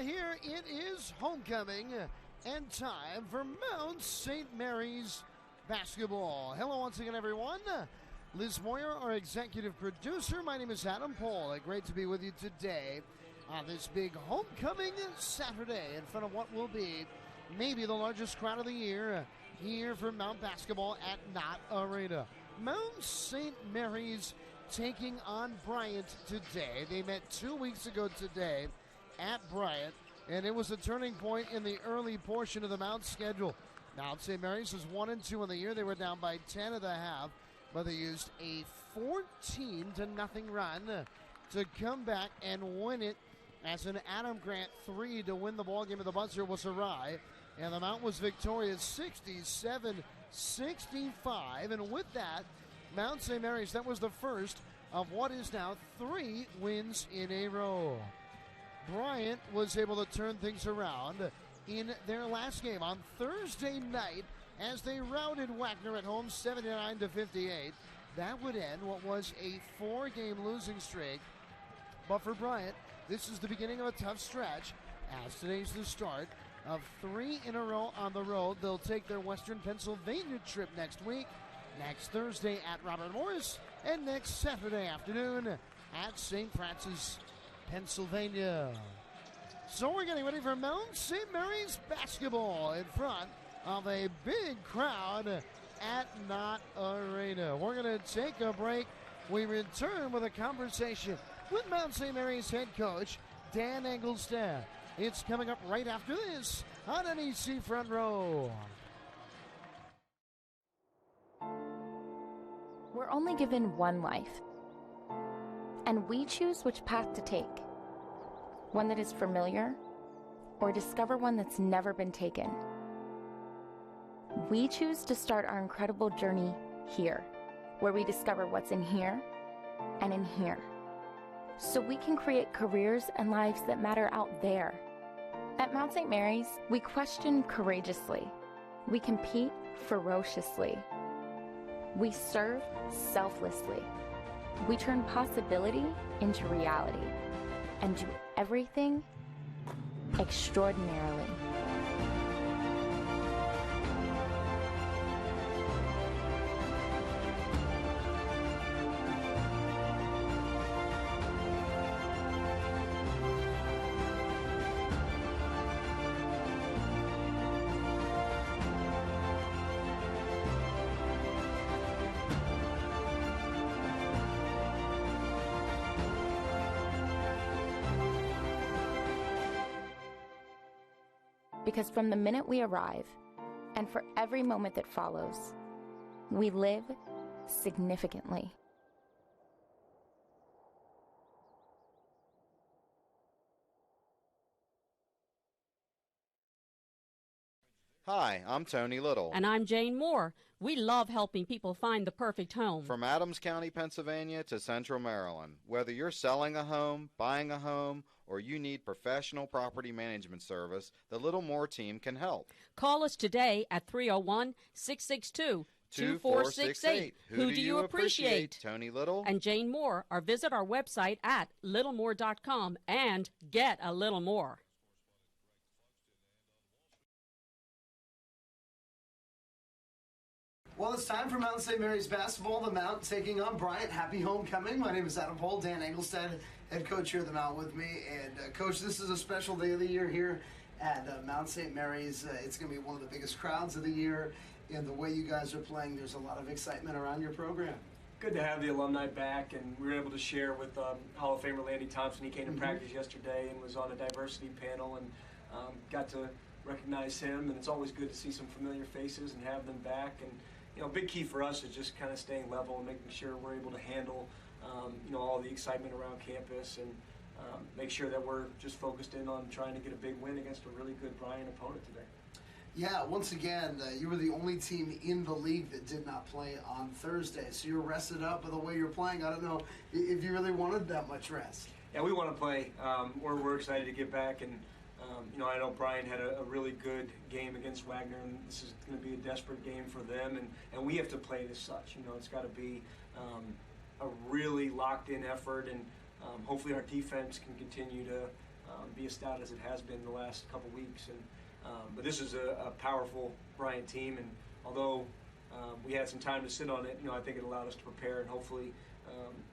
here it is homecoming and time for Mount St. Mary's basketball. Hello once again, everyone. Liz Moyer, our executive producer. My name is Adam Pohl. Great to be with you today on this big homecoming Saturday in front of what will be maybe the largest crowd of the year here for Mount basketball at Knott Arena. Mount St. Mary's taking on Bryant today. They met 2 weeks ago today at Bryant, and it was a turning point in the early portion of the Mount schedule. Mount St. Mary's was 1-2 in the year. They were down by 10 at the half, but they used a 14-0 run to come back and win it as an Adam Grant 3 to win the ball game at the buzzer was awry. And the Mount was victorious 67-65. And with that, Mount St. Mary's, that was the first of what is now 3 wins in a row. Bryant was able to turn things around in their last game on Thursday night as they routed Wagner at home 79-58. That would end what was a 4-game losing streak. But for Bryant, this is the beginning of a tough stretch, as today's the start of 3 in a row on the road. They'll take their Western Pennsylvania trip next week, next Thursday at Robert Morris, and next Saturday afternoon at St. Francis, Pennsylvania. So we're getting ready for Mount St. Mary's basketball in front of a big crowd at Knott Arena. We're going to take a break. We return with a conversation with Mount St. Mary's head coach, Dan Engelstad. It's coming up right after this on NEC Front Row. We're only given one life, and we choose which path to take. One that is familiar, or discover one that's never been taken. We choose to start our incredible journey here, where we discover what's in here and in here, so we can create careers and lives that matter out there. At Mount St. Mary's, we question courageously. We compete ferociously. We serve selflessly. We turn possibility into reality and do everything extraordinarily. Because from the minute we arrive, and for every moment that follows, we live significantly. Hi, I'm Tony Little. And I'm Jane Moore. We love helping people find the perfect home. From Adams County, Pennsylvania to Central Maryland. Whether you're selling a home, buying a home, or you need professional property management service, the Little Moore team can help. Call us today at 301-662-2468. Who do you appreciate? Tony Little and Jane Moore, or visit our website at littlemore.com and get a little more. Well, it's time for Mount St. Mary's basketball. The Mount taking on Bryant. Happy homecoming. My name is Adam Pohl. Dan Engelstad, head coach here at the Mount with me. And, Coach, this is a special day of the year here at Mount St. Mary's. It's going to be one of the biggest crowds of the year. And the way you guys are playing, there's a lot of excitement around your program. Good to have the alumni back, and we were able to share with Hall of Famer Landy Thompson. He came to practice yesterday and was on a diversity panel, and got to recognize him. And it's always good to see some familiar faces and have them back. And a big key for us is just kind of staying level and making sure we're able to handle, all the excitement around campus and make sure that we're just focused in on trying to get a big win against a really good Bryant opponent today. Yeah, once again, you were the only team in the league that did not play on Thursday. So you're rested up with the way you're playing. I don't know if you really wanted that much rest. Yeah, we want to play. We're excited to get back, and I know Bryant had a really good game against Wagner, and this is going to be a desperate game for them, and we have to play it as such. It's got to be a really locked-in effort, and hopefully our defense can continue to be as stout as it has been the last couple weeks. And but this is a powerful Bryant team, and although we had some time to sit on it, I think it allowed us to prepare, and hopefully,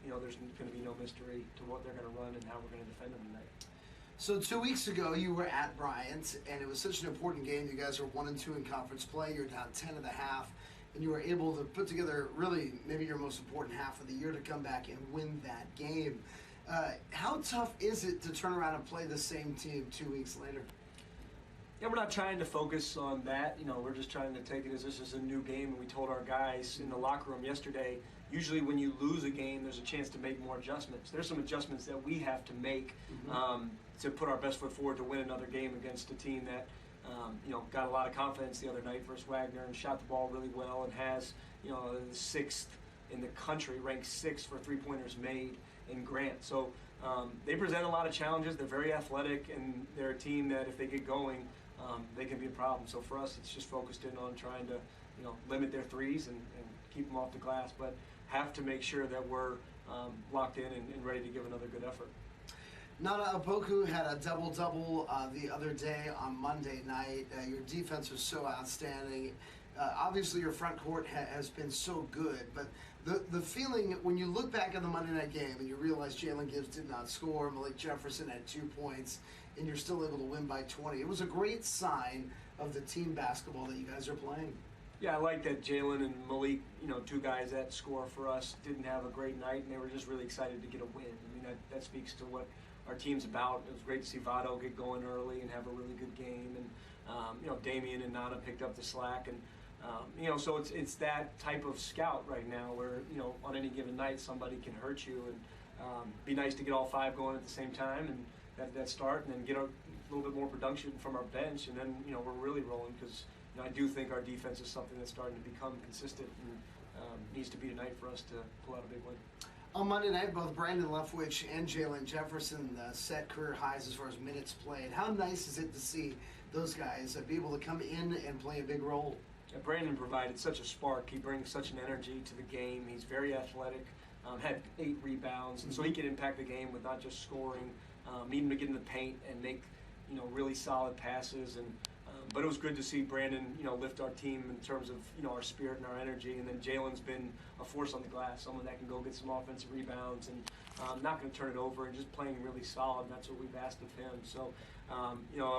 there's going to be no mystery to what they're going to run and how we're going to defend them tonight. So 2 weeks ago, you were at Bryant, and it was such an important game. You guys are 1-2 in conference play. You're down 10 at the half, and you were able to put together really maybe your most important half of the year to come back and win that game. How tough is it to turn around and play the same team 2 weeks later? Yeah, we're not trying to focus on that. We're just trying to take it as this is a new game, and we told our guys in the locker room yesterday, usually when you lose a game, there's a chance to make more adjustments. There's some adjustments that we have to make to put our best foot forward to win another game against a team that, got a lot of confidence the other night versus Wagner and shot the ball really well and has, the 6th in the country, ranked 6th for three-pointers made in Grant. So they present a lot of challenges. They're very athletic, and they're a team that if they get going, they can be a problem. So for us, it's just focused in on trying to, limit their threes and keep them off the glass, but have to make sure that we're locked in and ready to give another good effort. Nana Opoku had a double-double the other day on Monday night. Your defense was so outstanding. Obviously, your front court has been so good, but the feeling when you look back at the Monday night game and you realize Jalen Gibbs did not score, Malik Jefferson had 2 points, and you're still able to win by 20. It was a great sign of the team basketball that you guys are playing. Yeah, I like that Jalen and Malik, 2 guys that score for us, didn't have a great night, and they were just really excited to get a win. I mean, that speaks to what our team's about. It was great to see Votto get going early and have a really good game, and Damian and Nana picked up the slack, and so it's that type of scout right now where on any given night somebody can hurt you, and be nice to get all 5 going at the same time and that start, and then get a little bit more production from our bench, and then we're really rolling because I do think our defense is something that's starting to become consistent and needs to be tonight for us to pull out a big win. On Monday night, both Brandon Leftwich and Jalen Jefferson set career highs as far as minutes played. How nice is it to see those guys be able to come in and play a big role? Yeah, Brandon provided such a spark. He brings such an energy to the game. He's very athletic, had 8 rebounds, and so he can impact the game with not just scoring, need him to get in the paint and make really solid passes. And but it was good to see Brandon lift our team in terms of our spirit and our energy. And then Jalen's been a force on the glass, someone that can go get some offensive rebounds and not going to turn it over and just playing really solid. And that's what we've asked of him. So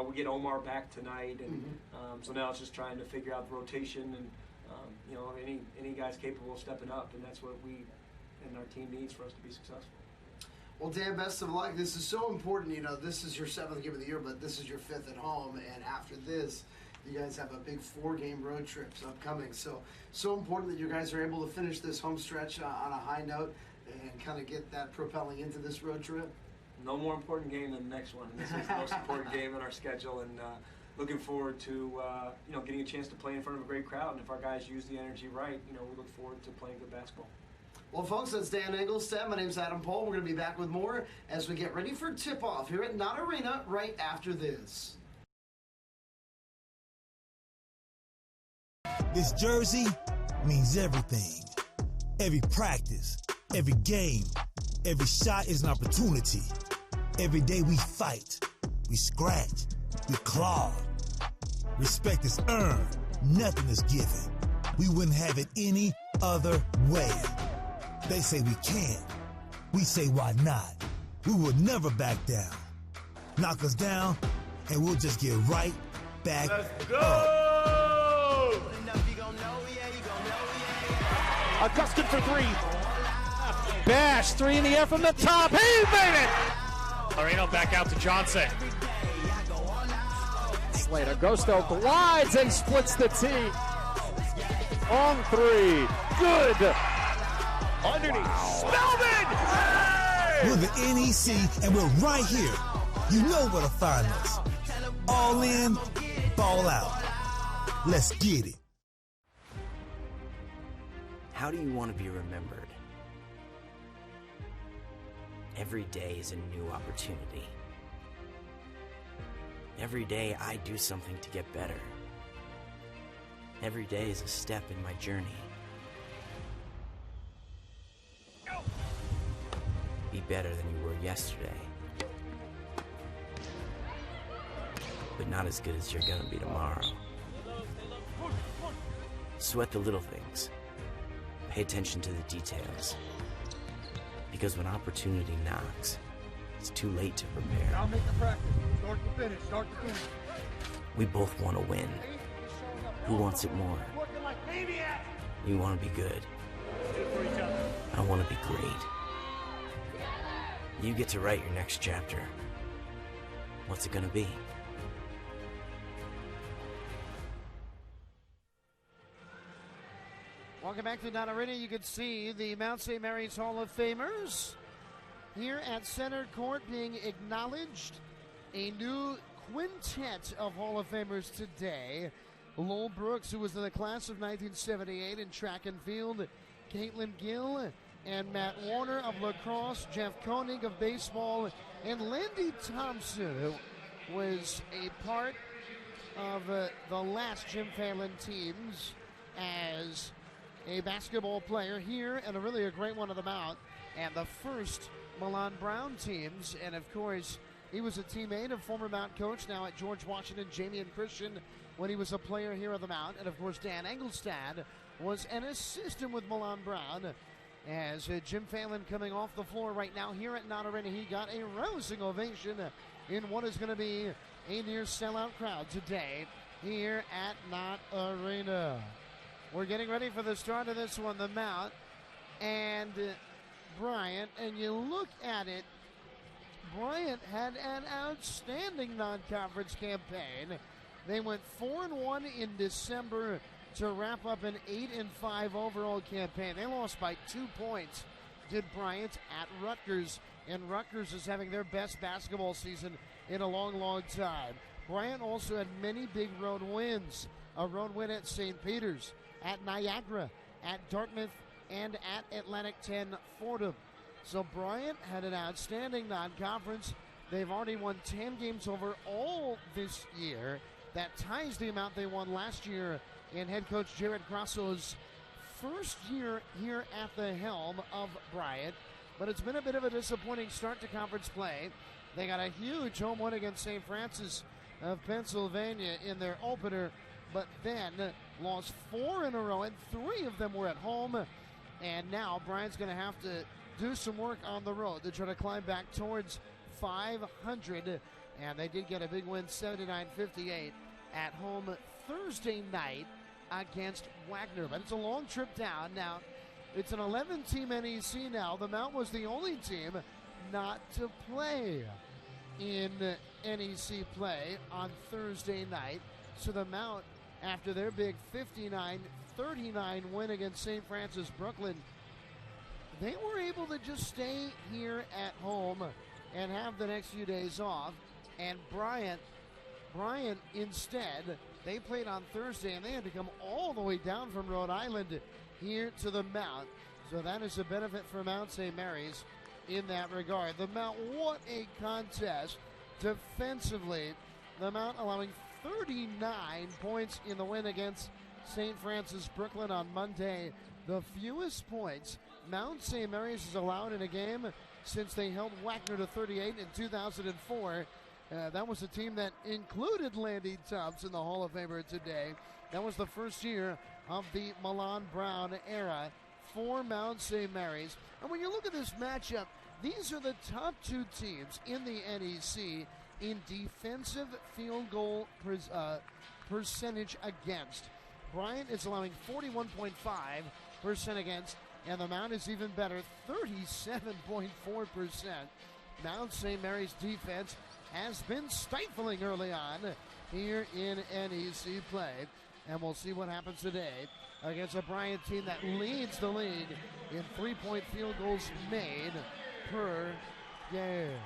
we get Omar back tonight, and so now it's just trying to figure out the rotation and any guys capable of stepping up, and that's what we and our team needs for us to be successful. Well, Dan, best of luck. This is so important. This is your 7th game of the year, but this is your 5th at home. And after this, you guys have a big 4-game road trip upcoming. So important that you guys are able to finish this home stretch on a high note and kind of get that propelling into this road trip. No more important game than the next one. This is the most important game in our schedule, and looking forward to getting a chance to play in front of a great crowd. And if our guys use the energy right, we look forward to playing good basketball. Well, folks, that's Dan Engelstad. My name's Adam Pohl. We're going to be back with more as we get ready for tip-off here at Knott Arena right after this. This jersey means everything. Every practice, every game, every shot is an opportunity. Every day we fight, we scratch, we claw. Respect is earned, nothing is given. We wouldn't have it any other way. They say we can't. We say why not? We will never back down. Knock us down, and we'll just get right back up. Augustin for 3. Bash, 3 in the air from the top. He made it! Moreno back out to Johnson. Slater goes to glides and splits the T. On 3. Good. Underneath. Spellman! Hey! We're the NEC, and we're right here. You know where to find us. All in, ball out. Let's get it. How do you want to be remembered? Every day is a new opportunity. Every day I do something to get better. Every day is a step in my journey. Be better than you were yesterday. but not as good as you're gonna be tomorrow. Sweat the little things. Pay attention to the details. Because when opportunity knocks, it's too late to prepare. I'll make the practice. Start to finish, start to finish. We both want to win. Who wants it more? Working like maniacs. You want to be good. For each other. I want to be great. You get to write your next chapter. What's it gonna be? Welcome back to Donna Arena. You can see the Mount St. Mary's Hall of Famers here at center court being acknowledged. A new quintet of Hall of Famers today. Lowell Brooks, who was in the class of 1978 in track and field. Caitlin Gill and Matt Warner of lacrosse. Jeff Koenig of baseball. And Landy Thompson, who was a part of the last Jim Phelan teams as a basketball player here, and really a great one of them out, and the first Milan Brown teams. And of course, he was a teammate of former Mount coach, now at George Washington, Jamie and Christian, when he was a player here at the Mount. And of course, Dan Engelstad was an assistant with Milan Brown. As Jim Phelan coming off the floor right now here at Knott Arena, he got a rousing ovation in what is going to be a near sellout crowd today here at Knott Arena. We're getting ready for the start of this one, the Mount and Bryant, and you look at it, Bryant had an outstanding non-conference campaign. They went 4-1 in December to wrap up an 8-5 overall campaign. They lost by 2 points, did Bryant, at Rutgers, and Rutgers is having their best basketball season in a long, long time. Bryant also had many big road wins. A road win at St. Peter's, at Niagara, at Dartmouth, and at Atlantic 10 Fordham. So Bryant had an outstanding non-conference. They've already won 10 games overall this year. That ties the amount they won last year in head coach Jared Grasso's first year here at the helm of Bryant. But it's been a bit of a disappointing start to conference play. They got a huge home win against St. Francis of Pennsylvania in their opener, but then lost 4 in a row, and 3 of them were at home. And now Bryant's going to have to do some work on the road to try to climb back towards 500. And they did get a big win, 79-58, at home Thursday night against Wagner. But it's a long trip down. Now, it's an 11-team NEC now. The Mount was the only team not to play in NEC play on Thursday night. So the Mount, after their big 59-39 win against St. Francis Brooklyn, they were able to just stay here at home and have the next few days off. And Bryant instead, they played on Thursday, and they had to come all the way down from Rhode Island here to the Mount. So that is a benefit for Mount St. Mary's in that regard. The Mount, what a contest defensively. The Mount allowing 39 points in the win against St. Francis Brooklyn on Monday. The fewest points Mount St. Mary's has allowed in a game since they held Wagner to 38 in 2004. That was a team that included Landy Thompson, the Hall of Famer today. That was the first year of the Milan Brown era for Mount St. Mary's. And when you look at this matchup, these are the top 2 teams in the NEC in defensive field goal percentage against. Bryant is allowing 41.5% against, and the Mount is even better, 37.4%. Mount St. Mary's defense has been stifling early on here in NEC play. And we'll see what happens today against a Bryant team that leads the league in 3-point field goals made per game.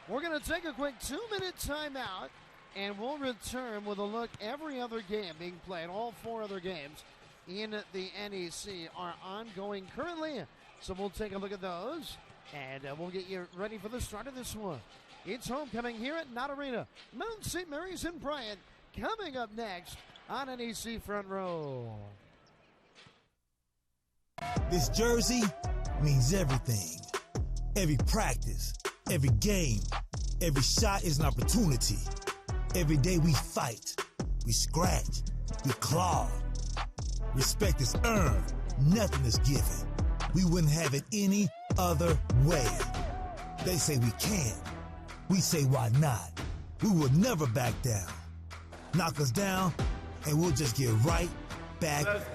We're going to take a quick 2-minute timeout, and we'll return with a look. Every other game being played, all 4 other games in the NEC are ongoing currently. So we'll take a look at those, and we'll get you ready for the start of this one. It's homecoming here at Knott Arena. Mount St. Mary's and Bryant coming up next on NEC Front Row. This jersey means everything. Every practice, every game, every shot is an opportunity. Every day we fight, we scratch, we claw. Respect is earned, nothing is given. We wouldn't have it any other way. They say we can't, we say why not. We will never back down. Knock us down, and we'll just get right back up.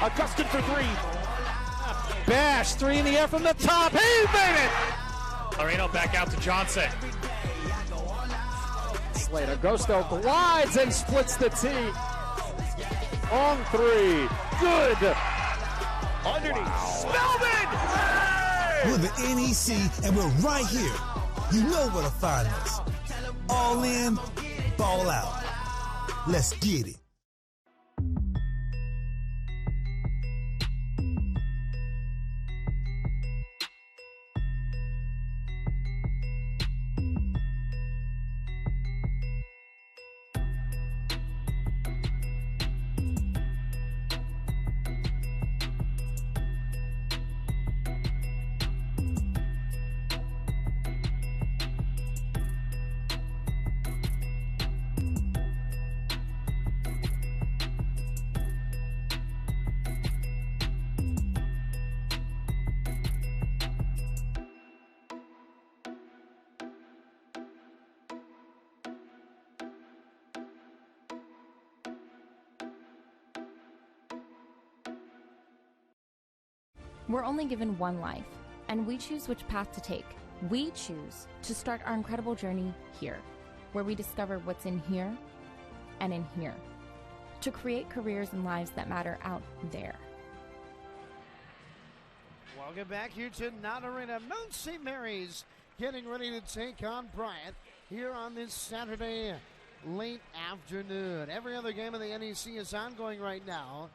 Augustin for three. Bash, three in the air from the top. He made it! Loreno back out to Johnson. Slater goes to glides and splits the tee. On three. Good. Underneath. Spellman! We're the NEC, and we're right here. You know where to find us. All in, ball out. Let's get it. We're only given one life, and we choose which path to take. We choose to start our incredible journey here, where we discover what's in here and in here, to create careers and lives that matter out there. Welcome back here to Not Arena. Mount St. Mary's getting ready to take on Bryant here on this Saturday late afternoon. Every other game in the NEC is ongoing right now.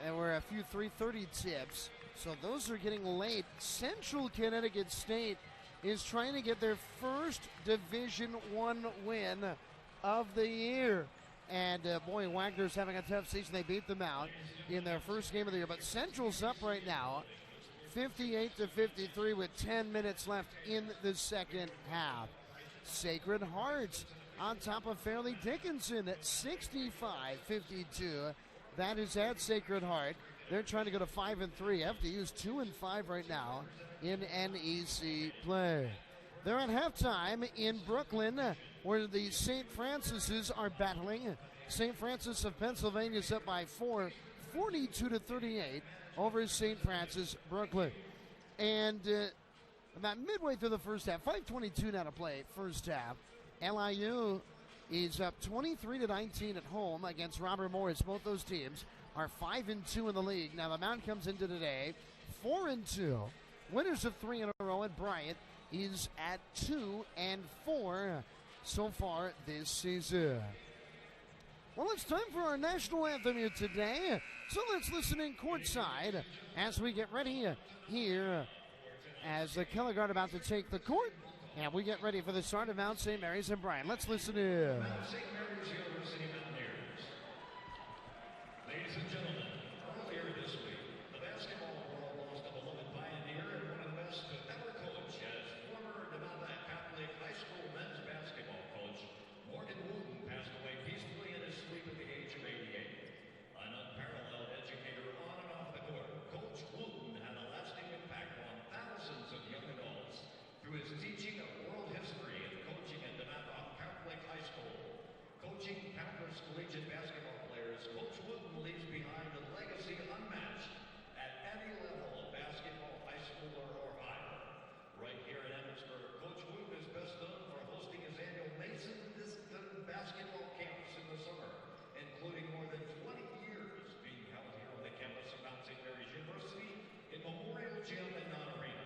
And we're a few 3:30 tips. So those are getting late. Central Connecticut State is trying to get their first Division I win of the year. And boy, Wagner's having a tough season. They beat them out in their first game of the year. But Central's up right now, 58-53 with 10 minutes left in the second half. Sacred Heart on top of Fairleigh Dickinson at 65-52. That is at Sacred Heart. They're trying to go to 5-3. FDU's 2-5 right now in NEC play. They're at halftime in Brooklyn, where the St. Francis's are battling. St. Francis of Pennsylvania is up by 4, 42-38 over St. Francis, Brooklyn. And about midway through the first half, 5:22 now to play first half. LIU is up 23-19 at home against Robert Morris. Both those teams are 5-2 in the league. Now the Mount comes into today 4-2. Winners of 3 in a row, and Bryant is at 2-4 so far this season. Well, it's time for our national anthem here today. So let's listen in courtside as we get ready here as the Color Guard about to take the court. And we get ready for the start of Mount St. Mary's and Bryant. Let's listen in. Mount St. Mary's University Mountaineers. Ladies and gentlemen, earlier this week, the basketball world lost a beloved pioneer and one of the best to ever coach as former Nevada Catholic High School men's basketball coach Morgan Wooten passed away peacefully in his sleep at the age of 88. An unparalleled educator on and off the court, Coach Wooten had a lasting impact on thousands of young adults through his teaching of world history and coaching at Nevada Catholic High School. Coaching countless collegiate basketball players, Coach Wooten leaves behind a legacy unmatched at any level of basketball, high schooler or higher. Right here in Emmitsburg, Coach Wooten is best known for hosting his annual Mason-Distance basketball camps in the summer, including more than 20 years being held here on the campus of Mount St. Mary's University in Memorial Gym and Non-Arena.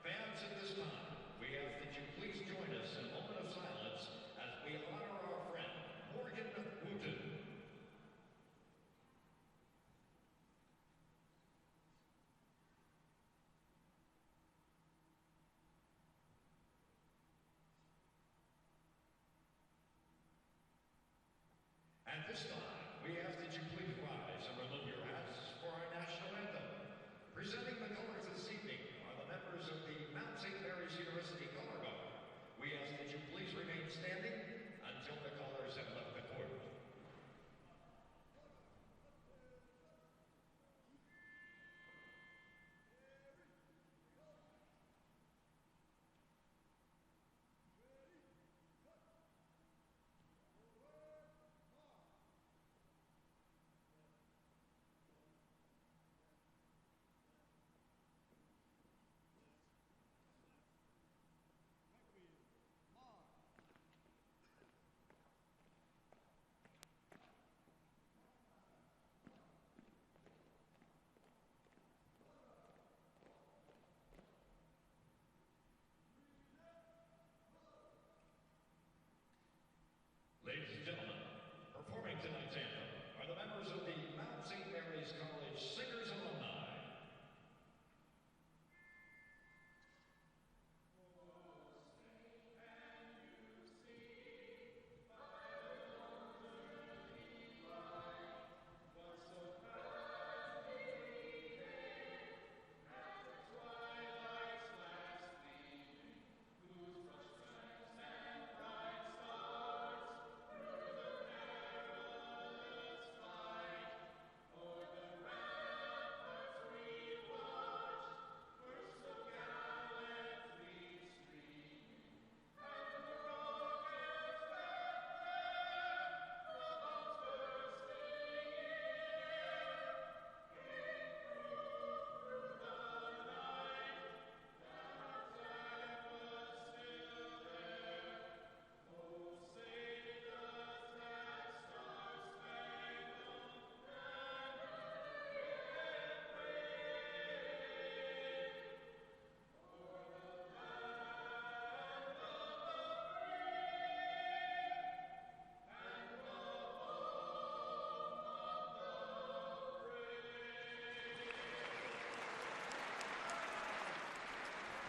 Fans, at this time, we ask that you please join us in a moment of silence as we honor our friend, Morgan Wooten. At this time, we ask that you please rise and remove your hats for our national anthem. Presenting the colors this evening are the members of the Mount St. Mary's University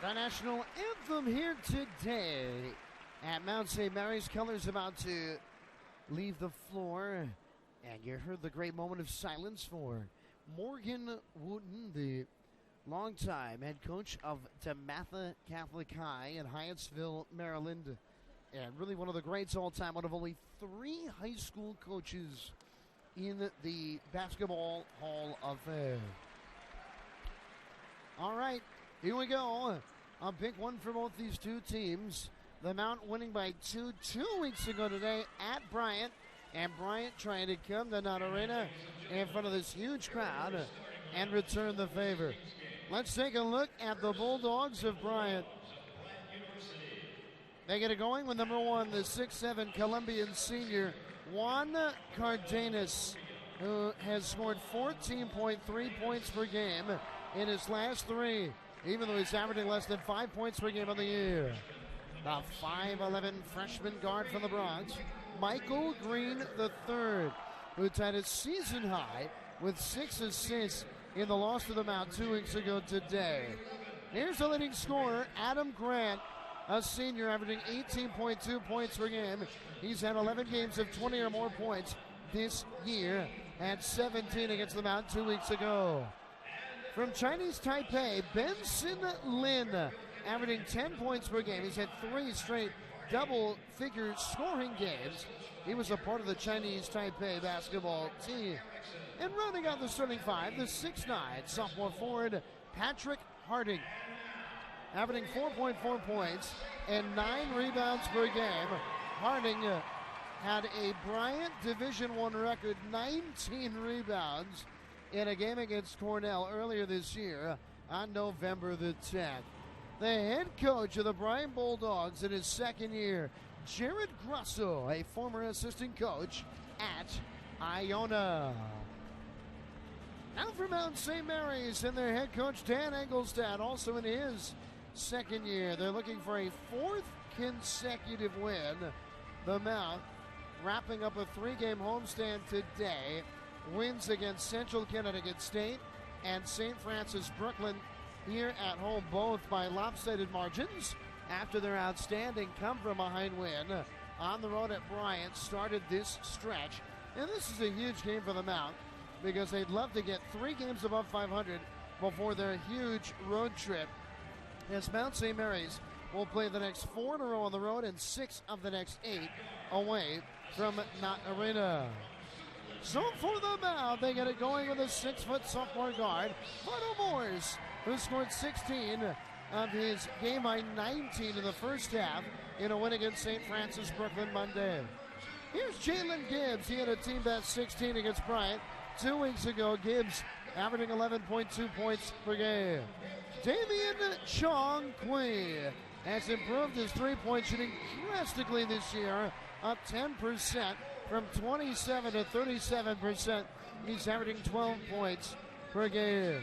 The national anthem here today at Mount St. Mary's. Colors about to leave the floor. And you heard the great moment of silence for Morgan Wooten, the longtime head coach of DeMatha Catholic High in Hyattsville, Maryland. And really one of the greats all time, one of only 3 high school coaches in the Basketball Hall of Fame. All right, here we go. A big one for both these two teams. The Mount winning by 2 weeks ago today at Bryant. And Bryant trying to come to Knott Arena in front of this huge crowd and return the favor. Let's take a look at the Bulldogs of Bryant. They get it going with number 1, the 6'7" Colombian senior, Juan Cardenas, who has scored 14.3 points per game in his last 3, even though he's averaging less than 5 points per game on the year. The 5'11" freshman guard from the Bronx, Michael Green III, who tied a season high with 6 assists in the loss to the Mount 2 weeks ago today. Here's the leading scorer, Adam Grant, a senior averaging 18.2 points per game. He's had 11 games of 20 or more points this year, had 17 against the Mount 2 weeks ago. From Chinese Taipei, Benson Lin, averaging 10 points per game. He's had 3 straight double-figure scoring games. He was a part of the Chinese Taipei basketball team. And rounding out the starting 5, the 6'9" sophomore forward, Patrick Harding, averaging 4.4 points and 9 rebounds per game. Harding had a Bryant Division I record, 19 rebounds in a game against Cornell earlier this year on November the 10th. The head coach of the Bryant Bulldogs in his second year, Jared Grosso, a former assistant coach at Iona. Now for Mount St. Mary's and their head coach, Dan Engelstad, also in his second year. They're looking for a 4th consecutive win. The Mount wrapping up a 3-game homestand today. Wins against Central Connecticut State and St. Francis Brooklyn here at home, both by lopsided margins after their outstanding come-from-behind win on the road at Bryant started this stretch. And this is a huge game for the Mount because they'd love to get 3 games above 500 before their huge road trip, as Mount St. Mary's will play the next 4 in a row on the road and 6 of the next 8 away from Knott Arena. So for the Mount, they get it going with a 6-foot sophomore guard, Vito Moores, who scored 16 of his game-high 19 in the first half in a win against St. Francis Brooklyn Monday. Here's Jalen Gibbs. He had a team best 16 against Bryant 2 weeks ago. Gibbs averaging 11.2 points per game. Damian Chong Kui has improved his three-point shooting drastically this year, up 10% from 27 to 37%. He's averaging 12 points per game.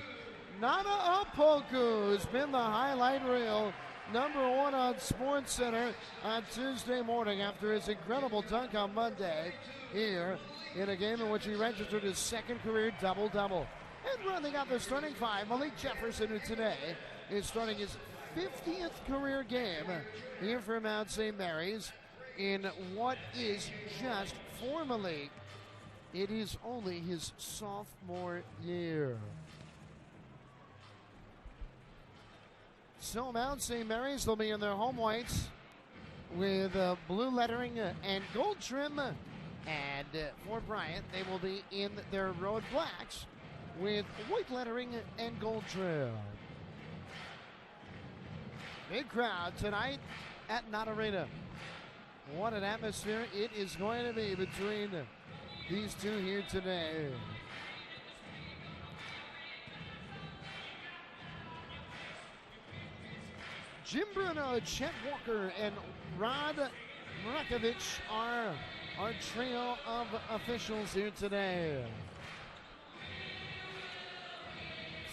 Nana Opoku has been the highlight reel, number 1 on SportsCenter on Tuesday morning after his incredible dunk on Monday here in a game in which he registered his second career double-double. And rounding out the starting 5, Malik Jefferson, who today is starting his 50th career game here for Mount St. Mary's in what is just for Malik. It is only his sophomore year. So Mount St. Mary's, they'll be in their home whites with blue lettering and gold trim. And for Bryant, they will be in their road blacks with white lettering and gold trim. Big crowd tonight at Knott Arena. What an atmosphere it is going to be between these two here today. Jim Bruno, Chet Walker, and Rod Mrakovich are our trio of officials here today.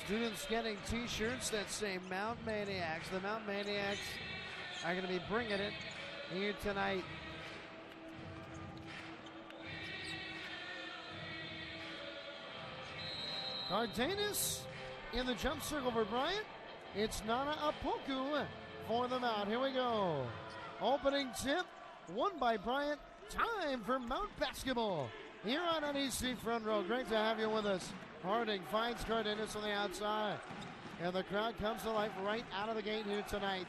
Students getting t-shirts that say Mount Maniacs. The Mount Maniacs are going to be bringing it here tonight. Cardenas in the jump circle for Bryant. It's Nana Apoku for the Mount. Here we go. Opening tip, won by Bryant. Time for Mount basketball here on NEC Front Row. Great to have you with us. Harding finds Cardenas on the outside. And the crowd comes to life right out of the gate here tonight.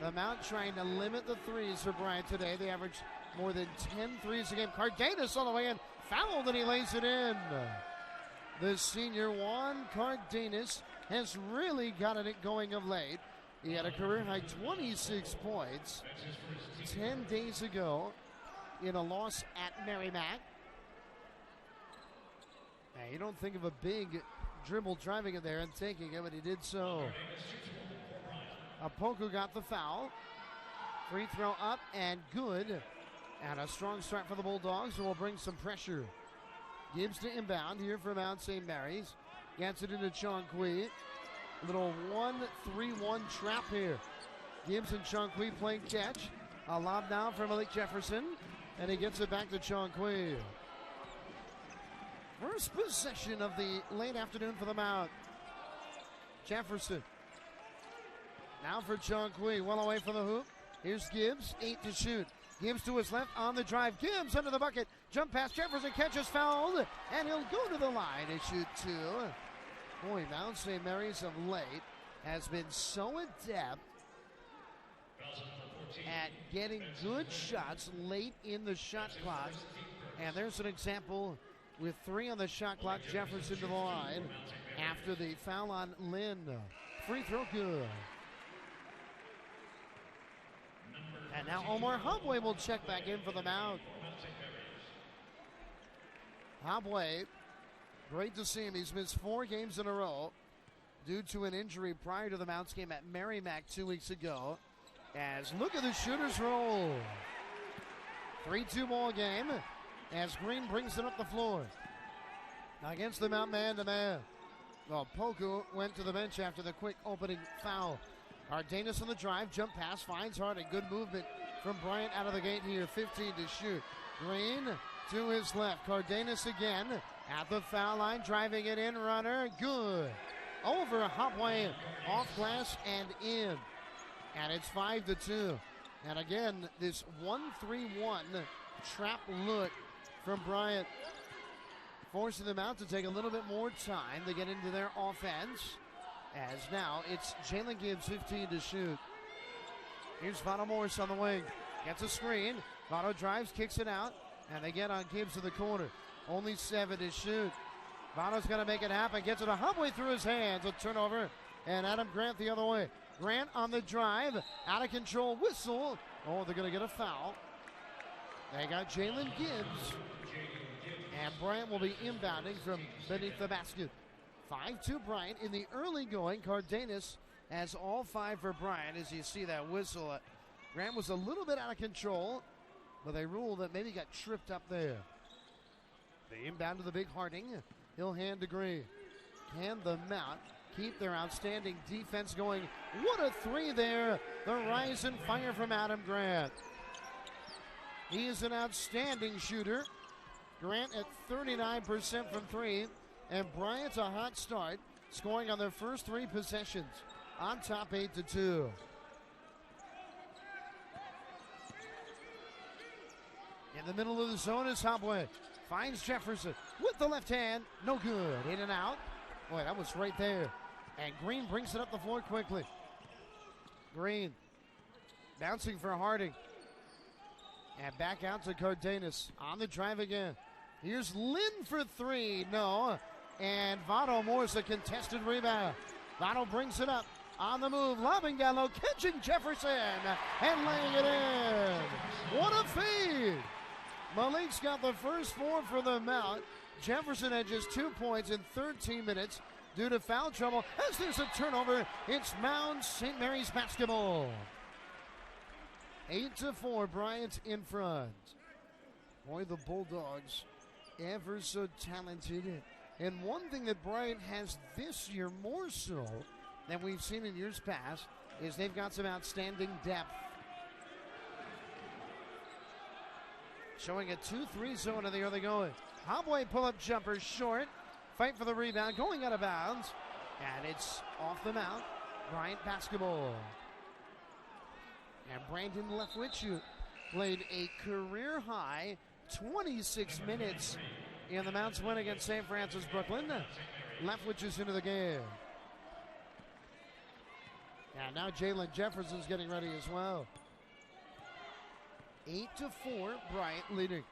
The Mount trying to limit the threes for Bryant today. They averaged more than 10 threes a game. Cardenas all the way in. Fouled and he lays it in. The senior Juan Cardenas has really gotten it going of late. He had a career-high 26 points 10 days ago in a loss at Merrimack. Now, you don't think of a big dribble driving it there and taking it, but he did so. Apoku got the foul. Free throw up and good. And a strong start for the Bulldogs, who will bring some pressure. Gibbs to inbound here for Mount St. Mary's. Gets it into Chongqui. Little 1-3-1 trap here. Gibbs and Chongqui playing catch. A lob now for Malik Jefferson. And he gets it back to Chongqui. First possession of the late afternoon for the Mount. Jefferson. Now for Chongqui. Well away from the hoop. Here's Gibbs. 8 to shoot. Gibbs to his left on the drive. Gibbs under the bucket. Jump pass. Jefferson catches fouled. And he'll go to the line to shoot 2. Boy, Mount St. Mary's of late has been so adept at getting good shots late in the shot clock. And there's an example with 3 on the shot clock. Jefferson to the line after the foul on Lynn. Free throw good. And now Omar Hobway will check back in for the Mount. Hobway, great to see him. He's missed 4 games in a row due to an injury prior to the Mount's game at Merrimack 2 weeks ago. As look at the shooters roll. 3-2 ball game as Green brings it up the floor. Against the Mount man-to-man. Well, Poku went to the bench after the quick opening foul. Cardenas on the drive, jump pass, finds Harding. Good movement from Bryant out of the gate here, 15 to shoot. Green to his left, Cardenas again at the foul line, driving it in, runner, good. Over Hopway, off glass and in. And it's 5-2. And again, this 1-3-1 trap look from Bryant, forcing them out to take a little bit more time to get into their offense. As now it's Jalen Gibbs, 15 to shoot. Here's Votto Morris on the wing. Gets a screen. Votto drives, kicks it out. And they get on Gibbs to the corner. Only 7 to shoot. Votto's going to make it happen. Gets it a halfway through his hands. A turnover. And Adam Grant the other way. Grant on the drive. Out of control. Whistle. Oh, they're going to get a foul. They got Jalen Gibbs. And Bryant will be inbounding from beneath the basket. 5-2 Bryant in the early going. Cardenas has all 5 for Bryant as you see that whistle. Grant was a little bit out of control, but they ruled that maybe he got tripped up there. They inbound to the big Harding. He'll hand to Green. Can the Mount keep their outstanding defense going? What a 3 there. The rise and fire from Adam Grant. He is an outstanding shooter. Grant at 39% from 3. And Bryant's a hot start, scoring on their first 3 possessions. On top 8-2. In the middle of the zone is Hopway. Finds Jefferson with the left hand. No good. In and out. Boy, that was right there. And Green brings it up the floor quickly. Green bouncing for Harding. And back out to Cardenas. On the drive again. Here's Lynn for 3. No. And Votto Morris, a contested rebound. Votto brings it up on the move, lobbing down low, catching Jefferson and laying it in. What a feed! Malik's got the first 4 for the Mount. Jefferson had just 2 points in 13 minutes due to foul trouble. As there's a turnover, it's Mount St. Mary's basketball. 8-4, Bryant in front. Boy, the Bulldogs, ever so talented. And one thing that Bryant has this year more so than we've seen in years past is they've got some outstanding depth. Showing a 2-3 zone in the early going. Hobway pull-up jumper short. Fight for the rebound. Going out of bounds. And it's off the mount. Bryant basketball. And Brandon Leftwich played a career-high 26 minutes in the Mounts win against St. Francis Brooklyn. Leftwich is into the game. And now Jalen Jefferson's getting ready as well. 8-4, Bryant leading.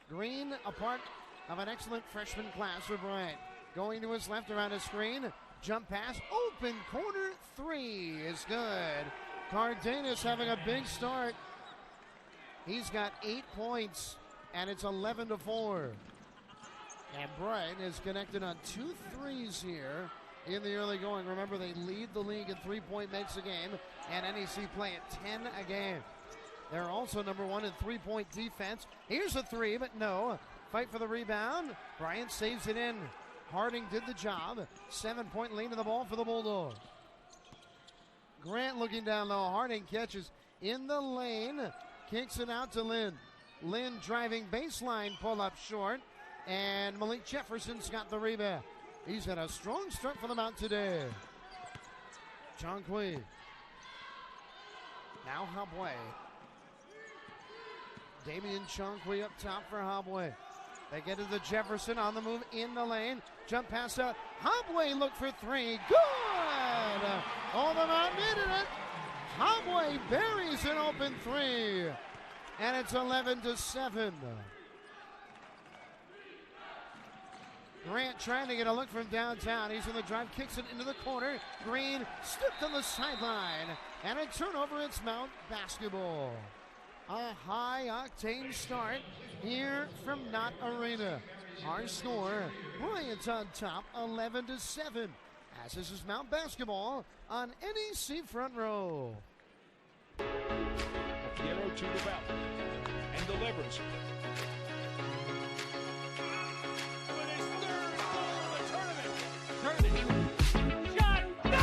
Green, a part of an excellent freshman class for Bryant. Going to his left around his screen. Jump pass, open corner three is good. Cardenas having a big start. He's got 8 points, and it's 11-4. And Bryant is connected on 2 threes here in the early going. Remember, they lead the league in 3-point makes a game, and NEC play at 10 a game. They're also number 1 in 3-point defense. Here's a three, but no. Fight for the rebound. Bryant saves it in. Harding did the job. 7-point lead in the ball for the Bulldogs. Grant looking down low. Harding catches in the lane. Kicks it out to Lynn. Lynn driving baseline pull-up short. And Malik Jefferson's got the rebound. He's had a strong start for the Mount today. Chongqui. Now Hobway. Damian Chongqui up top for Hobway. They get to the Jefferson on the move in the lane. Jump pass out. Hobway look for three. Good! Oh, the Mount needed it. Hobway buries an open three. And it's 11-7. Grant trying to get a look from downtown. He's in the drive, kicks it into the corner. Green stepped on the sideline. And a turnover, it's Mount basketball. A high-octane start here from Knott Arena. Our score, Bryant on top, 11-7. As this is Mount basketball on NEC Front Row. Piero to the foul and delivers. With his third goal of the tournament. Shot! No!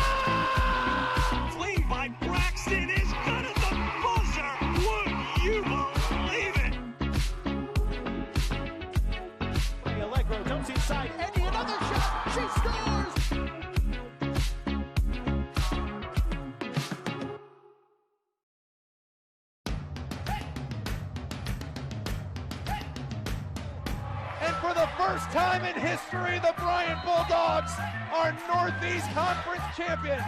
Clean by Braxton is good at the buzzer. Would you believe it? Allegro jumps inside. Eddie, another shot. She scores! For the first time in history, the Bryant Bulldogs are Northeast Conference champions.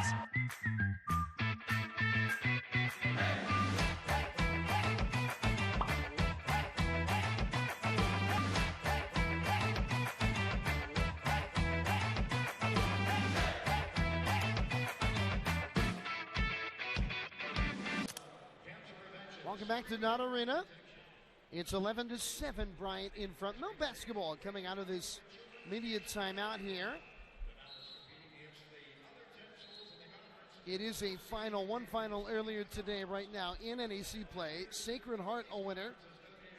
Welcome back to Knott Arena. It's 11-7, Bryant in front. No basketball coming out of this media timeout here. It is a final, one final earlier today right now in NEC play. Sacred Heart a winner,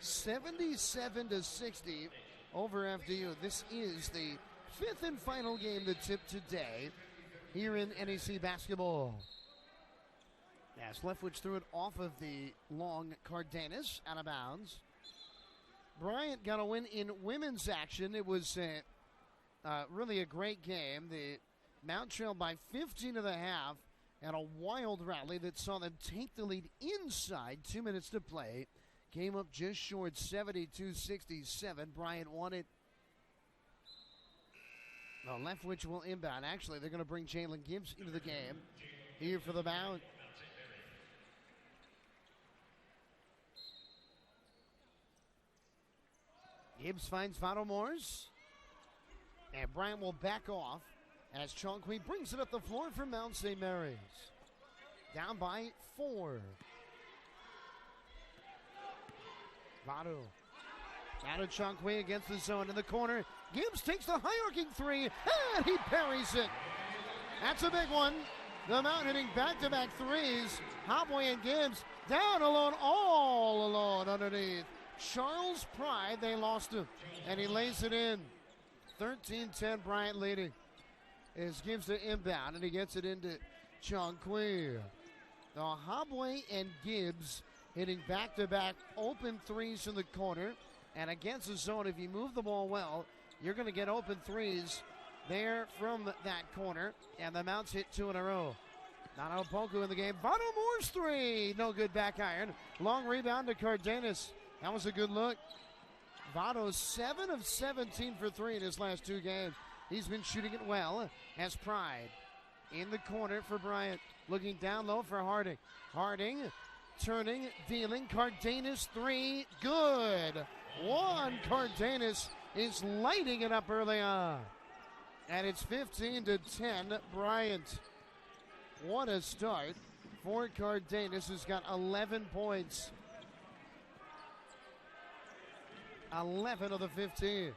77-60 over FDU. This is the 5th and final game to tip today here in NEC basketball. As Leftwich threw it off of the long Cardenas, out of bounds. Bryant got a win in women's action. It was really a great game. The Mount trailed by 15 and a half, and a wild rally that saw them take the lead inside 2 minutes to play. Came up just short, 72-67. Bryant won it. Well, Leftwich will inbound. Actually, they're going to bring Jalen Gibbs into the game here for the Mount. Gibbs finds Vado Morse. And Bryant will back off as Chongqui brings it up the floor for Mount St. Mary's. Down by 4. Vado. Down to Chongqui against the zone in the corner. Gibbs takes the high-arcing three, and he parries it. That's a big one. The Mount hitting back-to-back threes. Hobway and Gibbs down alone, all alone underneath. Charles Pride, they lost him, and he lays it in. 13-10, Bryant leading. As Gibbs to inbound, and he gets it into Chongqui. Now Hobway and Gibbs hitting back-to-back open threes from the corner. And against the zone, if you move the ball well, you're going to get open threes there from that corner, and the Mounts hit 2 in a row. Not Opoku in the game. Vado Moore's 3. No good back iron. Long rebound to Cardenas. That was a good look. Vado 7 of 17 for 3 in his last 2 games. He's been shooting it well as Pride in the corner for Bryant. Looking down low for Harding. Harding turning, dealing. Cardenas 3. Good. Juan Cardenas is lighting it up early on. And it's 15-10 Bryant. What a start for Cardenas, who's got 11 points. 11 of the 15.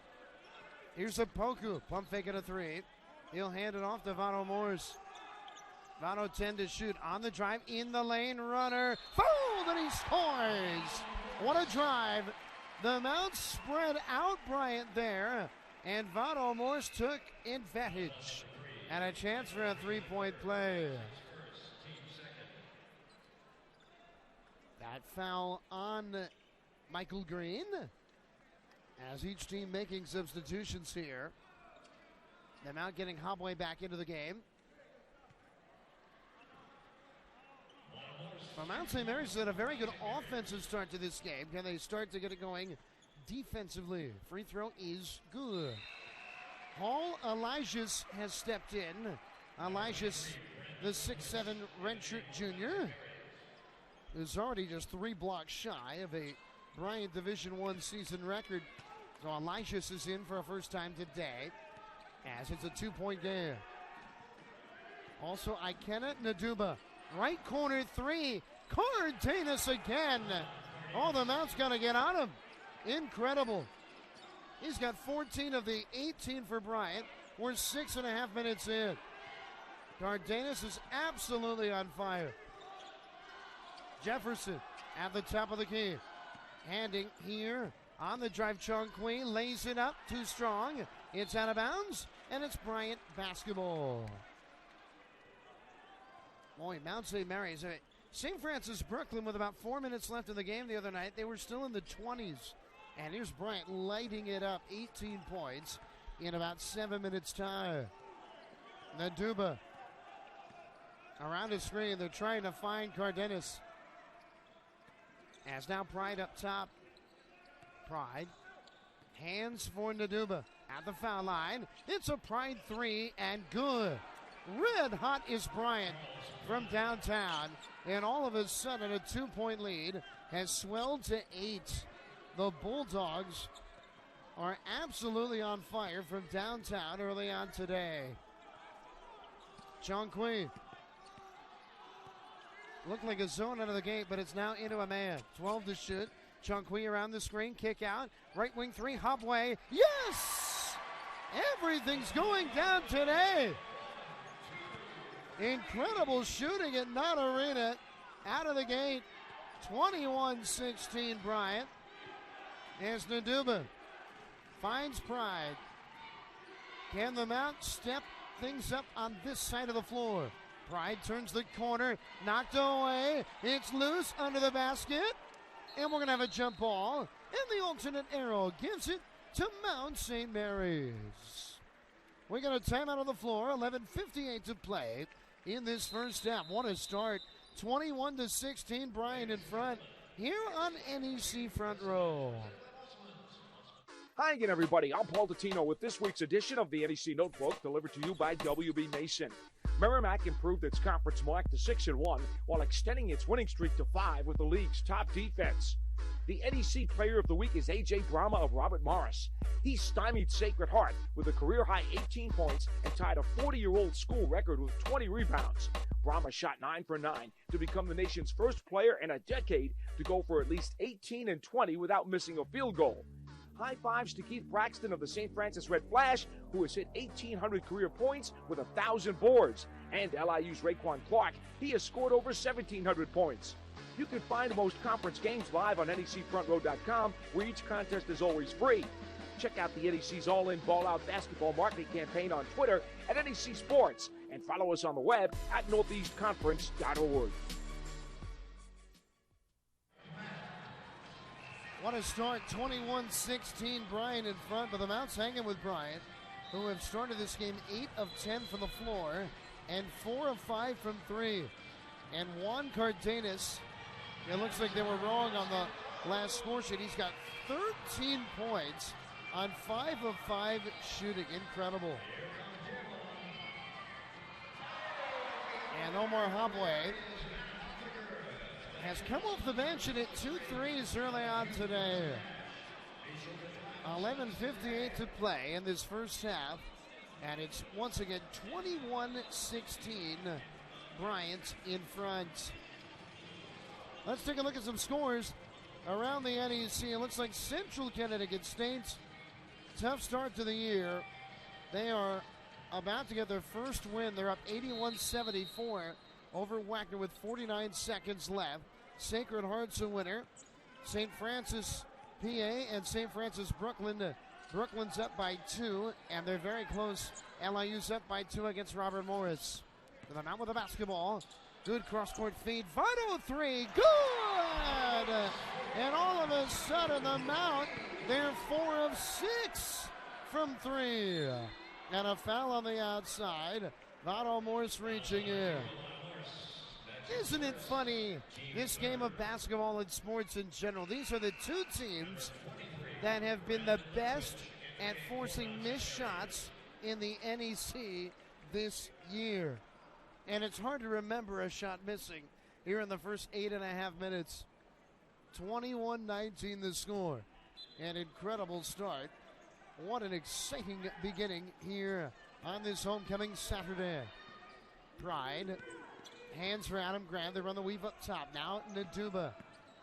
Here's Opoku. Pump fake at a 3. He'll hand it off to Vado Morse. Vado 10 to shoot on the drive in the lane. Runner fouled and he scores. What a drive. The Mounts spread out Bryant there, and Vado Morse took advantage. And a chance for a 3-point play. That foul on Michael Green. As each team making substitutions here. The Mount getting Hobway back into the game. Well, Mount St. Mary's had a very good offensive start to this game. Can they start to get it going defensively? Free throw is good. Paul Elijahs has stepped in. Elijahs, the 6'7" redshirt junior, is already just 3 blocks shy of a Bryant Division I season record. So Elijahs is in for a first time today, as it's a 2-point game. Also, Ikena Naduba, right corner 3. Cardenas again. Oh, the Mount's got to get on him. Incredible. He's got 14 of the 18 for Bryant. We're 6.5 minutes in. Cardenas is absolutely on fire. Jefferson at the top of the key. Handing here on the drive. Chong Kui lays it up too strong. It's out of bounds, and it's Bryant basketball. Boy, Mount St. Mary's. St. Francis Brooklyn with about 4 minutes left in the game the other night. They were still in the 20s. And here's Bryant lighting it up. 18 points in about 7 minutes time. Naduba around the screen. They're trying to find Cardenas. As now Pride up top. Pride. Hands for Naduba at the foul line. It's a Pride 3 and good. Red hot is Bryant from downtown. And all of a sudden a 2-point lead has swelled to 8. The Bulldogs are absolutely on fire from downtown early on today. Chong Kui. Looked like a zone out of the gate, but it's now into a man. 12 to shoot. Chong Kui around the screen. Kick out. Right wing 3. Hobway. Yes! Everything's going down today. Incredible shooting at Knott Arena. Out of the gate. 21-16 Bryant. As Naduba finds Pride. Can the Mount step things up on this side of the floor? Pride turns the corner, knocked away. It's loose under the basket. And we're going to have a jump ball. And the alternate arrow gives it to Mount St. Mary's. We got a timeout on the floor. 11:58 to play in this first half. What a start. 21-16, Bryant in front. Here on NEC Front Row. Hi again, everybody. I'm Paul Dottino with this week's edition of the NEC Notebook, delivered to you by WB Mason. Merrimack improved its conference mark to 6-1 while extending its winning streak to 5 with the league's top defense. The NEC Player of the Week is A.J. Brahma of Robert Morris. He stymied Sacred Heart with a career-high 18 points and tied a 40-year-old school record with 20 rebounds. Brahma shot 9 for 9 to become the nation's first player in a decade to go for at least 18 and 20 without missing a field goal. High fives to Keith Braxton of the St. Francis Red Flash, who has hit 1,800 career points with 1,000 boards. And LIU's Raekwon Clark, he has scored over 1,700 points. You can find most conference games live on NECFrontRow.com, where each contest is always free. Check out the NEC's All-In Ball-Out Basketball Marketing Campaign on Twitter at NEC Sports, and follow us on the web at northeastconference.org. What a start, 21-16, Bryant in front, but the Mounts hanging with Bryant. who have started this game 8 of 10 from the floor and 4 of 5 from 3. And Juan Cardenas, it looks like they were wrong on the last score sheet. He's got 13 points on 5 of 5 shooting. Incredible. And Omar Habwe has come off the bench and hit 2 threes early on today. 11:58 to play in this first half. And it's once again 21-16. Bryant in front. Let's take a look at some scores around the NEC. It looks like Central Connecticut State's tough start to the year. They are about to get their first win. They're up 81-74 over Wagner with 49 seconds left. Sacred Heart's a winner. St. Francis, PA, and St. Francis, Brooklyn. Brooklyn's up by 2, and they're very close. LIU's up by 2 against Robert Morris. The Mount with the basketball. Good cross-court feed. Final 3. Good! And all of a sudden, the Mount, they're 4 of 6 from 3. And a foul on the outside. Vado Morris reaching in. Isn't it funny, this game of basketball and sports in general, these are the two teams that have been the best at forcing missed shots in the NEC this year. And it's hard to remember a shot missing here in the first 8.5 minutes. 21-19 the score. An incredible start. What an exciting beginning here on this homecoming Saturday. Pride. Hands for Adam Grant. They run the weave up top. Now Naduma.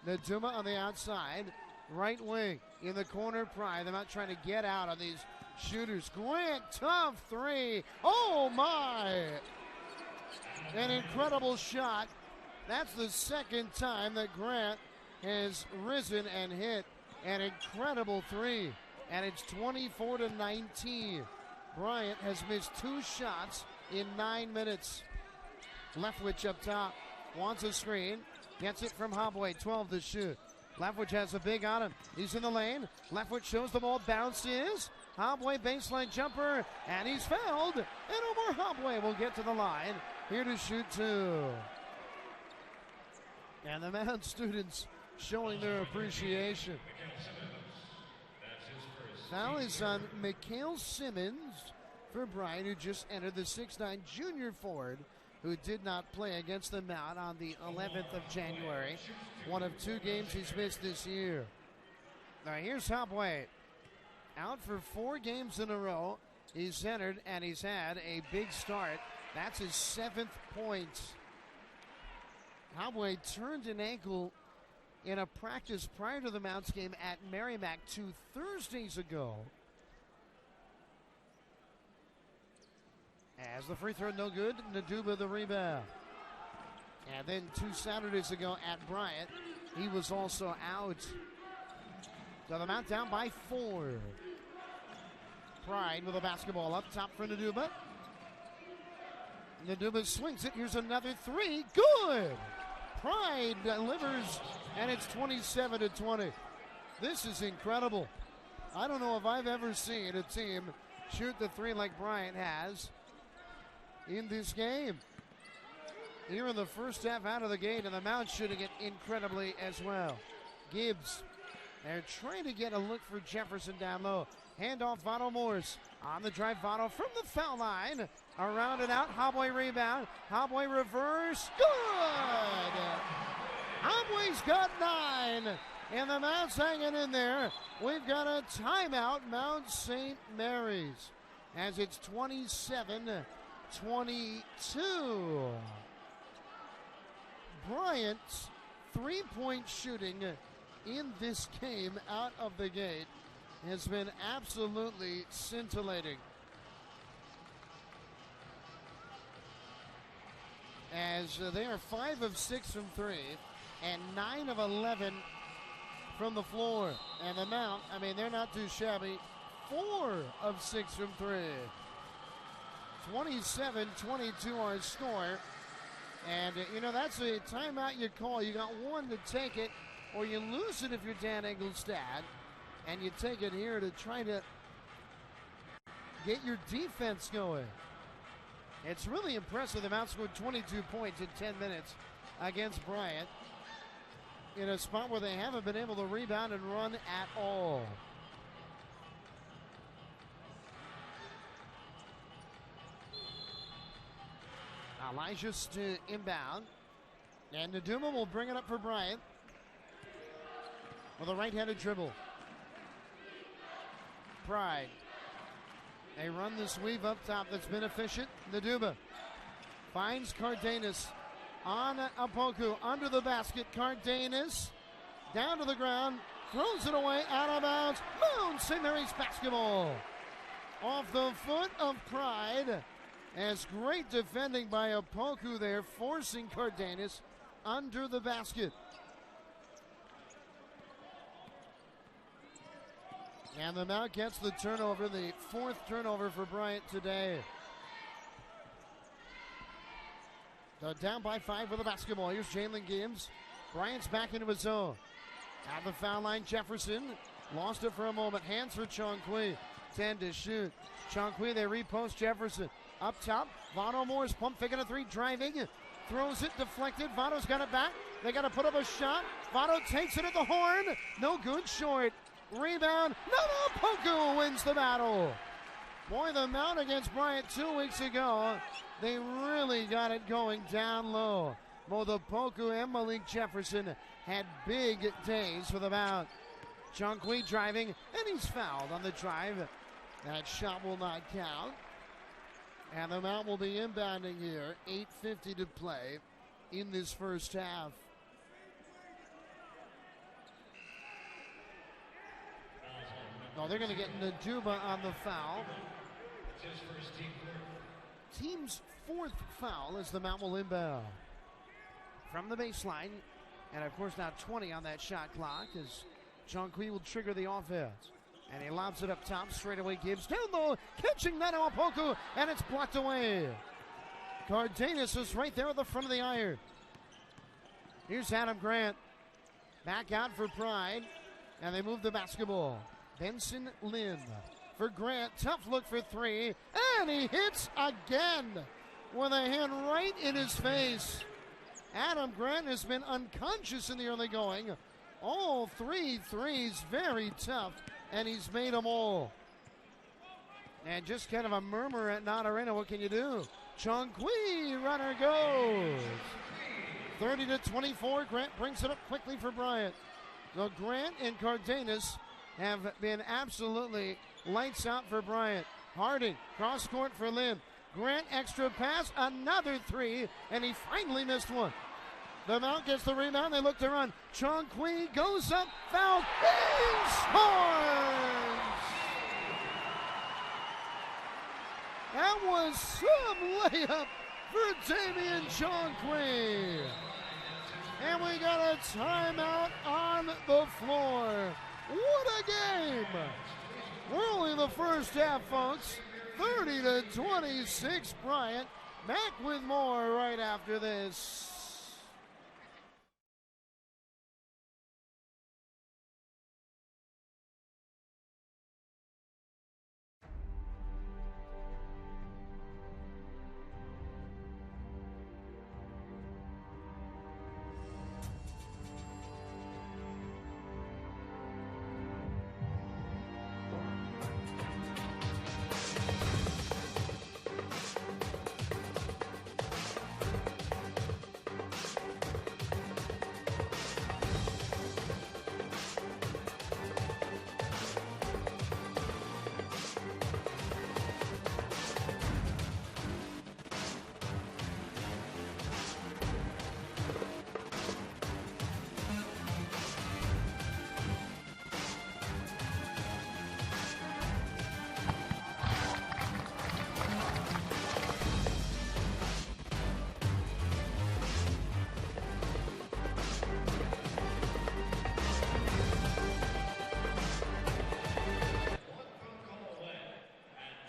Naduma on the outside. Right wing. In the corner, Pride. They're not trying to get out on these shooters. Grant, tough 3. Oh, my. An incredible shot. That's the second time that Grant has risen and hit an incredible 3. And it's 24-19. Bryant has missed 2 shots in 9 minutes. Leftwich up top. Wants a screen. Gets it from Habwe. 12 to shoot. Leftwich has a big on him. He's in the lane. Leftwich shows the ball. Bounces. Habwe baseline jumper. And he's fouled. And Omar Habwe will get to the line. Here to shoot 2. And the Mount students showing their appreciation. Foul is on Mikhail Simmons for Bryant, who just entered the 6'9 junior forward, who did not play against the Mount on the 11th of January. One of 2 games he's missed this year. Now here's Habwe. Out for 4 games in a row. He's entered and he's had a big start. That's his 7th point. Habwe turned an ankle in a practice prior to the Mounts game at Merrimack 2 Thursdays ago. As the free throw no good, Naduba the rebound. And then 2 Saturdays ago at Bryant, he was also out. So the Mount down by 4. Pride with a basketball up top for Naduba. Naduba swings it. Here's another 3. Good! Pride delivers, and it's 27-20. This is incredible. I don't know if I've ever seen a team shoot the 3 like Bryant has in this game. Here in the first half out of the gate, and the Mount shooting it incredibly as well. Gibbs, they're trying to get a look for Jefferson down low. Handoff, Vado Morris. On the drive, Vado from the foul line. Around and out, Habwe rebound. Habwe reverse. Good! Habwe's got 9. And the Mount's hanging in there. We've got a timeout, Mount St. Mary's. As it's 27-22. Bryant's 3-point shooting in this game out of the gate has been absolutely scintillating. As they are 5 of 6 from 3 and 9 of 11 from the floor. And the Mount, I mean, they're not too shabby. 4 of 6 from 3. 27-22 our score. And, you know, that's a timeout you call. You got 1 to take it, or you lose it if you're Dan Engelstad. And you take it here to try to get your defense going. It's really impressive. The Mounts scored 22 points in 10 minutes against Bryant in a spot where they haven't been able to rebound and run at all. Elijah's to inbound. And Naduma will bring it up for Bryant with a right-handed dribble. Pride. They run this weave up top that's been efficient. Naduma finds Cardenas on Apoku under the basket. Cardenas down to the ground, throws it away, out of bounds. Mount St. Mary's basketball off the foot of Pride. As great defending by Apoku there, forcing Cardenas under the basket. And the Mount gets the turnover, the fourth turnover for Bryant today. So down by 5 with the basketball. Here's Jalen Gibbs. Bryant's back into his zone. At the foul line, Jefferson lost it for a moment. Hands for Chongqui. 10 to shoot. Chongqui, they repost Jefferson. Up top, Vano Moore's pump faking a 3, driving. Throws it, deflected. Vano's got it back. They got to put up a shot. Vano takes it at the horn. No good, short. Rebound. No, Poku wins the battle. Boy, the Mount against Bryant 2 weeks ago, they really got it going down low. Both Poku and Malik Jefferson had big days for the Mount. Chongqui driving, and he's fouled on the drive. That shot will not count. And the Mount will be inbounding here. 8:50 to play in this first half. No, they're going to get Naduma on the foul. Team's fourth foul as the Mount will inbound. From the baseline. And of course now 20 on that shot clock as Chongqui will trigger the offense. And he lobs it up top, straight away Gibbs down low, catching that Apoku, and it's blocked away. Cardenas is right there at the front of the iron. Here's Adam Grant. Back out for Pride, and they move the basketball. Benson Lynn for Grant, tough look for 3, and he hits again with a hand right in his face. Adam Grant has been unconscious in the early going. All 3 threes, very tough, and he's made them all. And just kind of a murmur at Not Arena. What can you do? Chongqui, runner goes. 30 to 24. Grant brings it up quickly for Bryant. So Grant and Cardenas have been absolutely lights out for Bryant. Harding, cross court for Lynn. Grant, extra pass, another 3, and he finally missed one. The Mount gets the rebound, they look to run. Chongqui goes up, fouled, he scores! That was some layup for Damian Chongqui. And we got a timeout on the floor. What a game! We're only in the first half, folks. 30 to 26, Bryant. Back with more right after this.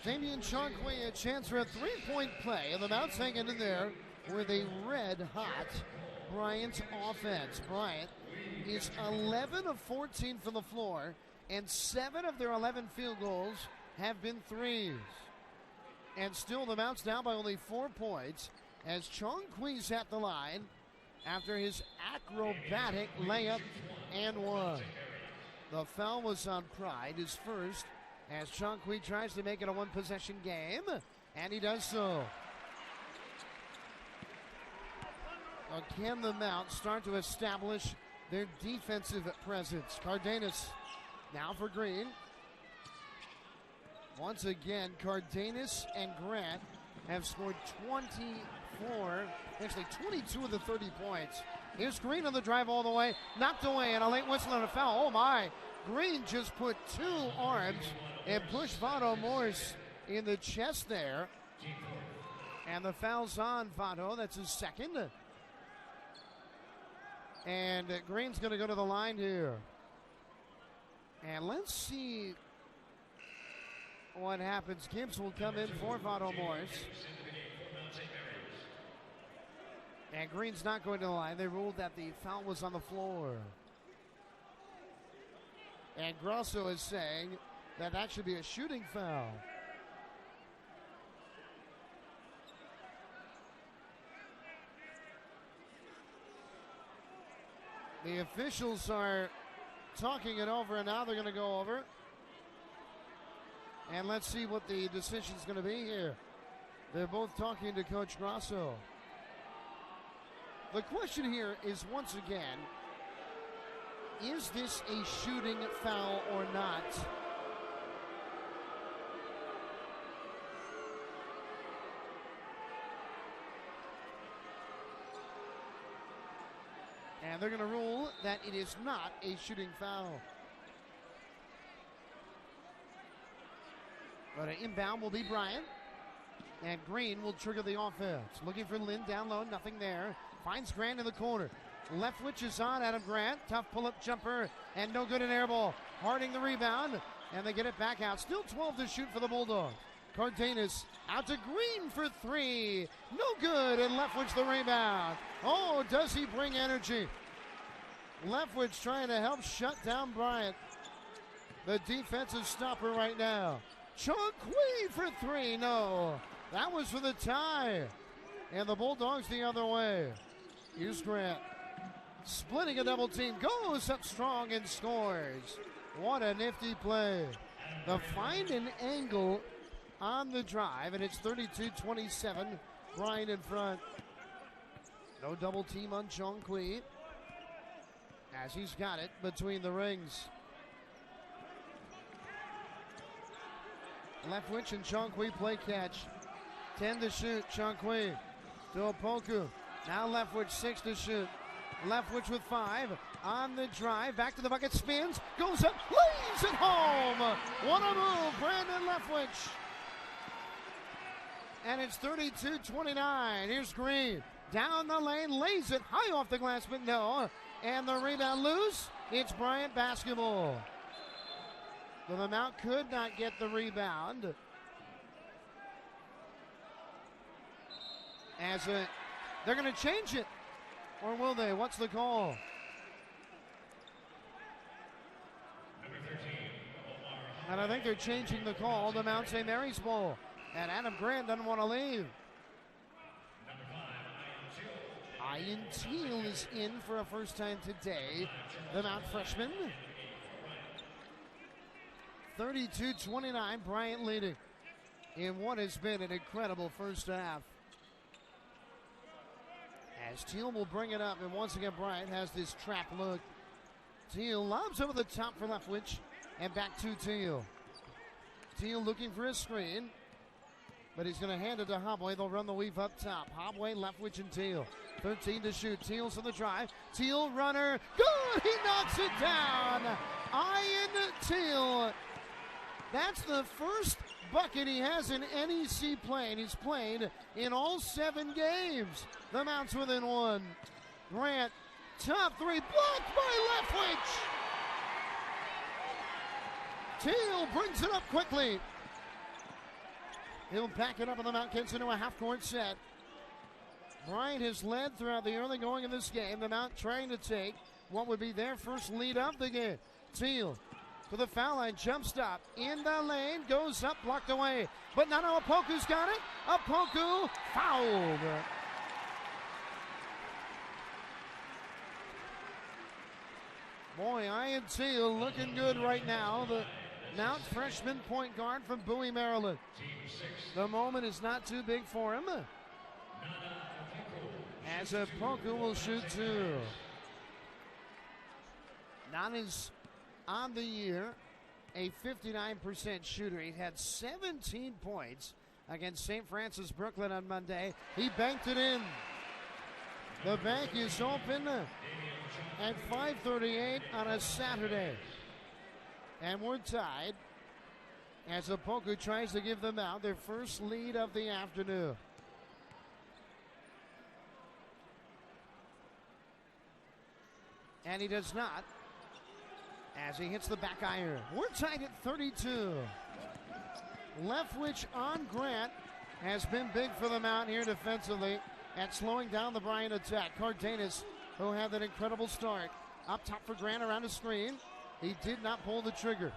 Damian Chongqui, a chance for a three-point play, and the Mounts hanging in there with a red-hot Bryant offense. Bryant is 11 of 14 from the floor, and 7 of their 11 field goals have been threes. And still the Mounts down by only 4 points as Chong Kui's at the line after his acrobatic layup and one. The foul was on Pride, his first, as Chong Kui tries to make it a one-possession game, and he does so. Can the Mounts start to establish their defensive presence? Cardenas now for Green. Once again, Cardenas and Grant have scored 22 of the 30 points. Here's Green on the drive all the way, knocked away, and a late whistle on a foul. Oh my! Green just put 2 arms and pushed Vado Morse in the chest there. And the foul's on Vado. That's his second. And Green's going to go to the line here. And let's see what happens. Gibbs will come in for Vado Morse. And Green's not going to the line. They ruled that the foul was on the floor. And Grosso is saying that that should be a shooting foul. The officials are talking it over, and now they're going to go over. And let's see what the decision's going to be here. They're both talking to Coach Grosso. The question here is, once again, is this a shooting foul or not? And they're going to rule that it is not a shooting foul. But an inbound will be Bryant. And Green will trigger the offense. Looking for Lynn down low, nothing there. Finds Grant in the corner. Leftwich is on Adam Grant. Tough pull-up jumper and no good in air ball. Harding the rebound, and they get it back out. Still 12 to shoot for the Bulldogs. Cardenas out to Green for 3. No good, and Leftwich the rebound. Oh, does he bring energy? Leftwich trying to help shut down Bryant. The defensive stopper right now. Chong Kui for 3. No, that was for the tie. And the Bulldogs the other way. Here's Grant. Splitting a double team. Goes up strong and scores. What a nifty play. The find an angle on the drive, and it's 32-27. Bryant in front. No double team on Chong Kui, as he's got it between the rings. Leftwich and Chong Kui play catch. 10 to shoot. Chong Kui to Opoku. Now Leftwich 6 to shoot. Leftwich with 5 on the drive. Back to the bucket, spins, goes up, lays it home. What a move, Brandon Leftwich. And it's 32-29. Here's Green. Down the lane, lays it high off the glass, but no. And the rebound loose. It's Bryant basketball. The Mount could not get the rebound. They're going to change it. Or will they? What's the call? And I think they're changing the call to Mount St. Mary's ball. And Adam Grant doesn't want to leave. Ian Teal is in for a first time today. The Mount freshman. 32-29, Bryant leading in what has been an incredible first half. As Teal will bring it up, and once again Bryant has this trap look. Teal lobs over the top for Leftwich, and back to Teal. Teal looking for his screen, but he's going to hand it to Hobway. They'll run the weave up top. Hobway, Leftwich, and Teal. 13 to shoot. Teal's on the drive. Teal runner. Good! He knocks it down. Ian Teal. That's the first bucket he has in NEC play, and he's played in all 7 games. The Mounts within 1. Grant, top 3, blocked by Leftwich. Teal brings it up quickly. He'll pack it up, and the Mount gets into a half-court set. Bryant has led throughout the early going of this game. The Mount trying to take what would be their first lead of the game. Teal to the foul line, jump stop in the lane, goes up, blocked away. But now Opoku's got it. Opoku fouled. Boy, INT looking good right now. The Mount freshman point guard from Bowie, Maryland. The moment is not too big for him, as Opoku will shoot two. Nana's on the year a 59% shooter. He had 17 points against St. Francis Brooklyn on Monday. He banked it in. The bank is open at 5:38 on a Saturday. And we're tied as Opoku tries to give them out their first lead of the afternoon. And he does not, as he hits the back iron. We're tied at 32. Leftwich on Grant has been big for the Mount here defensively at slowing down the Bryant attack. Cardenas, who had that incredible start, up top for Grant around the screen. He did not pull the trigger.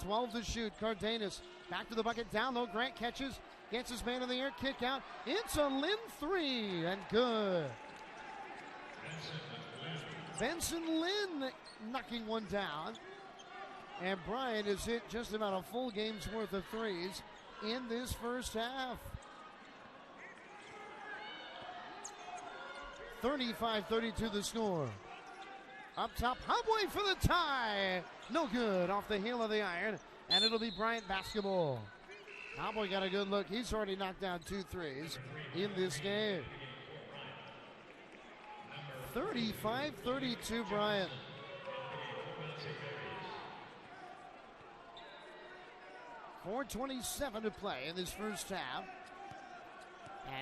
12 to shoot. Cardenas back to the bucket, down low. Grant catches, gets his man in the air, kick out. It's a Lynn three, and good. Benson Lynn knocking one down. And Bryant has hit just about a full game's worth of threes in this first half. 35-32 the score. Up top, Hubway for the tie. No good, off the heel of the iron, and it'll be Bryant basketball. Hubway got a good look. He's already knocked down 2 threes in this game. 35-32 Bryant. .427 to play in this first half,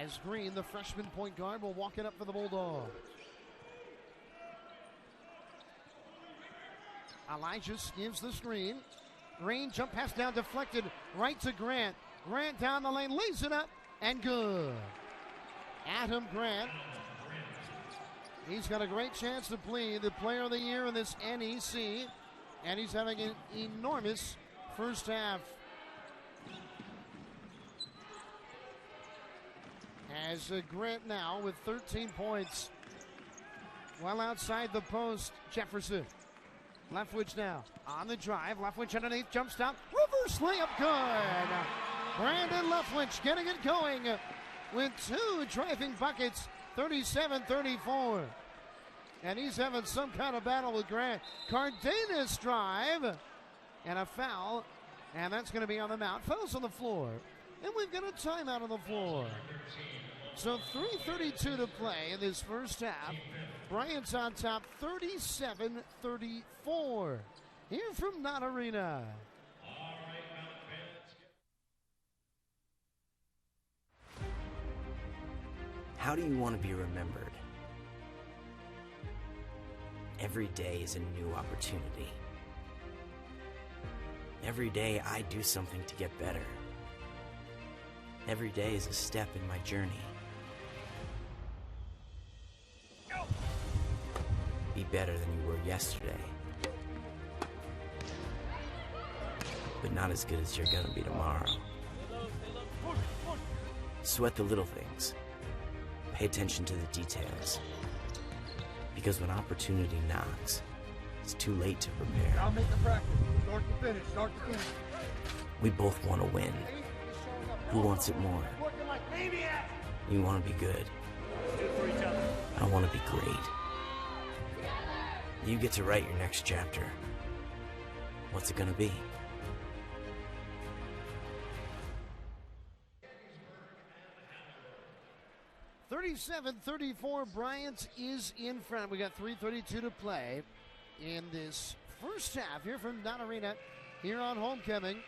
as Green, the freshman point guard, will walk it up for the Bulldogs. Elijah gives the screen. Green jump pass down, deflected right to Grant. Grant down the lane, lays it up, and good. Adam Grant. He's got a great chance to be the player of the year in this NEC, and he's having an enormous first half. As Grant now with 13 points. Well outside the post, Jefferson. Leftwich now on the drive. Leftwich underneath, jump stop. Reverse layup, good. Brandon Leftwich getting it going with 2 driving buckets, 37-34. And he's having some kind of battle with Grant. Cardenas drive and a foul. And that's going to be on the Mount. Fouls on the floor. And we've got a timeout on the floor. So 3:32 to play in this first half. Bryant's on top 37-34. Here from Knott Arena. How do you want to be remembered? Every day is a new opportunity. Every day I do something to get better. Every day is a step in my journey. Be better than you were yesterday, but not as good as you're gonna be tomorrow. Sweat the little things. Pay attention to the details. Because when opportunity knocks, it's too late to prepare. I'll make the practice. Start to finish, start to finish. We both want to win. Who wants it more? You want to be good. I want to be great. You get to write your next chapter. What's it gonna be? .37-34, Bryant is in front. We got 3:32 to play in this first half here from Knott Arena here on Homecoming.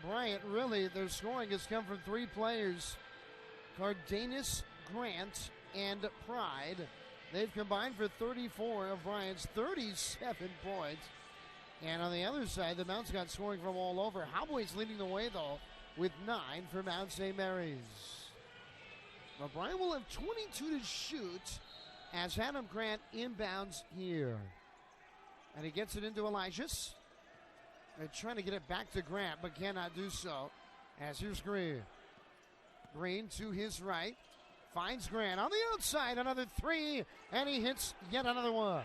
Bryant, really, their scoring has come from 3 players. Cardenas, Grant, and Pride. They've combined for 34 of Bryant's 37 points. And on the other side, the Mounts got scoring from all over. Howboy's leading the way, though, with 9 for Mount St. Mary's. Well, Bryant will have 22 to shoot as Adam Grant inbounds here. And he gets it into Elijahs. They're trying to get it back to Grant, but cannot do so. As here's Green. Green to his right. Finds Grant on the outside. Another three. And he hits yet another one.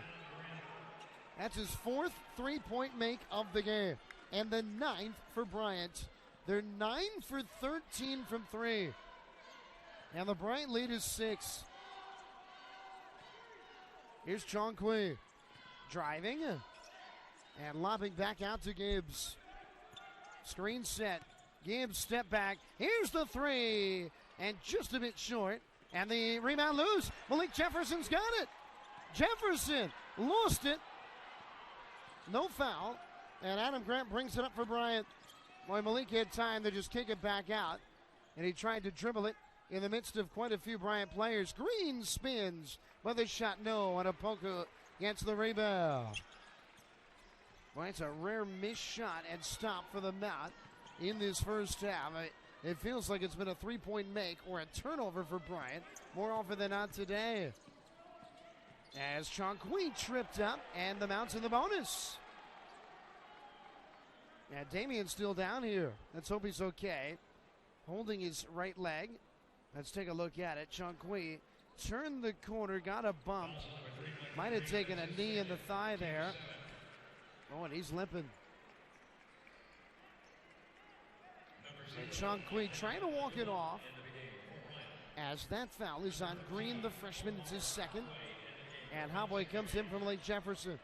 That's his fourth three-point make of the game. And the ninth for Bryant. They're 9 for 13 from three. And the Bryant lead is 6. Here's Chongqui. Driving. And lobbing back out to Gibbs. Screen set. Gibbs step back. Here's the three. And just a bit short. And the rebound loose. Malik Jefferson's got it. Jefferson lost it. No foul. And Adam Grant brings it up for Bryant. Boy, Malik had time to just kick it back out. And he tried to dribble it in the midst of quite a few Bryant players. Green spins, but the shot no. And Opoku gets the rebound. Boy, it's a rare missed shot and stop for the Mount in this first half. It feels like it's been a three-point make or a turnover for Bryant more often than not today. As Chongqui tripped up and the Mount's in the bonus. And Damien's still down here. Let's hope he's okay. Holding his right leg. Let's take a look at it. Chongqui turned the corner, got a bump. Might have taken a knee in the thigh there. Oh, and he's limping. And Chongqui trying to walk it off. As that foul is on Green, the freshman. It's his second. And Hobboy comes in from Lake Jefferson.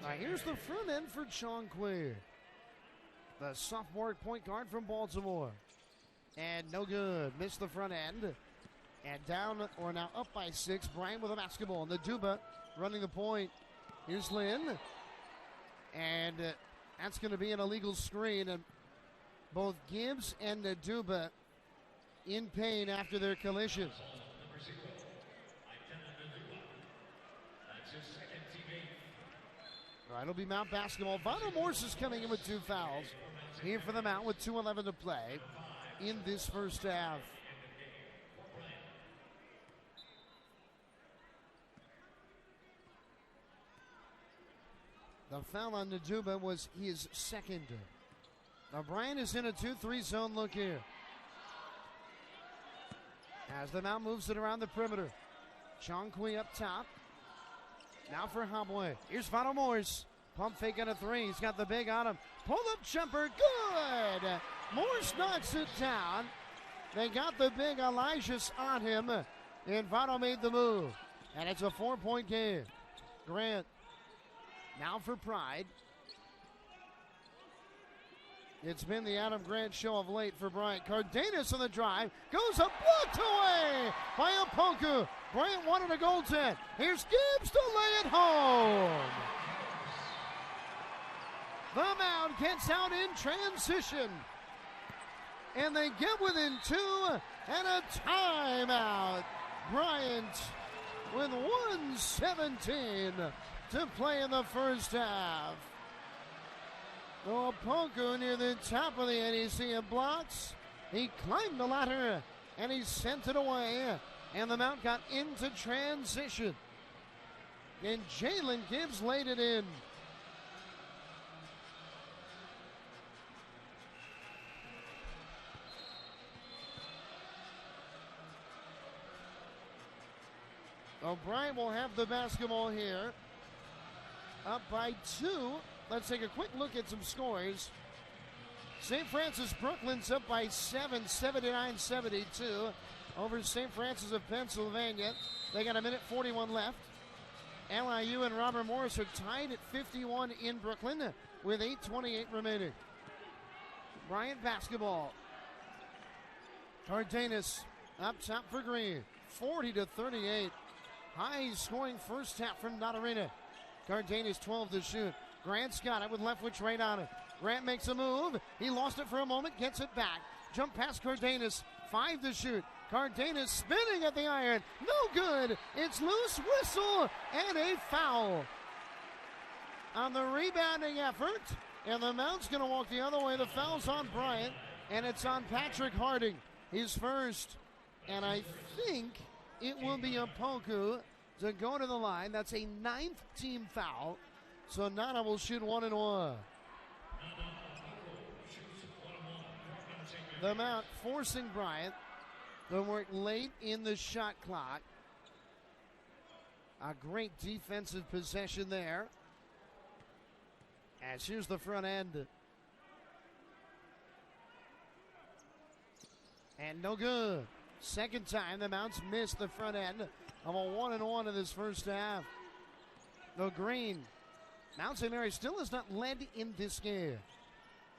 Now here's the front end for Chongqui, the sophomore point guard from Baltimore. And no good. Missed the front end. And down, or now up by 6. Bryant with a basketball. Naduba running the point. Here's Lynn. And that's going to be an illegal screen. And both Gibbs and Naduba in pain after their collision. All right, it'll be Mount basketball. Vinyl Morse is coming in with 2 fouls. Here for the Mount with 2:11 to play in this first half. The foul on Naduba was his second. Now Bryant is in a 2-3 zone look here. As the Mount moves it around the perimeter. Chongqui up top. Now for Hobboy. Here's Vinyl Morse. Pump fake on a 3. He's got the big on him. Pull up jumper. Good. Morse knocks it down. They got the big Elijahs on him. And Votto made the move. And it's a 4-point game. Grant now for Pride. It's been the Adam Grant show of late for Bryant. Cardenas on the drive. Goes up, blocked away by Opoku. Bryant wanted a goaltend. Here's Gibbs to lay it home. The Mound gets out in transition. And they get within 2 and a timeout. Bryant with 1:17 to play in the first half. Opoku near the top of the NEC in blocks. He climbed the ladder and he sent it away. And the Mount got into transition. And Jalen Gibbs laid it in. O'Brien will have the basketball here. Up by 2. Let's take a quick look at some scores. St. Francis Brooklyn's up by 7, 79-72 over St. Francis of Pennsylvania. They got 1:41 left. LIU and Robert Morris are tied at 51 in Brooklyn with 8:28 remaining. Bryant basketball. Cardenas up top for Green. 40-38. High scoring first half from Natarina. Cardenas 12 to shoot. Grant's got it with left wing right on it. Grant makes a move. He lost it for a moment, gets it back. Jump past Cardenas. 5 to shoot. Cardenas spinning at the iron. No good. It's loose. Whistle and a foul on the rebounding effort. And the Mount's going to walk the other way. The foul's on Bryant. And it's on Patrick Harding, his first. And I think it will be a Poku to go to the line. That's a 9th team foul. So Nana will shoot 1-1. The Mount forcing Bryant to work late in the shot clock. A great defensive possession there. As here's the front end. And no good. Second time the Mounts missed the front end of a 1-1 in this first half. No Green. Mount St. Mary still has not led in this game.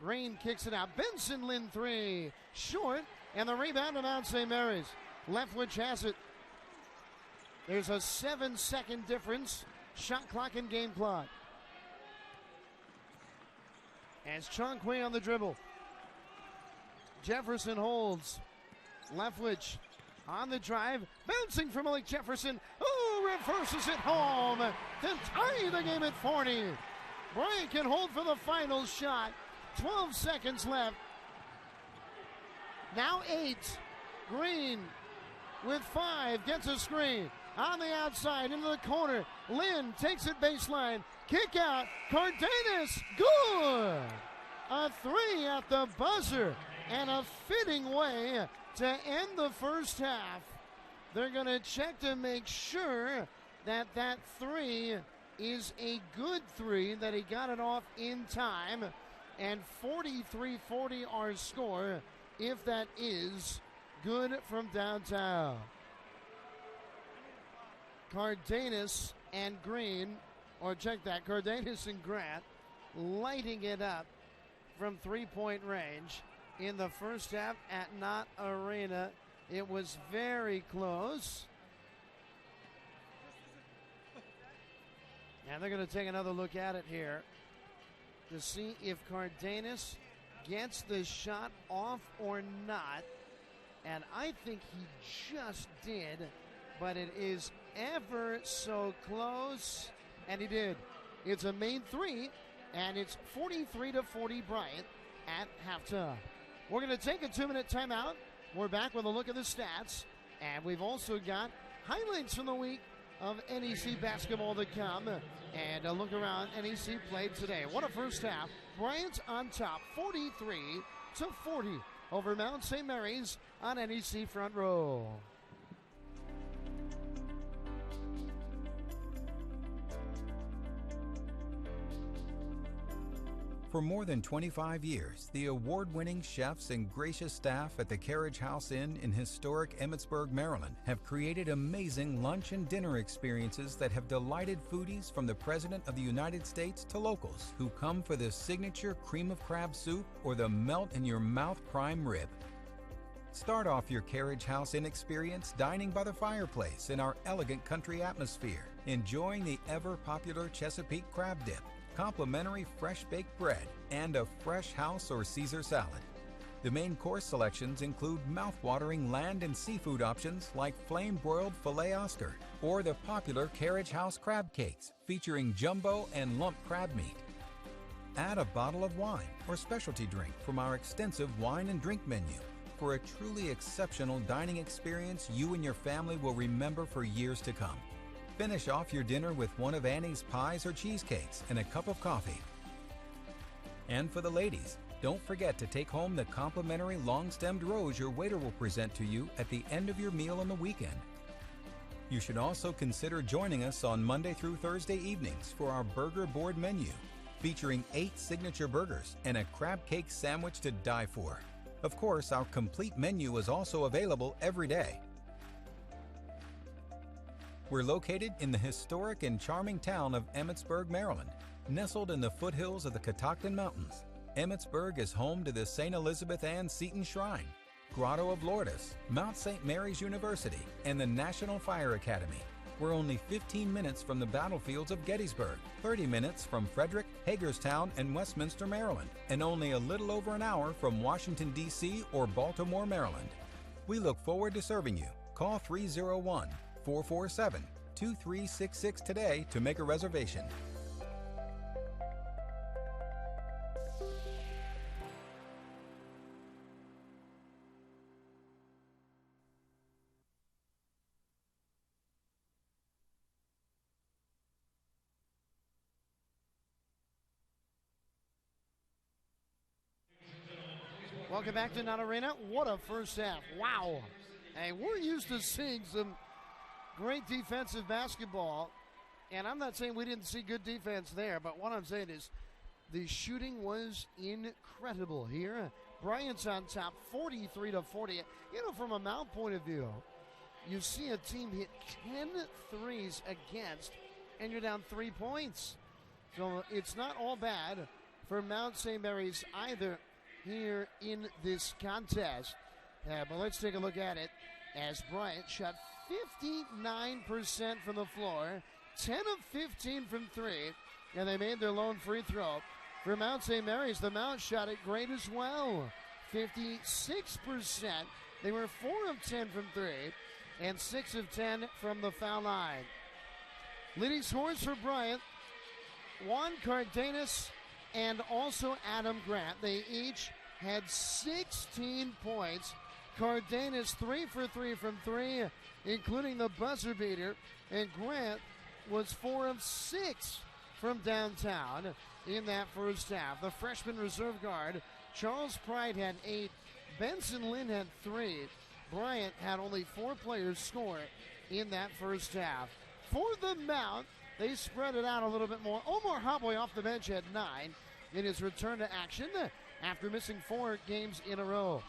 Green kicks it out. Benson Lynn 3. Short. And the rebound to Mount St. Mary's. Leftwich has it. There's a 7-second difference. Shot clock and game clock. As Chongquay on the dribble. Jefferson holds. Leftwich on the drive. Bouncing from Malik Jefferson. Oh, reverses it home to tie the game at 40. Bryant can hold for the final shot. 12 seconds left. Now 8. Green with 5. Gets a screen. On the outside into the corner. Lynn takes it baseline. Kick out. Cardenas. Good. A 3 at the buzzer. And a fitting way to end the first half. They're going to check to make sure that that 3 is a good 3, that he got it off in time. And 43-40 our score, if that is good from downtown. Cardenas and Green, or check that, Cardenas and Grant lighting it up from three-point range in the first half at Knott Arena. It was very close. And they're going to take another look at it here to see if Cardenas gets the shot off or not. And I think he just did, but it is ever so close. And he did. It's a main 3, and it's 43-40 Bryant at halftime. We're going to take a 2-minute timeout. We're back with a look at the stats, and we've also got highlights from the week of NEC basketball to come, and a look around NEC played today. What a first half. Bryant on top, 43-40 over Mount St. Mary's on NEC Front Row. For more than 25 years, the award-winning chefs and gracious staff at the Carriage House Inn in historic Emmitsburg, Maryland, have created amazing lunch and dinner experiences that have delighted foodies from the President of the United States to locals who come for the signature cream of crab soup or the melt-in-your-mouth prime rib. Start off your Carriage House Inn experience dining by the fireplace in our elegant country atmosphere, enjoying the ever-popular Chesapeake crab dip, complimentary fresh-baked bread, and a fresh house or Caesar salad. The main course selections include mouth-watering land and seafood options like flame-broiled filet Oscar or the popular Carriage House crab cakes featuring jumbo and lump crab meat. Add a bottle of wine or specialty drink from our extensive wine and drink menu for a truly exceptional dining experience you and your family will remember for years to come. Finish off your dinner with one of Annie's pies or cheesecakes and a cup of coffee. And for the ladies, don't forget to take home the complimentary long-stemmed rose your waiter will present to you at the end of your meal on the weekend. You should also consider joining us on Monday through Thursday evenings for our burger board menu, featuring 8 signature burgers and a crab cake sandwich to die for. Of course, our complete menu is also available every day. We're located in the historic and charming town of Emmitsburg, Maryland, nestled in the foothills of the Catoctin Mountains. Emmitsburg is home to the St. Elizabeth Ann Seton Shrine, Grotto of Lourdes, Mount St. Mary's University, and the National Fire Academy. We're only 15 minutes from the battlefields of Gettysburg, 30 minutes from Frederick, Hagerstown, and Westminster, Maryland, and only a little over an hour from Washington, D.C. or Baltimore, Maryland. We look forward to serving you. Call 301-447-2366 today to make a reservation. Welcome back to Not Arena. What a first half. Wow. Hey, we're used to seeing some great defensive basketball. And I'm not saying we didn't see good defense there, but what I'm saying is the shooting was incredible here. Bryant's on top, 43-40. You know, from a Mount point of view, you see a team hit 10 threes against, and you're down 3 points. So it's not all bad for Mount St. Mary's either here in this contest. But let's take a look at it as Bryant shot 59% from the floor, 10 of 15 from three, and they made their lone free throw. For Mount St. Mary's, the Mount shot it great as well, 56%. They were 4 of 10 from three and 6 of 10 from the foul line. Leading scorers for Bryant, Juan Cardenas and also Adam Grant. They each had 16 points. Cardenas 3 for 3 from three, including the buzzer beater, and Grant was 4 of 6 from downtown in that first half. The freshman reserve guard, Charles Pride, had 8. Benson Lynn had 3. Bryant had only 4 players score in that first half. For the Mount, they spread it out a little bit more. Omar Hobboy off the bench had 9 in his return to action after missing 4 games in a row.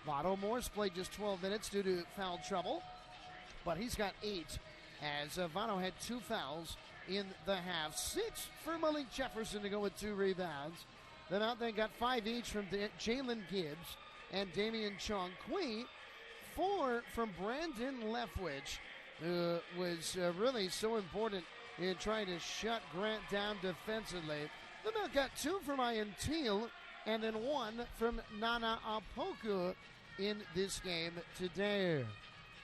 Votto Morse played just 12 minutes due to foul trouble, but he's got 8 as Votto had 2 fouls in the half. 6 for Malik Jefferson to go with 2 rebounds. The Mount then got 5 each from Jalen Gibbs and Damian Chong Kui. 4 from Brandon Leftwich, who was really so important in trying to shut Grant down defensively. The Mount got 2 from Ian Teal and then 1 from Nana Apoku in this game today.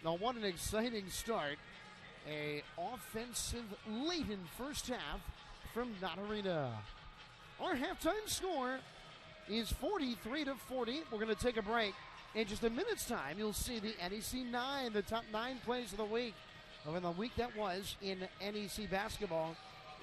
Now, what an exciting start. A offensive-laden first half from Not Arena. Our halftime score is 43-40. We're going to take a break. In just a minute's time, you'll see the NEC 9, the top 9 plays of the week. Over the week that was in NEC basketball.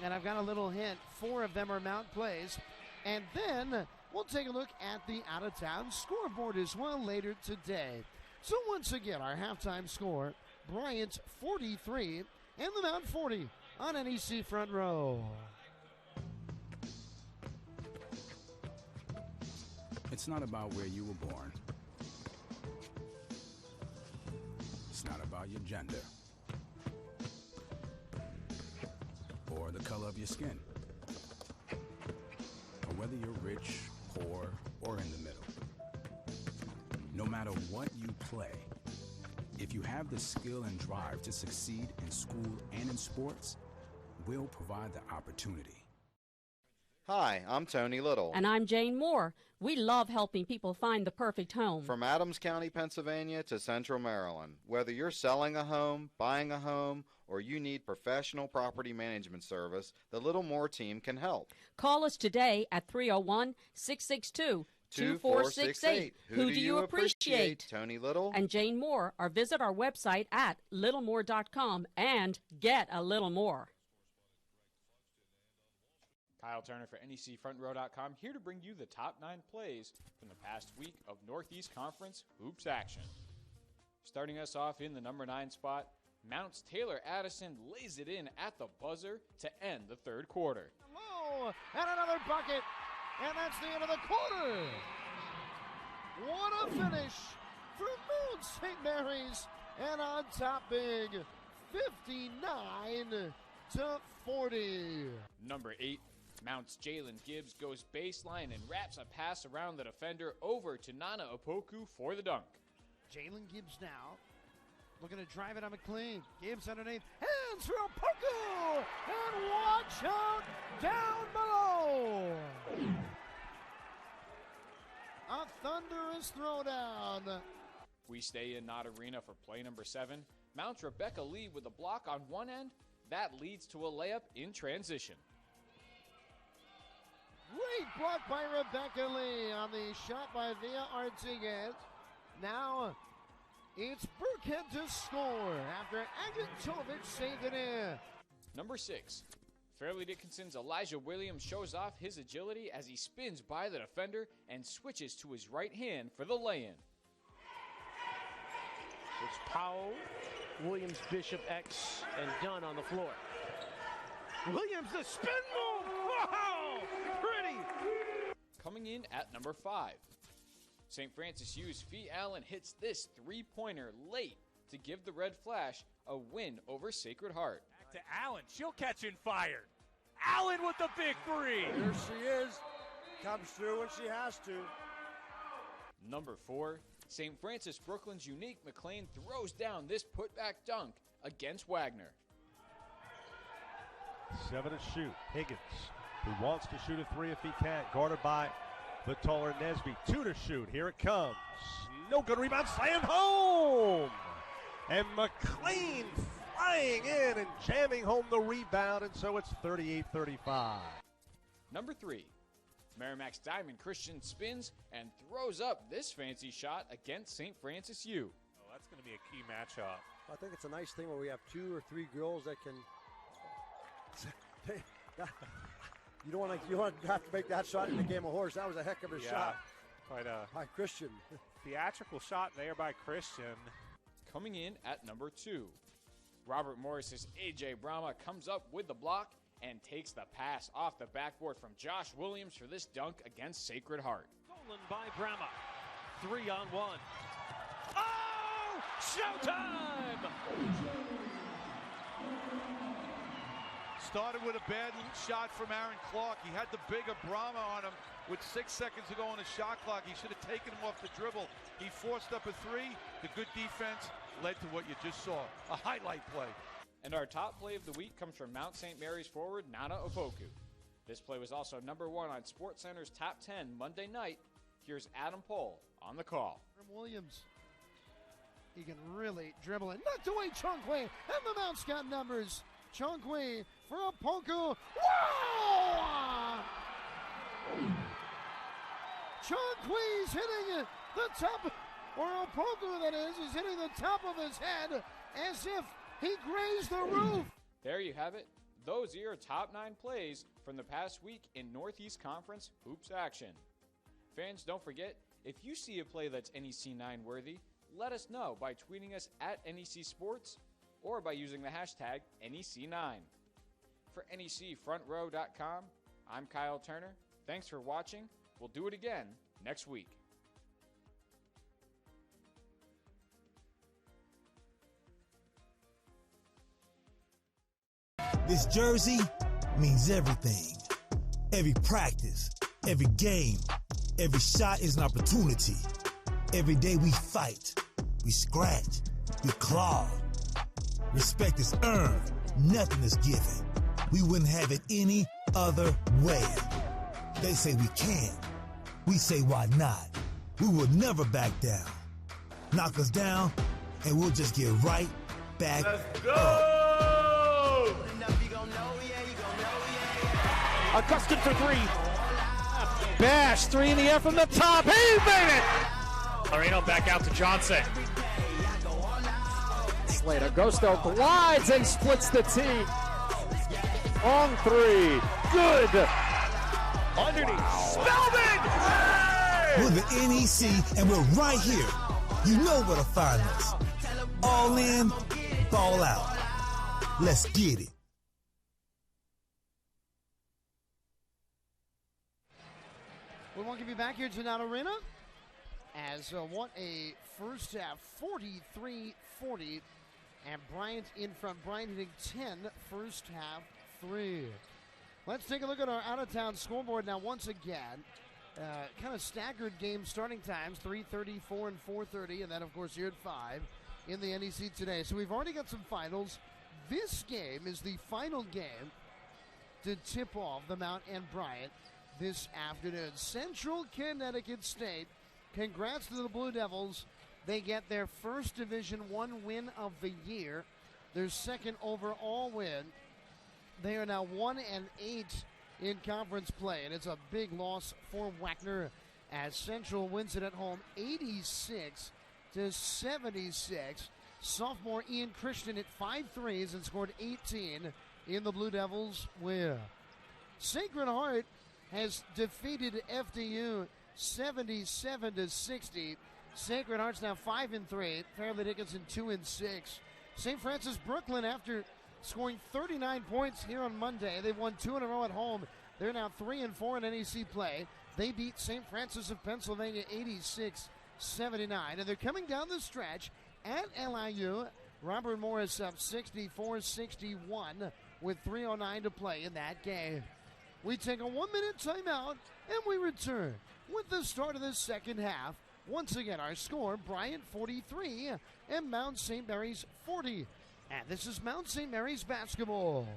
And I've got a little hint. 4 of them are Mount plays. And then we'll take a look at the out-of-town scoreboard as well later today. So once again, our halftime score, Bryant 43 and the Mount 40 on NEC Front Row. It's not about where you were born. It's not about your gender or the color of your skin, or whether you're rich, poor, or in the middle. No matter what you play, if you have the skill and drive to succeed in school and in sports, we'll provide the opportunity. Hi, I'm Tony Little. And I'm Jane Moore. We love helping people find the perfect home. From Adams County, Pennsylvania to Central Maryland. Whether you're selling a home, buying a home, or you need professional property management service, the Little Moore team can help. Call us today at 301-662-2468. Who do you appreciate? Tony Little and Jane Moore, or visit our website at littlemore.com and get a little more. Kyle Turner for NECFrontRow.com, here to bring you the top 9 plays from the past week of Northeast Conference hoops action. Starting us off in the number 9 spot, Mount's Taylor Addison lays it in at the buzzer to end the third quarter. Low, and another bucket, and that's the end of the quarter. What a finish for Mount St. Mary's, and on top big, 59-40. Number 8, Mount's Jalen Gibbs goes baseline and wraps a pass around the defender over to Nana Apoku for the dunk. Jalen Gibbs now looking to drive it on McLean. Gibbs underneath, hands for Apoku, and watch out down below. A thunderous throwdown. We stay in Not Arena for play number 7. Mount's Rebecca Lee with a block on one end. That leads to a layup in transition. Great block by Rebecca Lee on the shot by Villa Artiguez. Now it's Burkhead to score after Agatovic saved it in. Number 6, Fairleigh Dickinson's Elijah Williams shows off his agility as he spins by the defender and switches to his right hand for the lay-in. It's Powell, Williams, Bishop, X, and Dunn on the floor. Williams, the spin move! Wow! Pretty! Coming in at number 5. St. Francis U's Fee Allen hits this three-pointer late to give the Red Flash a win over Sacred Heart. Back to Allen. She'll catch and fire. Allen with the big three. There she is. Comes through when she has to. Number 4. St. Francis Brooklyn's Unique McLean throws down this putback dunk against Wagner. 7 to shoot. Higgins, who wants to shoot a 3 if he can. Guarded by the taller Nesby. 2 to shoot. Here it comes. No good rebound. Slammed home. And McLean flying in and jamming home the rebound. And so it's 38-35. Number 3. Merrimack's Diamond Christian spins and throws up this fancy shot against St. Francis U. Oh, that's going to be a key matchup. I think it's a nice thing where we have 2 or 3 girls that can. You don't want to have to make that shot in the game of horse. That was a heck of a shot. Quite a by Christian. Theatrical shot there by Christian. Coming in at number 2. Robert Morris's A.J. Brahma comes up with the block and takes the pass off the backboard from Josh Williams for this dunk against Sacred Heart. Stolen by Brahma. 3-on-1. Oh! Showtime! Started with a bad shot from Aaron Clark. He had the bigger Brahma on him with 6 seconds to go on the shot clock. He should have taken him off the dribble. He forced up a 3. The good defense led to what you just saw, a highlight play. And our top play of the week comes from Mount St. Mary's forward Nana Opoku. This play was also number 1 on SportsCenter's Top 10 Monday night. Here's Adam Pohl on the call. Williams, he can really dribble it. Knocked away Chongwei, and the Mounts got numbers. Chongwei for Opoku. Wow! Chongwei's hitting the top, or Opoku that is hitting the top of his head as if he grazed the roof. There you have it. Those are your top 9 plays from the past week in Northeast Conference hoops action. Fans, don't forget, if you see a play that's NEC 9 worthy, let us know by tweeting us at NEC Sports or by using the hashtag NEC9. For NECFrontRow.com, I'm Kyle Turner. Thanks for watching. We'll do it again next week. This jersey means everything. Every practice, every game, every shot is an opportunity. Every day we fight, we scratch, we claw. Respect is earned, nothing is given. We wouldn't have it any other way. They say we can't. We say why not? We will never back down. Knock us down, and we'll just get right back up. Augustin for 3. Bash, 3 in the air from the top. He made it! Moreno back out to Johnson. Slater Gusto glides and splits the T. On 3. Good. Underneath. Spelman! Hey! We're the NEC, and we're right here. You know where to find us. All in, ball out. Let's get it. We want to be back here to Not Arena as what a first half, 43-40, and Bryant in front. Bryant hitting 10 first half 3. Let's take a look at our out-of-town scoreboard now once again. Kind of staggered game starting times, 3:30, 4, and 4:30, and then, of course, here at 5 in the NEC today. So we've already got some finals. This game is the final game to tip off the Mount and Bryant this afternoon. Central Connecticut State, congrats to the Blue Devils. They get their first Division I win of the year, their second overall win. They are now 1-8 in conference play, and it's a big loss for Wagner as Central wins it at home 86-76. Sophomore Ian Christian hit 5 threes and scored 18 in the Blue Devils' win. Sacred Heart has defeated FDU 77-60. Sacred Heart's now 5-3. Fairleigh Dickinson 2-6. St. Francis Brooklyn, after scoring 39 points here on Monday, they've won 2 in a row at home. They're now 3-4 in NEC play. They beat St. Francis of Pennsylvania 86-79, and they're coming down the stretch at LIU. Robert Morris up 64-61 with 3:09 to play in that game. We take a 1-minute timeout, and we return with the start of the second half. Once again, our score, Bryant 43 and Mount St. Mary's 40. And this is Mount St. Mary's basketball.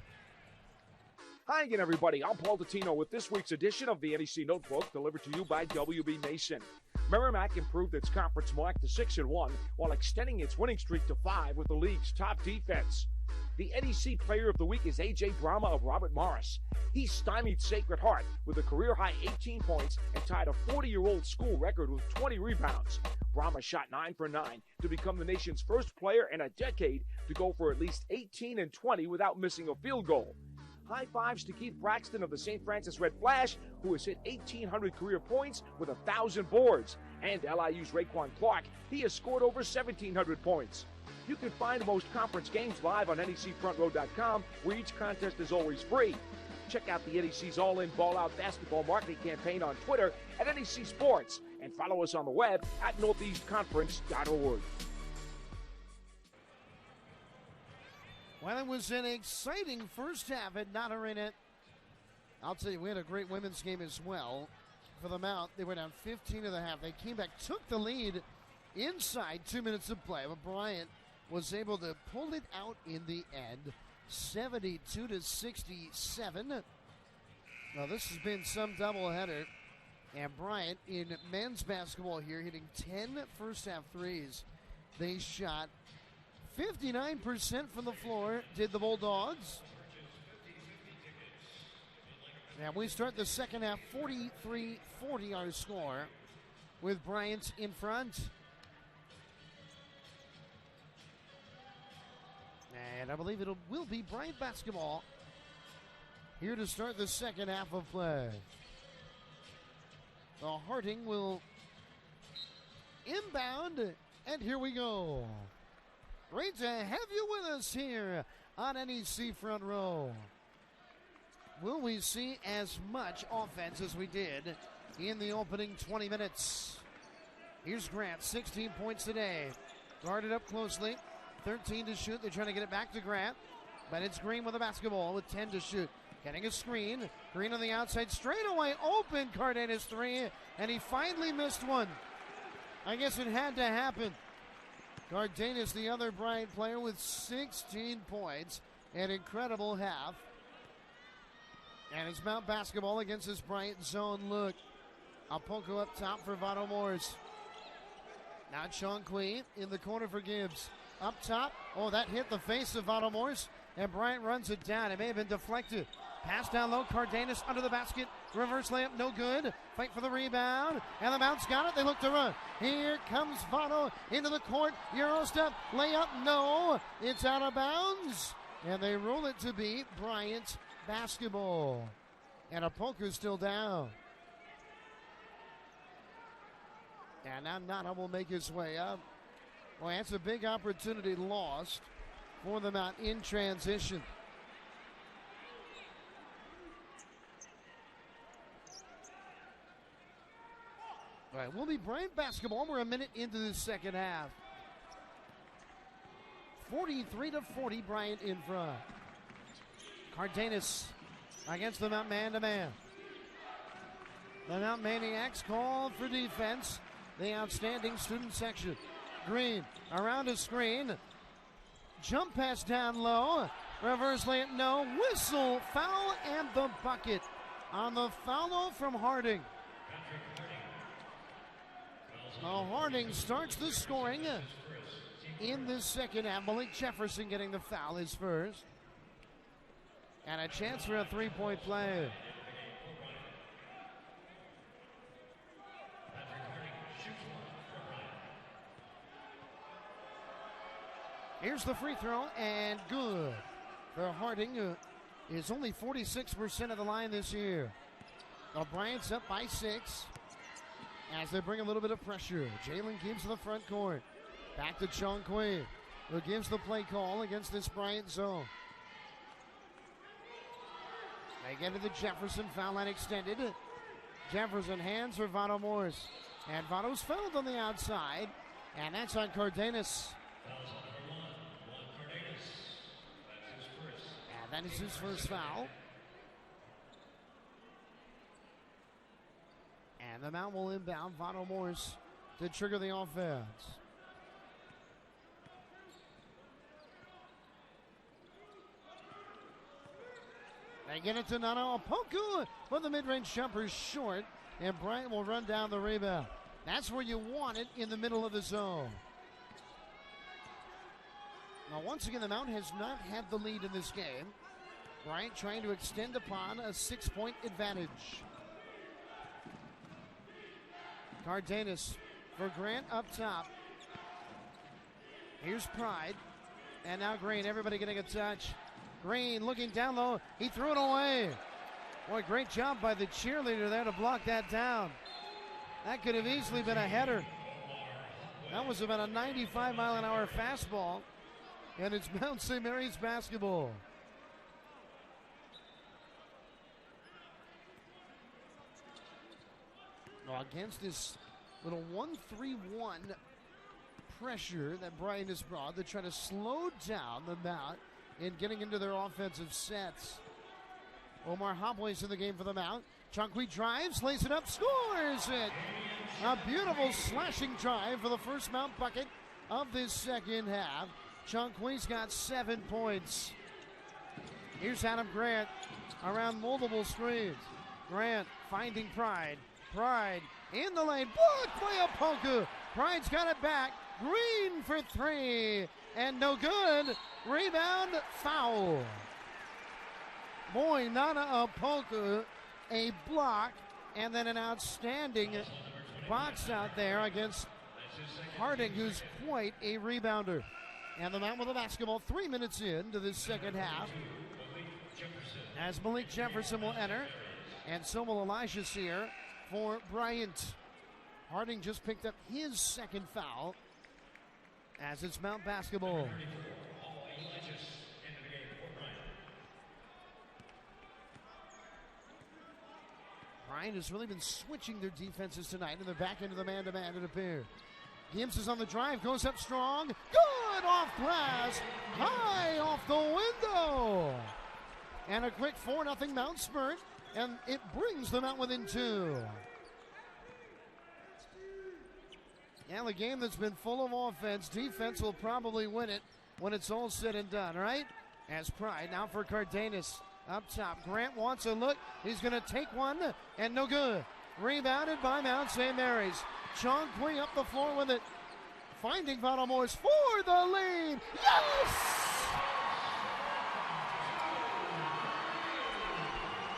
Hi again, everybody. I'm Paul Dottino with this week's edition of the NEC Notebook, delivered to you by WB Nation. Merrimack improved its conference mark to 6-1 while extending its winning streak to 5 with the league's top defense. The NEC Player of the Week is A.J. Brahma of Robert Morris. He stymied Sacred Heart with a career-high 18 points and tied a 40-year-old school record with 20 rebounds. Brahma shot 9 for 9 to become the nation's first player in a decade to go for at least 18 and 20 without missing a field goal. High fives to Keith Braxton of the St. Francis Red Flash, who has hit 1,800 career points with 1,000 boards. And LIU's Raekwon Clark, he has scored over 1,700 points. You can find most conference games live on NECFrontRow.com, where each contest is always free. Check out the NEC's All-In Ball-Out basketball marketing campaign on Twitter at NEC Sports, and follow us on the web at northeastconference.org. Well, it was an exciting first half at Knott Arena. I'll tell you, we had a great women's game as well. For the Mount, they were down 15 at the half. They came back, took the lead inside 2 minutes of play, but Bryant was able to pull it out in the end, 72-67. Now, this has been some doubleheader, and Bryant in men's basketball here hitting 10 first-half threes. They shot 59% from the floor, did the Bulldogs. And we start the second half 43-40 our score, with Bryant in front. And I believe it will be Bryant basketball here to start the second half of play. The Harding will inbound, and here we go. Great to have you with us here on NEC Front Row. Will we see as much offense as we did in the opening 20 minutes? Here's Grant, 16 points today. Guarded up closely, 13 to shoot. They're trying to get it back to Grant, but it's Green with the basketball with 10 to shoot. Getting a screen. Green on the outside, straight away, open. Cardenas 3, and he finally missed one. I guess it had to happen. Cardenas, the other Bryant player, with 16 points. An incredible half. And it's Mount basketball against this Bryant zone look. Alpoko up top for Vado Morris. Now Sean Queen in the corner for Gibbs. Up top. Oh, that hit the face of Vado Morris. And Bryant runs it down. It may have been deflected. Pass down low. Cardenas under the basket. Reverse layup, no good. Fight for the rebound. And the Mounts got it. They look to run. Here comes Vado into the court. Euro step. Layup, no. It's out of bounds. And they rule it to be Bryant basketball. And Alpoko's still down. And now Nana will make his way up. Well, that's a big opportunity lost for them out in transition. All right, we'll be Bryant basketball. We're a minute into the second half. 43-40, Bryant in front. Cardenas against the Mount man-to-man. The Mount Maniacs called for defense. The outstanding student section. Green around a screen. Jump pass down low. Reverse layup, no. Whistle, foul, and the bucket on the foul from Harding. Now Harding starts the scoring in this second half. Malik Jefferson getting the foul, his first. And a chance for a three-point play. Here's the free throw, and good. For Harding, is only 46% of the line this year. Now Bryant's up by 6 as they bring a little bit of pressure. Jalen Gibbs to the front court. Back to Chong Kui, who gives the play call against this Bryant zone. They get to the Jefferson foul line extended. Jefferson hands for Vado Morris. And Vado's fouled on the outside. And that's on Cardenas. And that is his first foul. And the Mount will inbound Vado Morris to trigger the offense. They get it to Nana Opoku, but the mid-range jumper is short, and Bryant will run down the rebound. That's where you want it, in the middle of the zone. Now, once again, the Mount has not had the lead in this game. Bryant trying to extend upon a 6-point advantage. Cardenas for Grant up top. Here's Pride, and now Green, everybody getting a touch. Green looking down low. He threw it away. Boy, great job by the cheerleader there to block that down. That could have easily been a header. That was about a 95-mile-an-hour fastball. And it's Mount St. Mary's basketball. Well, against this little 1-3-1 pressure that Bryant has brought, they're trying to slow down the Mount in getting into their offensive sets. Omar Hopway's in the game for the Mount. Chongqui drives, lays it up, scores it! A beautiful slashing drive for the first Mount bucket of this second half. Chongqui's got 7 points. Here's Adam Grant around multiple screens. Grant finding Pride. Pride in the lane, blocked by Opoku. Pride's got it back. Green for 3, and no good. Rebound, foul. Boy, Nana Opoku, a block, and then an outstanding box out there against Harding, who's quite a rebounder. And the Mount with the basketball 3 minutes into this second half. As Malik Jefferson will enter, and so will Elijah Sear for Bryant. Harding just picked up his second foul as it's Mount basketball. Bryant has really been switching their defenses tonight, and they're back into the man-to-man, it appears. Gibbs is on the drive, goes up strong. Good off glass, high off the window. And a quick 4-0 Mount spurt, and it brings them out within 2. Yeah, the game that's been full of offense, defense will probably win it when it's all said and done, right? As Pride now for Cardenas up top. Grant wants a look. He's going to take one, and no good. Rebounded by Mount St. Mary's. Chong Kui up the floor with it. Finding Vado Morris for the lead. Yes!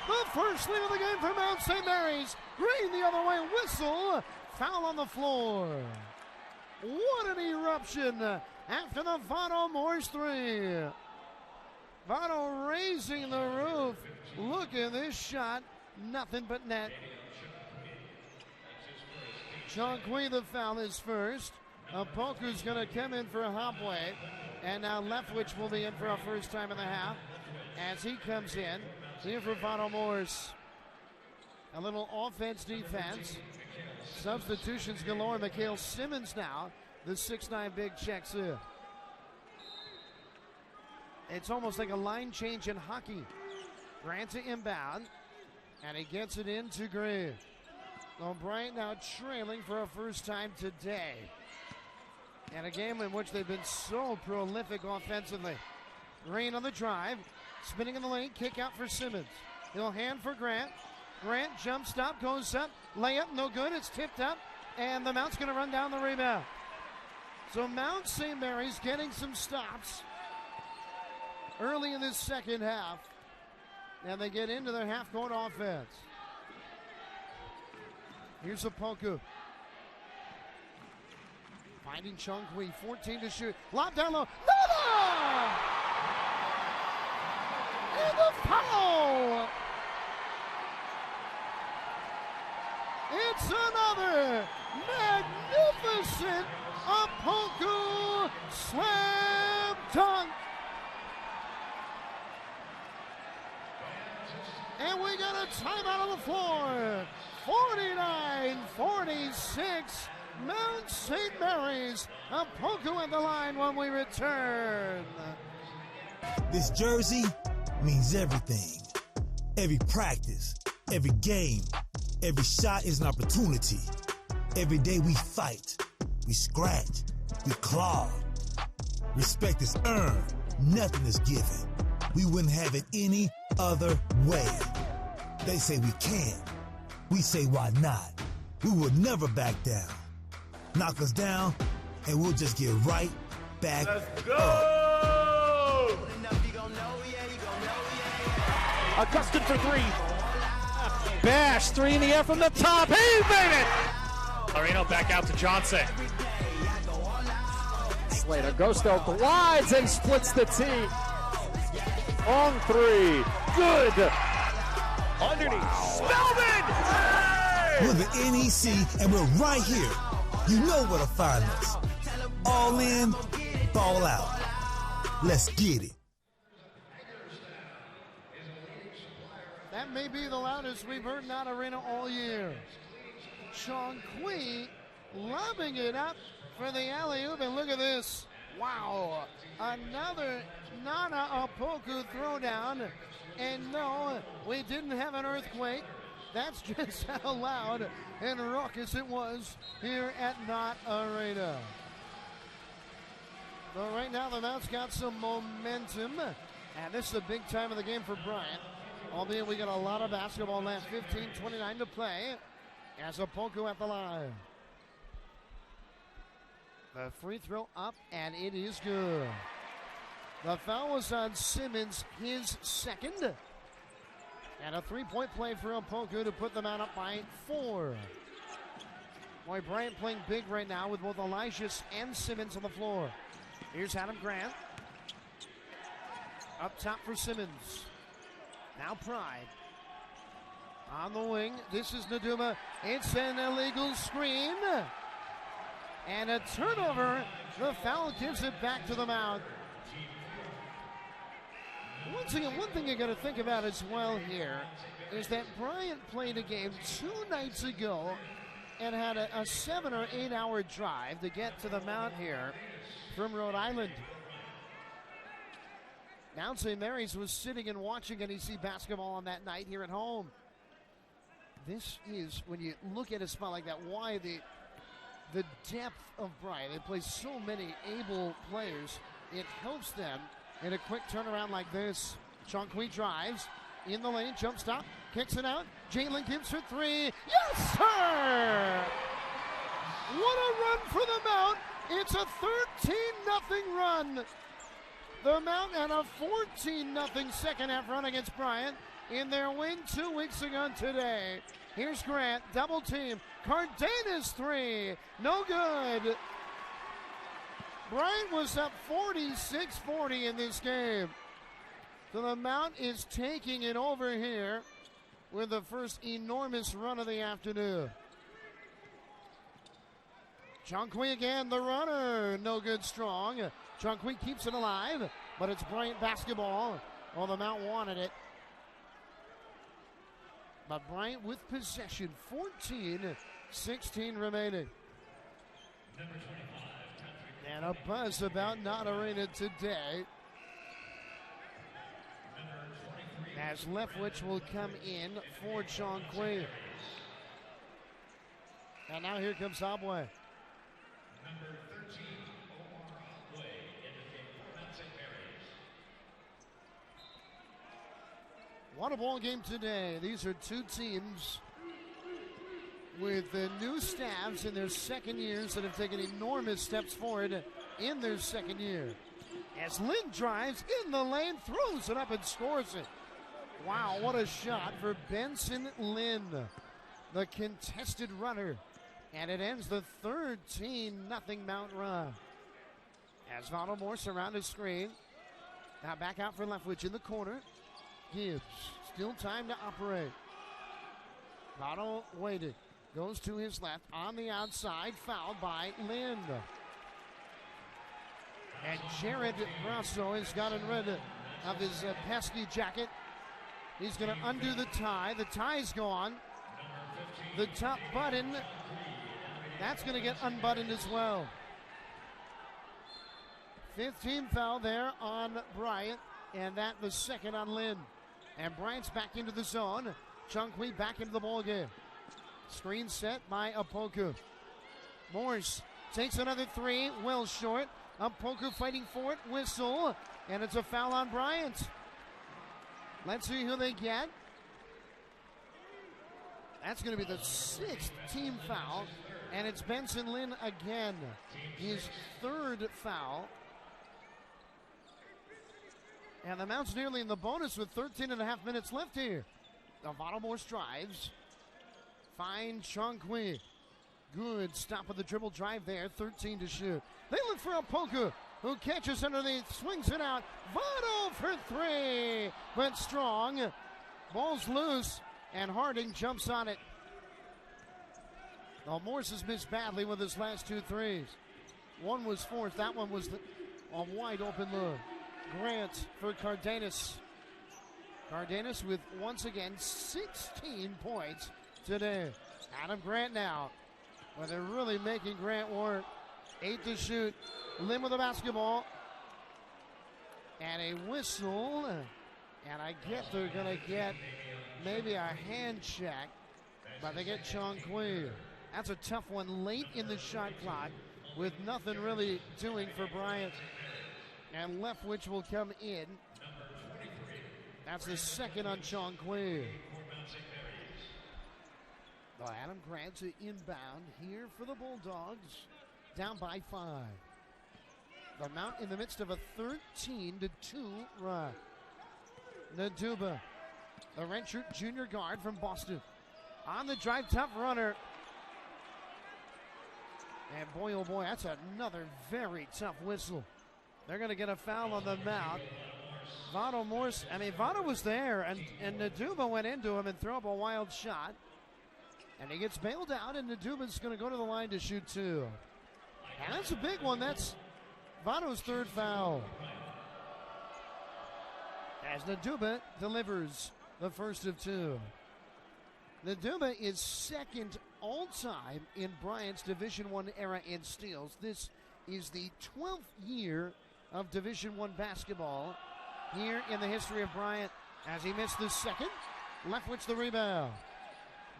The first lead of the game for Mount St. Mary's. Green the other way. Whistle. Foul on the floor. What an eruption after the Vado Morris 3. Vado raising the roof. Look at this shot. Nothing but net. Chongqui, the foul is first. Opoku's going to come in for a Hopway. And now Leftwich will be in for a first time in the half as he comes in. Here for Vado Morris. A little offense, defense. Substitutions galore. Mikhail Simmons now, the 6'9" big, checks in. It's almost like a line change in hockey. Grant to inbound, and he gets it into Green. Well, Bryant now trailing for a first time today. And a game in which they've been so prolific offensively. Green on the drive, spinning in the lane, kick out for Simmons. He'll hand for Grant. Grant jump stop, goes up, layup, no good, it's tipped up, and the Mount's going to run down the rebound. So Mount St. Mary's getting some stops early in this second half, and they get into their half-court offense. Here's Opoku. Finding Chongqui, 14 to shoot. Lob down low. It's another magnificent Opoku slam dunk. And we got a timeout on the floor. 49-46. Mount St. Mary's. Opoku at the line when we return. This jersey means everything. Every practice, every game, every shot is an opportunity. Every day we fight, we scratch, we claw. Respect is earned, nothing is given. We wouldn't have it any other way. They say we can't. We say why not? We will never back down. Knock us down, and we'll just get right back up. Augustin for three. Bash, three in the air from the top. He made it! Marino back out to Johnson. Slater Gusto glides and splits the tee. On three. Good. Underneath. Spellman! We're the NEC, and we're right here. You know where to find us. All in, ball out. Let's get it. That may be the loudest we've heard in that arena all year. Sean Kui lobbing it up for the alley-oop, and look at this. Wow. Another Nana Opoku throwdown. And no, we didn't have an earthquake. That's just how loud and raucous it was here at Knott Arena. So right now the Mounts got some momentum, and this is a big time of the game for Bryant. Albeit we got a lot of basketball left, 15:29 to play as Opoku at the line. The free throw up, and it is good. The foul was on Simmons, his second. And a three-point play for Opoku to put them out up by 4. Boy, Bryant playing big right now with both Elijah and Simmons on the floor. Here's Adam Grant. Up top for Simmons. Now Pride. On the wing, this is Naduma. It's an illegal screen. And a turnover. The foul gives it back to the Mount. One thing you got to think about as well here is that Bryant played a game 2 nights ago and had a 7 or 8 hour drive to get to the Mount here from Rhode Island. Mount St. Mary's was sitting and watching NEC basketball on that night here at home. This is, when you look at a spot like that, why the depth of Bryant. They play so many able players. It helps them in a quick turnaround like this. Sean Kui drives in the lane, jump stop, kicks it out. Jalen Gibbs for three. Yes, sir! What a run for the Mount. It's a 13-0 run. The Mount and a 14-0 second half run against Bryant in their win 2 weeks ago today. Here's Grant, double team. Cardenas three, no good. Bryant was up 46-40 in this game. So the Mount is taking it over here with the first enormous run of the afternoon. Chunkwe again, the runner, no good strong. Chunkwe keeps it alive, but it's Bryant basketball. Oh, the Mount wanted it. But Bryant with possession, 14-16 remaining. And a buzz about Knott Arena today, as Leftwich will come in for Sean Quinn. And now here comes Hobway. What a ball game today. These are two teams with the new staffs in their second years that have taken enormous steps forward in their second year. As Lynn drives in the lane, throws it up and scores it. Wow, what a shot for Benson Lynn, the contested runner. And it ends the 13-0 Mount run. As Votto Morse around his screen. Now back out for Leftwich in the corner. Gibbs, still time to operate. Votto waited. goes to his left on the outside, fouled by Lind. And Jared Grasso has gotten rid of his pesky jacket. He's going to undo the tie. The tie's gone. The top button, that's going to get unbuttoned as well. 5th team foul there on Bryant, and that the second on Lynn. And Bryant's back into the zone. Chung-Hui back into the ball game. Screen set by Apoku. Morse takes another three, well short. Apoku fighting for it, whistle, and it's a foul on Bryant. Let's see who they get. That's going to be the 6th team foul, and it's Benson Lin again. His 3rd foul. And the Mounts nearly in the bonus with 13 and a half minutes left here. Alvaro Morse drives. Fine Chung-Hui. Good stop of the dribble drive there. 13 to shoot. They look for Apoku, who catches underneath, swings it out. Votto for 3, but strong. Ball's loose, and Harding jumps on it. Well, Morse has missed badly with his last 2 threes. One was forced. That one was a wide open look. Grant for Cardenas. Cardenas with, once again, 16 points today. Adam Grant now. Well, they're really making Grant work. 8 to shoot. Lim with the basketball. And a whistle. And I get they're going to get maybe a hand check. But they get Chung-Hui. That's a tough one late in the shot clock with nothing really doing for Bryant. And Leftwich will come in. That's the second on Chung-Hui. Well, Adam Grant to inbound here for the Bulldogs. Down by 5. The Mount in the midst of a 13-2 run. Naduba, the redshirt junior guard from Boston. On the drive, tough runner. And boy, oh boy, that's another very tough whistle. They're going to get a foul on the Mount. Votto Morse, Votto was there, and Naduba went into him and threw up a wild shot. And he gets bailed out, and Naduba's going to go to the line to shoot 2. And that's a big one. That's Votto's 3rd foul. As Naduba delivers the first of 2. Naduba is 2nd all-time in Bryant's Division I era in steals. This is the 12th year of Division I basketball here in the history of Bryant. As he missed the second, Leftwich the rebound.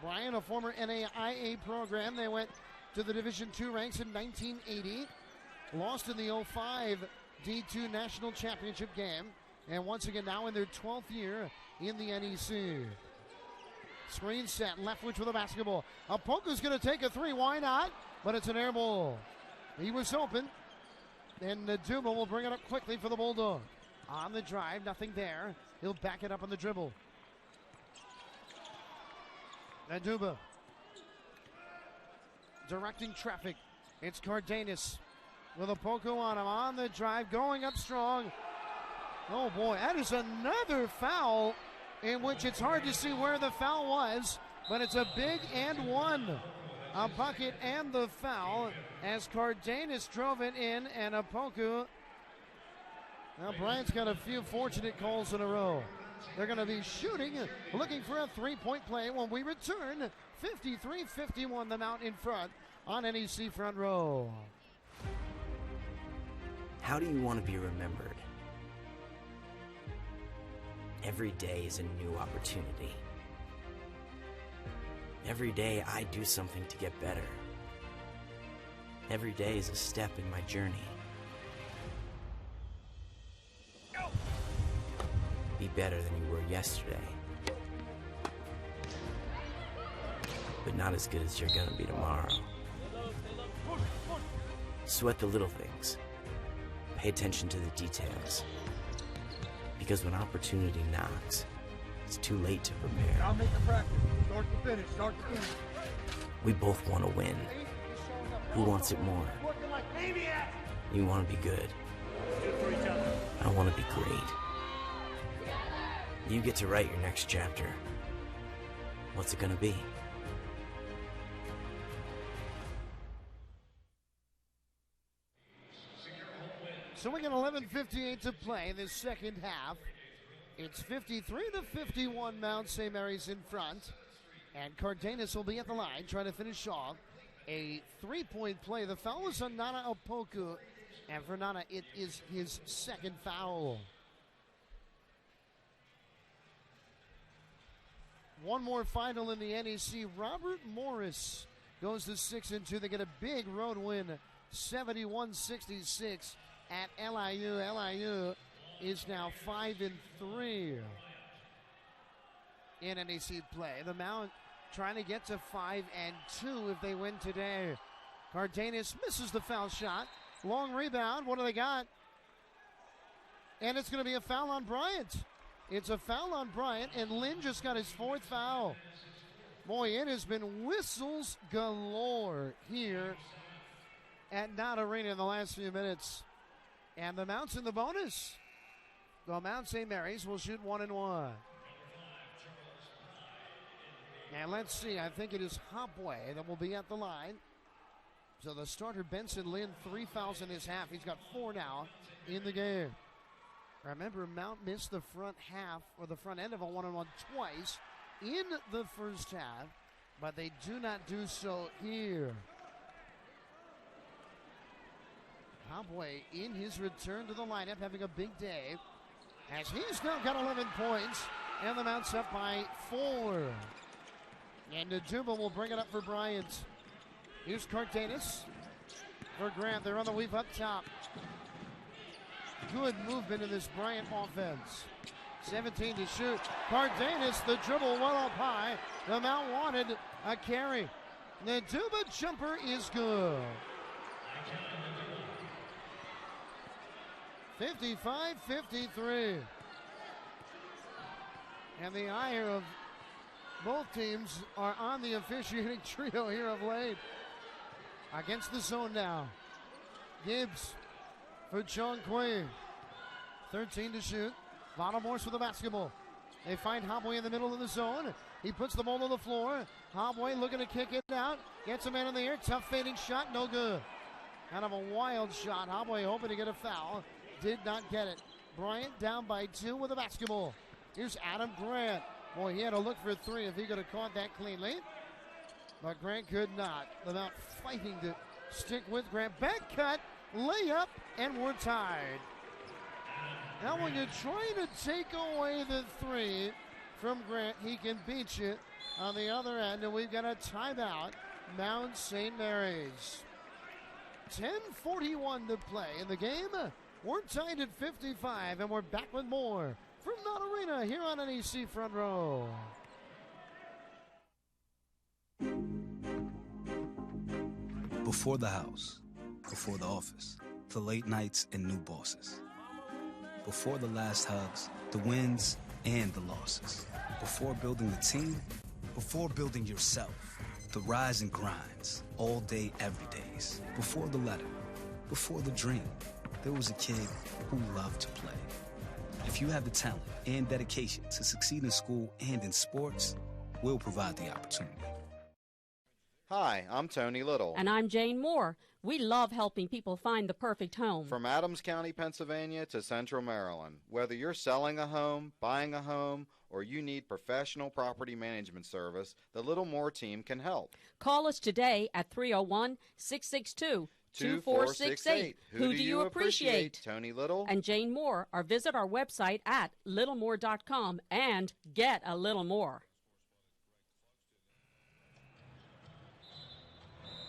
Bryant, a former NAIA program. They went to the Division II ranks in 1980. Lost in the 05 D2 National Championship game. And once again now in their 12th year in the NEC. Screen set, Leftwich with a basketball. Apoku's going to take a 3, why not? But it's an air ball. He was open. And Naduba will bring it up quickly for the Bulldog. On the drive, nothing there. He'll back it up on the dribble. Naduba directing traffic. It's Cardenas with Apoku on him. On the drive, going up strong. Oh boy, that is another foul in which it's hard to see where the foul was, but it's a big and one. A bucket and the foul as Cardenas drove it in, and Apoku. Now Bryant's got a few fortunate calls in a row. They're going to be shooting, looking for a 3-point play when we return. 53-51, the Mount in front on NEC Front Row. How do you want to be remembered? Every day is a new opportunity. Every day I do something to get better. Every day is a step in my journey. Be better than you were yesterday. But not as good as you're gonna be tomorrow. Sweat the little things. Pay attention to the details. Because when opportunity knocks, it's too late to prepare. I'll make the practice. Start to finish, start to finish. We both want to win. Who wants it more? You want to be good. I want to be great. You get to write your next chapter. What's it gonna be? So we got 11:58 to play in this second half. It's 53-51, Mount St. Mary's in front. And Cardenas will be at the line trying to finish off a three-point play. The foul was on Nana Opoku. And for Nana, it is his second foul. One more final in the NEC. Robert Morris goes to 6-2. They get a big road win, 71-66 at LIU. LIU is now 5-3 in NEC play. The Mount trying to get to 5-2 if they win today. Cardenas misses the foul shot. Long rebound. What do they got? And it's going to be a foul on Bryant. It's a foul on Bryant, and Lynn just got his fourth foul. Boy, it has been whistles galore here at Knott Arena in the last few minutes. And the Mount's in the bonus. The Mount St. Mary's will shoot 1-1. And let's see, I think it is Hopway that will be at the line. So the starter, Benson Lynn, 3 fouls in his half. He's got 4 now in the game. Remember, Mount missed the front half or the front end of a 1-on-1 twice in the first half, but they do not do so here. Hopway in his return to the lineup, having a big day, as he's now got 11 points, and the Mount's up by 4. And Naduba will bring it up for Bryant. Here's Cardenas for Grant. They're on the weave up top. Good movement in this Bryant offense. 17 to shoot. Cardenas, the dribble well up high. The Mount wanted a carry. The Naduba jumper is good. 55-53. And the ire of both teams are on the officiating trio here of late. Against the zone now. Gibbs for Chong Quay. 13 to shoot. Von Morse with the basketball. They find Hopway in the middle of the zone. He puts the ball on the floor. Hopway looking to kick it out. Gets a man in the air. Tough fading shot. No good. Kind of a wild shot. Hopway hoping to get a foul. Did not get it. Bryant down by 2 with the basketball. Here's Adam Grant. Boy, he had to look for 3 if he could have caught that cleanly. But Grant could not. The Mount fighting to stick with Grant. Back cut, layup, and we're tied. Now when you're trying to take away the 3 from Grant, he can beat you on the other end. And we've got a timeout. Mount St. Mary's. 10:41 to play in the game. We're tied at 55, and we're back with more from Knott Arena here on NEC Front Row. Before the house, before the office, the late nights and new bosses. Before the last hugs, the wins and the losses. Before building the team, before building yourself, the rise and grinds, all day, every days. Before the letter, before the dream, there was a kid who loved to play. If you have the talent and dedication to succeed in school and in sports, we'll provide the opportunity. Hi, I'm Tony Little. And I'm Jane Moore. We love helping people find the perfect home. From Adams County, Pennsylvania to Central Maryland. Whether you're selling a home, buying a home, or you need professional property management service, the Little Moore team can help. Call us today at 301-662-2468. Who do you appreciate? Tony Little and Jane Moore, or visit our website at littlemore.com and get a little more.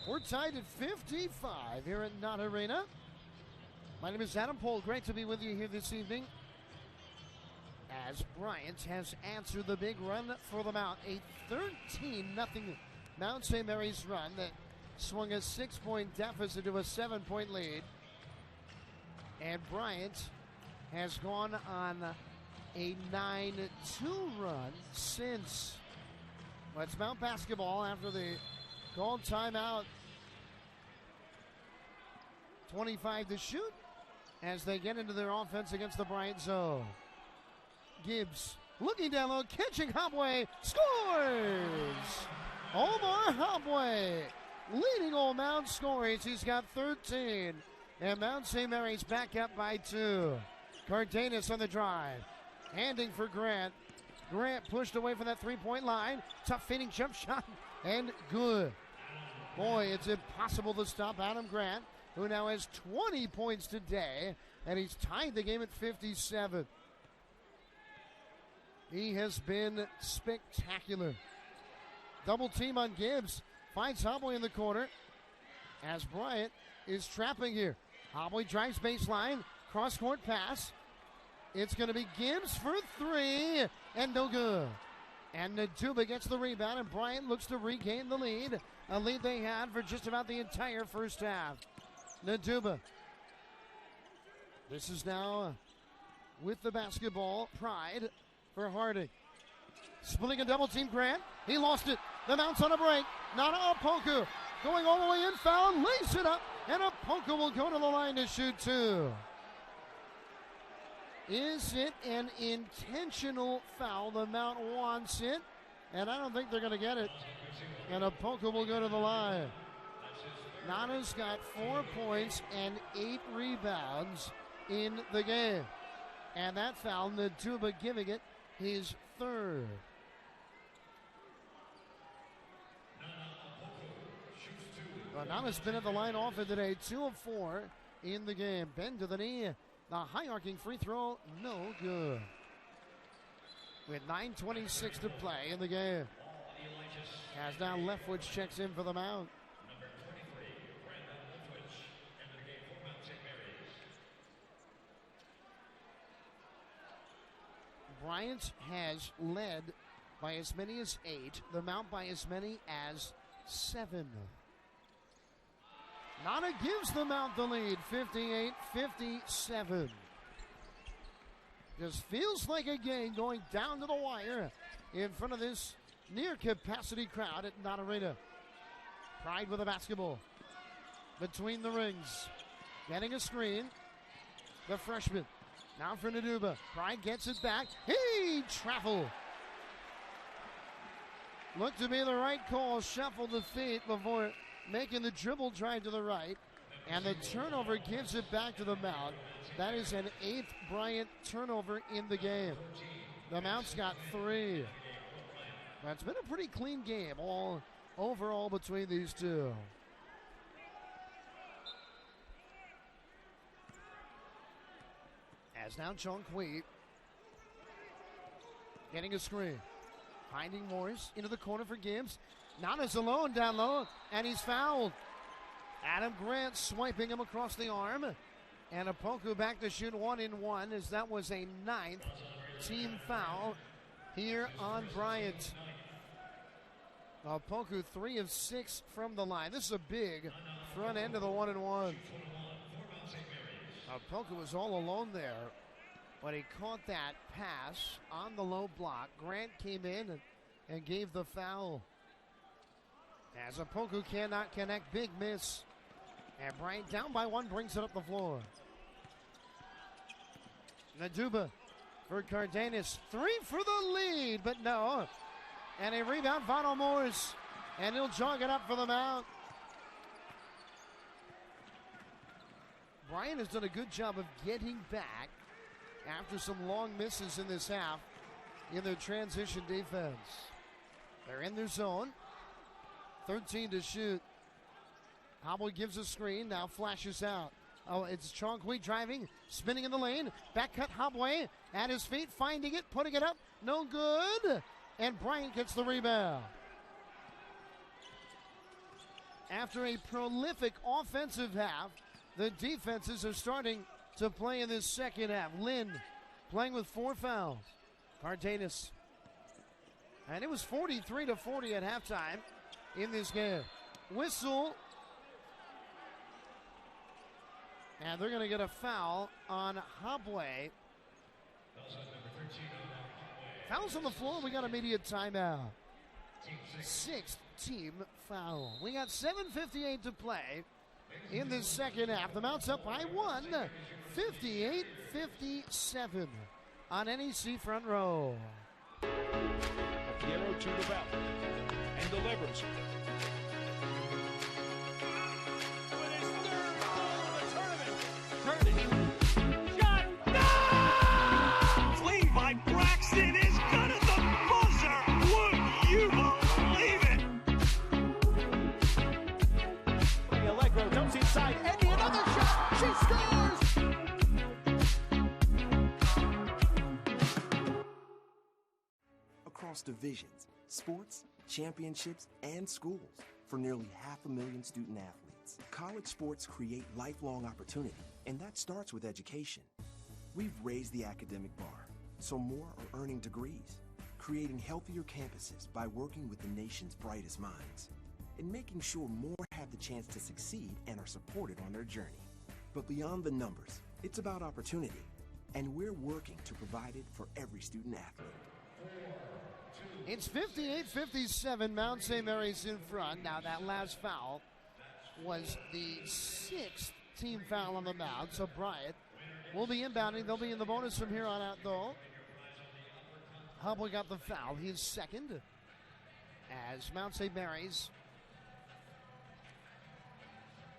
We're tied at 55 here at Knott Arena. My name is Adam Pohl. Great to be with you here this evening. As Bryant has answered the big run for the Mount. A 13-0 Mount St. Mary's run that swung a 6-point deficit to a 7-point lead. And Bryant has gone on a 9-2 run since. Let's Mount basketball after the called timeout. 25 to shoot as they get into their offense against the Bryant zone. Gibbs looking down low, catching Hopway, scores! Omar Hopway leading Old Mount scorers. He's got 13. And Mount St. Mary's back up by 2. Cardenas on the drive. Handing for Grant. Grant pushed away from that three-point line. Tough fading jump shot. And good. Boy, it's impossible to stop Adam Grant, who now has 20 points today. And he's tied the game at 57. He has been spectacular. Double team on Gibbs. Finds Hobley in the corner as Bryant is trapping here. Hobley drives baseline. Cross-court pass. It's going to be Gibbs for 3. And no good. And Naduba gets the rebound, and Bryant looks to regain the lead. A lead they had for just about the entire first half. Naduba. This is now with the basketball. Pride for Harding. Splitting a double team Grant. He lost it. The Mounts on a break. Nana Opoku going all the way in. Foul. Lays it up. And Opoku will go to the line to shoot 2. Is it an intentional foul? The Mount wants it. And I don't think they're going to get it. And Opoku will go to the line. Nana's got 4 points and 8 rebounds in the game. And that foul, Naduba giving it his 3rd. Well, Nana's been at the line often today, 2 of 4 in the game. Bend to the knee. The high arcing free throw, no good. With 9:26 to play in the game. As now Leftwich checks in for the Mount. Bryant has led by as many as 8. The Mount by as many as 7. Nana gives the Mount the lead, 58-57. Just feels like a game going down to the wire in front of this near-capacity crowd at Nana Arena. Pride with the basketball. Between the rings. Getting a screen. The freshman. Now for Naduba. Pride gets it back. He traveled. Looked to be the right call. Shuffled the feet before making the dribble drive to the right. And the turnover gives it back to the Mount. That is an 8th Bryant turnover in the game. The Mount's got 3. That's been a pretty clean game all overall between these two. As now Chongqui getting a screen. Finding Morris into the corner for Gibbs. Nana's alone down low, and he's fouled. Adam Grant swiping him across the arm. And Opoku back to shoot 1-and-1 as that was a 9th team foul here on Bryant. Opoku 3 of 6 from the line. This is a big front end of the 1-and-1. Opoku was all alone there, but he caught that pass on the low block. Grant came in and gave the foul. As Opoku cannot connect, big miss. And Bryant down by 1 brings it up the floor. Naduba for Cardenas. 3 for the lead, but no. And a rebound, Vano Morris. And he'll jog it up for the Mount. Bryant has done a good job of getting back after some long misses in this half in their transition defense. They're in their zone. 13 to shoot. Hobble gives a screen, now flashes out. Oh, it's Chongqui driving, spinning in the lane. Back cut Hobway at his feet, finding it, putting it up. No good. And Bryant gets the rebound. After a prolific offensive half, the defenses are starting to play in this second half. Lynn playing with 4 fouls. Cardenas. And it was 43-40 at halftime in this game. Whistle. And they're going to get a foul on Hobway. Fouls on the floor. We got immediate timeout. 6th team foul. We got 7:58 to play in this second half. The Mount's up by 1. 58-57 on NEC front row. Piero to the belt and delivers. Braxton is good at the buzzer. Would you believe it? Allegro dumps inside. Eddie, another shot. She scores. Across divisions, sports, championships, and schools for nearly 500,000 student athletes. College sports create lifelong opportunity, and that starts with education. We've raised the academic bar, so more are earning degrees, creating healthier campuses by working with the nation's brightest minds, and making sure more have the chance to succeed and are supported on their journey. But beyond the numbers, it's about opportunity, and we're working to provide it for every student athlete. It's 58-57, Mount St. Mary's in front. Now that last foul was the 6th team foul on the Mount, so Bryant will be inbounding. They'll be in the bonus from here on out, though. Hubble got the foul, his second, as Mount St. Mary's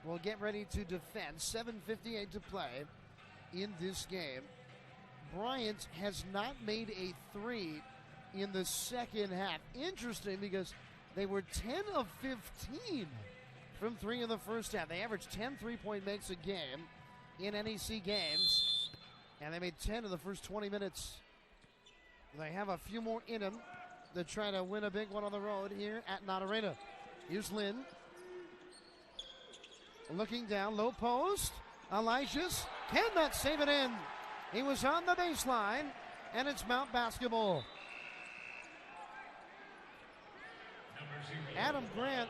will get ready to defend. 7:58 to play in this game. Bryant has not made a three in the second half. Interesting, because they were 10 of 15 from three in the first half. They averaged 10 three-point makes a game in NEC games, and they made 10 in the first 20 minutes. They have a few more in them to try to win a big one on the road here at Knott Arena. Here's Lynn. Looking down, low post. Elijahs cannot save it in. He was on the baseline, and it's Mount basketball. Adam Grant,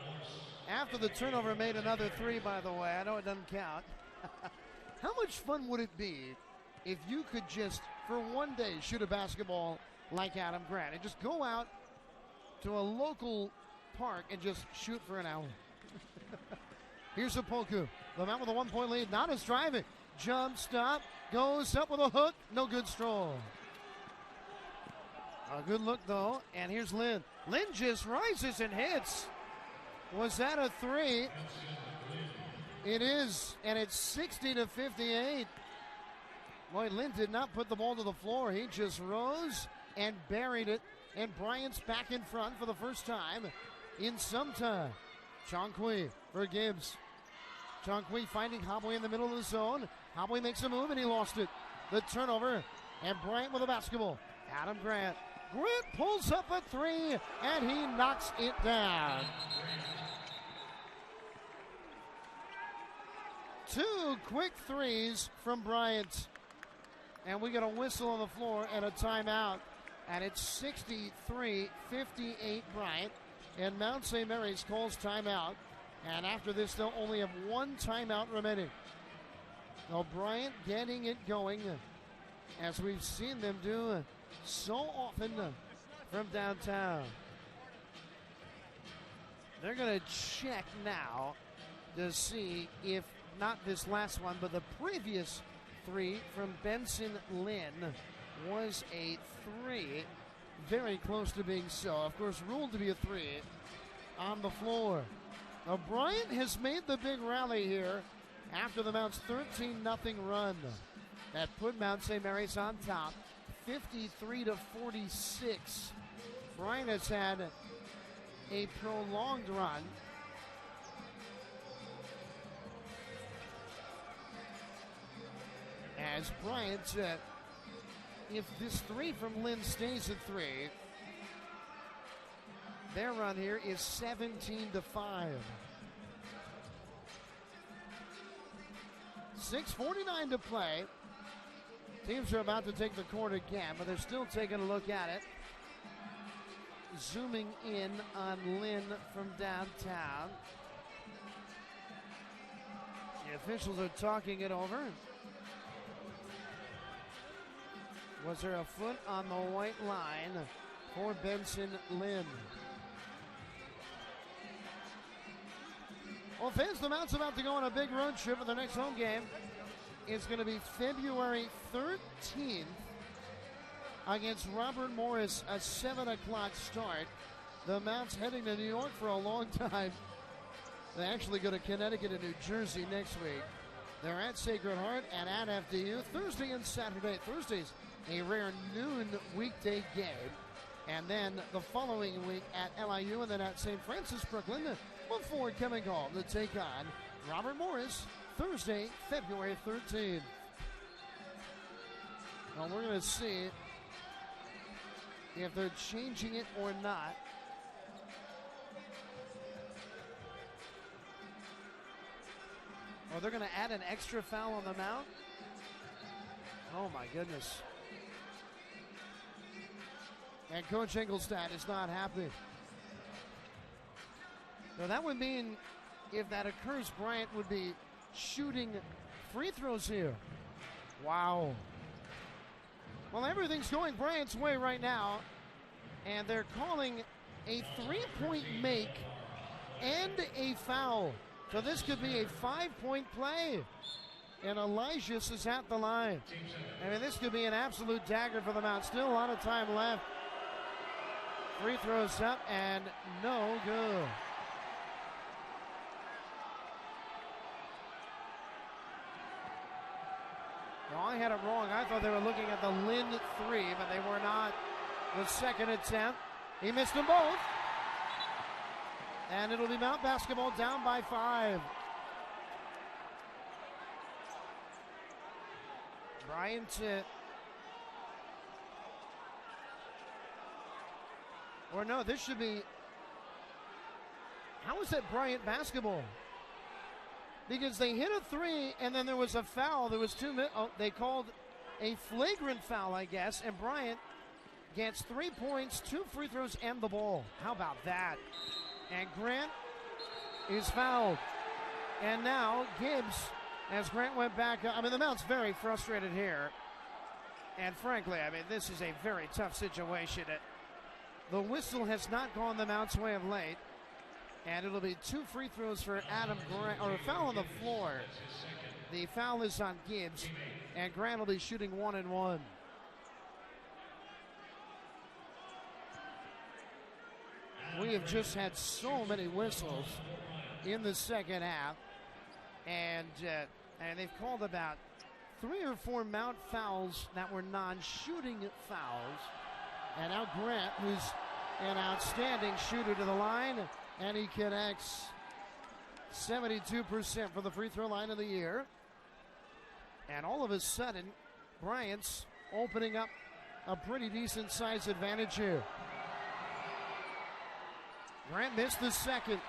after the turnover, made another three, by the way. I know it doesn't count. How much fun would it be if you could just, for one day, shoot a basketball like Adam Grant and just go out to a local park and just shoot for an hour? Here's Opoku. The Mount with a 1-point lead. Not as driving. Jump stop. Goes up with a hook. No good, Stroll. A good look, though. And here's Lynn. Lynn just rises and hits. Was that a three? It is. And it's 60-58. Boy, Lynn did not put the ball to the floor. He just rose and buried it. And Bryant's back in front for the first time in some time. Chongqui for Gibbs. Chongqui finding Hobway in the middle of the zone. Hobway makes a move and he lost it. The turnover. And Bryant with the basketball. Adam Grant. Grant pulls up a three and he knocks it down. Two quick threes from Bryant. And we get a whistle on the floor and a timeout. And it's 63-58 Bryant. And Mount St. Mary's calls timeout. And after this, they'll only have one timeout remaining. Now Bryant getting it going, as we've seen them do so often from downtown. They're going to check now to see if not this last one, but the previous three from Benson Lynn was a three. Very close to being so. Of course, ruled to be a three on the floor. Now, Bryant has made the big rally here after the Mount's 13-0 run. That put Mount St. Mary's on top, 53-46. Bryant has had a prolonged run. As Bryant, if this three from Lynn stays at three, their run here is 17-5. 6:49 to play. Teams are about to take the court again, but they're still taking a look at it. Zooming in on Lynn from downtown. The officials are talking it over. Was there a foot on the white line for Benson Lynn? Well, fans, the Mount's about to go on a big road trip for the next home game. It's going to be February 13th against Robert Morris, a 7 o'clock start. The Mount's heading to New York for a long time. They actually go to Connecticut and New Jersey next week. They're at Sacred Heart and at FDU Thursday and Saturday. Thursdays a rare noon weekday game. And then the following week at LIU and then at St. Francis, Brooklyn, before coming home to take on Robert Morris Thursday, February 13th. Well, we're going to see if they're changing it or not. Or they're going to add an extra foul on the mound. Oh, my goodness. And Coach Engelstad is not happy. Now, that would mean if that occurs, Bryant would be shooting free throws here. Wow. Well, everything's going Bryant's way right now. And they're calling a three-point make and a foul. So this could be a 5-point play. And Elijah is at the line. I mean, this could be an absolute dagger for the Mount. Still a lot of time left. Free throws up and no good. No, I had it wrong. I thought they were looking at the Lynn three, but they were not. The second attempt, he missed them both. And it'll be Mount basketball down by 5. Bryant or no, this should be. How is that Bryant basketball? Because they hit a three and then there was a foul. There was 2 minutes. Oh, they called a flagrant foul, I guess. And Bryant gets 3 points, 2 free throws, and the ball. How about that? And Grant is fouled. And now Gibbs, as Grant went back. I mean, the Mount's very frustrated here. And frankly, I mean, this is a very tough situation. The whistle has not gone the Mount's way of late. And it'll be 2 free throws for Adam Grant, or a foul on the floor. The foul is on Gibbs, and Grant will be shooting 1 and 1. We have just had so many whistles in the second half, and they've called about 3 or 4 Mount fouls that were non-shooting fouls. And now Grant, who's an outstanding shooter to the line, and he connects 72% for the free throw line of the year. And all of a sudden, Bryant's opening up a pretty decent size advantage here. Grant missed the second.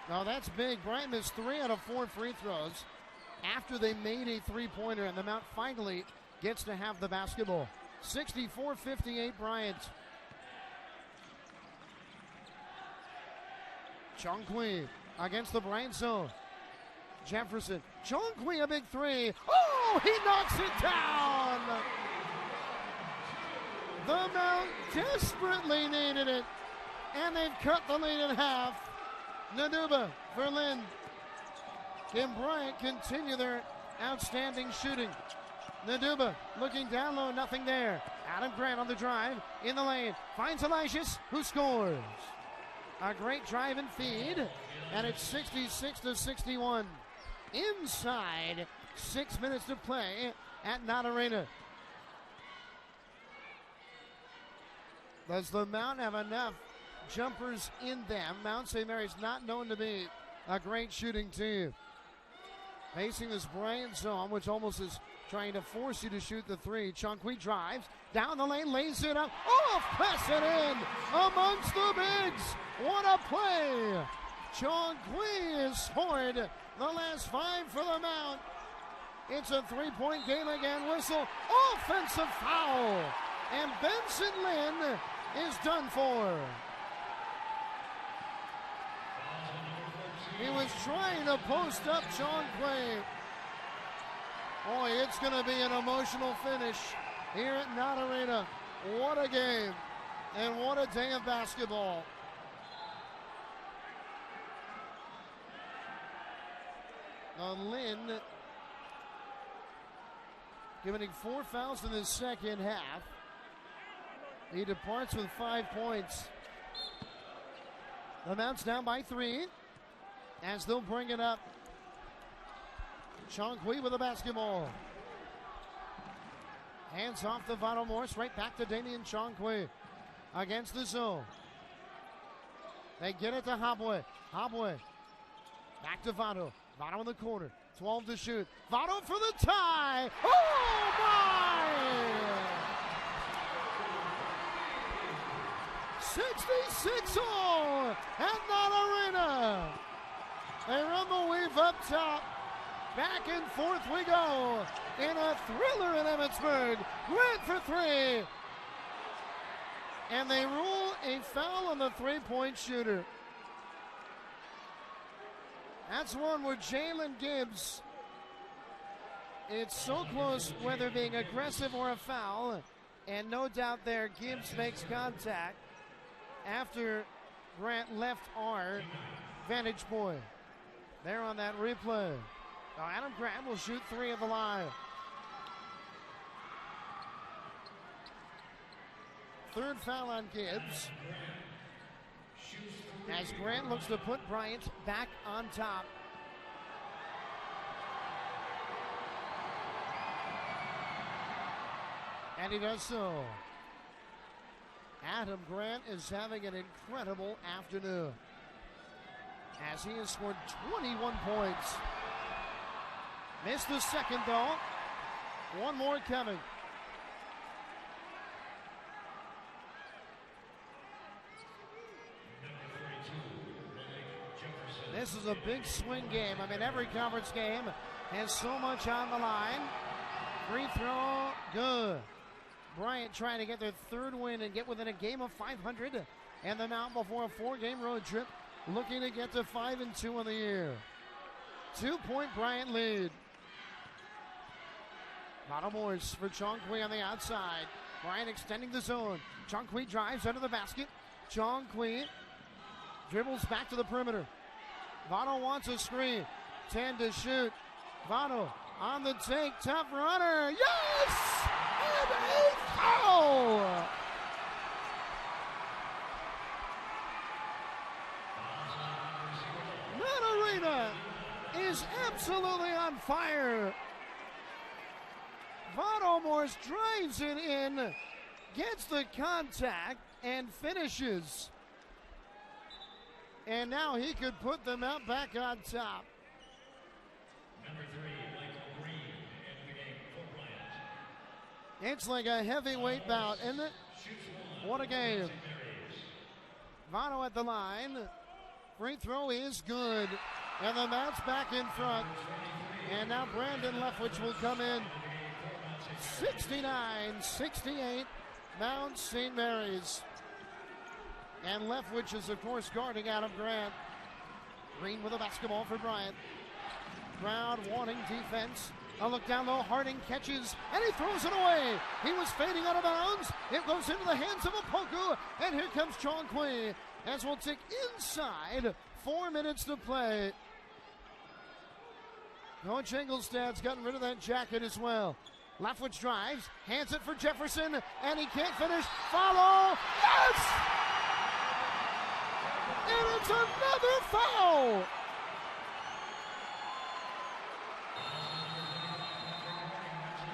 Now that's big. Bryant missed 3 out of 4 free throws after they made a three-pointer, and the Mount finally gets to have the basketball. 64-58 Bryant. Chongqui against the Bryant zone. Jefferson. Chongqui, a big 3. Oh, he knocks it down. The Mount desperately needed it, and they've cut the lead in half. Naduba for Lynn. Can Bryant continue their outstanding shooting? Naduba looking down low, nothing there. Adam Grant on the drive, in the lane, finds Elijah, who scores. A great drive and feed, and it's 66-61. Inside 6 minutes to play at Knott Arena. Does the Mount have enough jumpers in them? Mount St. Mary's not known to be a great shooting team. Facing this Bryant zone, which almost is trying to force you to shoot the 3. Chongqui drives down the lane, lays it up, pass it in amongst the bigs. What a play! Chongqui has scored the last 5 for the Mount. It's a 3-point game again. Whistle, offensive foul, and Benson Lynn is done for. He was trying to post up Chongqui. Boy, it's going to be an emotional finish here at Knott Arena. What a game, and what a day of basketball. Lynn giving 4 fouls in the second half. He departs with 5 points. The Mount's down by 3 as they'll bring it up. Chongqui with the basketball. Hands off to Votto Morse, right back to Damian Chongqui against the zone. They get it to Habwe. Habwe back to Votto. Votto in the corner. 12 to shoot. Votto for the tie. Oh, my! 66 all at Not Arena. They run the weave up top. Back and forth we go in a thriller in Emmitsburg. Grant for three. And they rule a foul on the three-point shooter. That's one where Jalen Gibbs, it's so close whether being aggressive or a foul. And no doubt there, Gibbs makes contact after Grant left our vantage point. There on that replay. Now Adam Grant will shoot three at the line. Third foul on Gibbs. As Grant looks to put Bryant back on top. And he does so. Adam Grant is having an incredible afternoon, as he has scored 21 points. Missed the second, though. One more coming. This is a big swing game. I mean, every conference game has so much on the line. Free throw, good. Bryant trying to get their third win and get within a game of 500. And then out before a four-game road trip, looking to get to 5-2 on the year. 2-point Bryant lead. Votto Morse for Chongqui on the outside. Bryant extending the zone. Chongqui drives under the basket. Chongqui dribbles back to the perimeter. Votto wants a screen. 10 to shoot. Votto on the take. Tough runner. Yes! And a foul! That arena is absolutely on fire. Votto Morse drives it in, gets the contact, and finishes. And now he could put them out back on top. Number 3, Michael Green, in the game for Bryant. It's like a heavyweight bout, isn't it? What a game. Votto at the line. Free throw is good. And the Mounts back in front. And now Brandon Leftwich will come in. 69-68, Mount St. Mary's. And Leftwich is, of course, guarding Adam Grant. Green with a basketball for Bryant. Crowd wanting defense. A look down low, Harding catches, and he throws it away. He was fading out of bounds. It goes into the hands of Opoku, and here comes Chongqui, as we'll tick inside. 4 minutes to play. Coach Engelstad's gotten rid of that jacket as well. Leftwich drives, hands it for Jefferson, and he can't finish. Follow, yes! And it's another foul!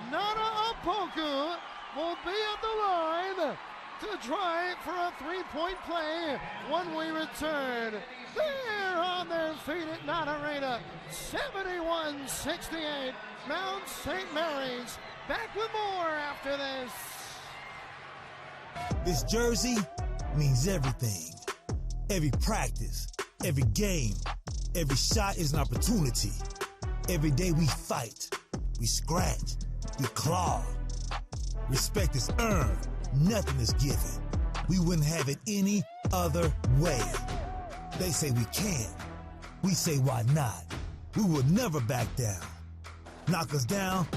Nana Opoku will be at the line to try for a three-point play when we return. They're on their feet at Nana Arena. 71-68, Mount St. Mary's. Back with more after this. This jersey means everything. Every practice, every game, every shot is an opportunity. Every day we fight, we scratch, we claw. Respect is earned, nothing is given. We wouldn't have it any other way. They say we can't. We say why not? We will never back down. Knock us down,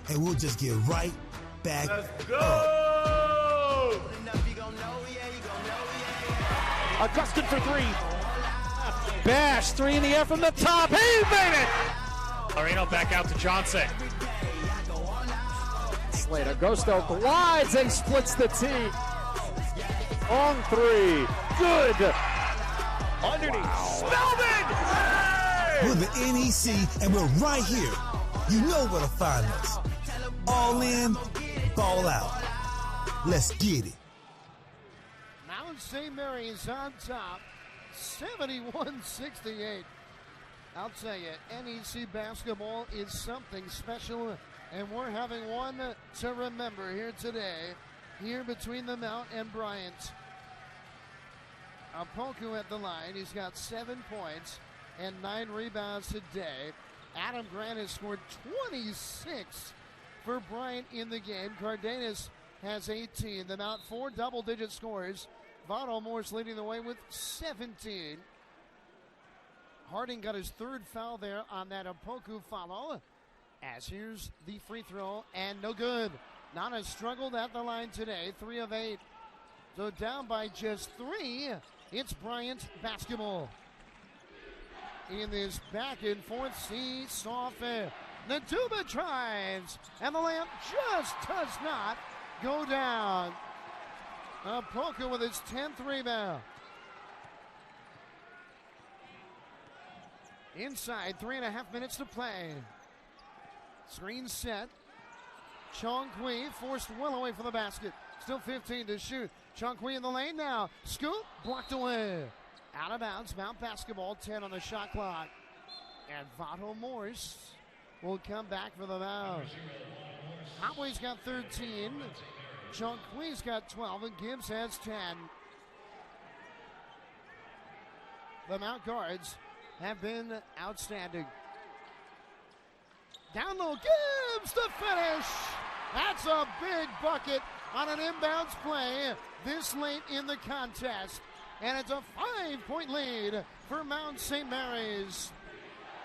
and we'll just get right back up. Augustin for three. Bash, three in the air from the top. He made it! Areno back out to Johnson. Slater Gosto glides and splits the tee. On three. Good. Underneath. Spellman! Hey! We're the NEC, and we're right here. You know where to find us. All in, ball out. Let's get it. Mount St. Mary's on top, 71-68. I'll tell you, NEC basketball is something special, and we're having one to remember here today, here between the Mount and Bryant. Opoku at the line. He's got 7 points and 9 rebounds today. Adam Grant has scored 26 for Bryant in the game. Cardenas has 18. The Mount 4 double-digit scores. Votto Morse leading the way with 17. Harding got his 3rd foul there on that Opoku follow. As here's the free throw, and no good. Nana struggled at the line today, 3 of 8. So down by just 3, it's Bryant basketball. In this back and forth seesaw affair, Naduba tries, and the layup just does not go down. Opoku with his 10th rebound. Inside, 3.5 minutes to play. Screen set. Chong Kui forced well away from the basket. Still 15 to shoot. Chong Kui in the lane now. Scoop, blocked away. Out of bounds, Mount basketball, 10 on the shot clock. And Votto Morse will come back for the Mount. Hotway's got 13. Chong Kui's got 12, and Gibbs has 10. The Mount guards have been outstanding. Down low, Gibbs to finish. That's a big bucket on an inbounds play this late in the contest. And it's a 5-point lead for Mount St. Mary's.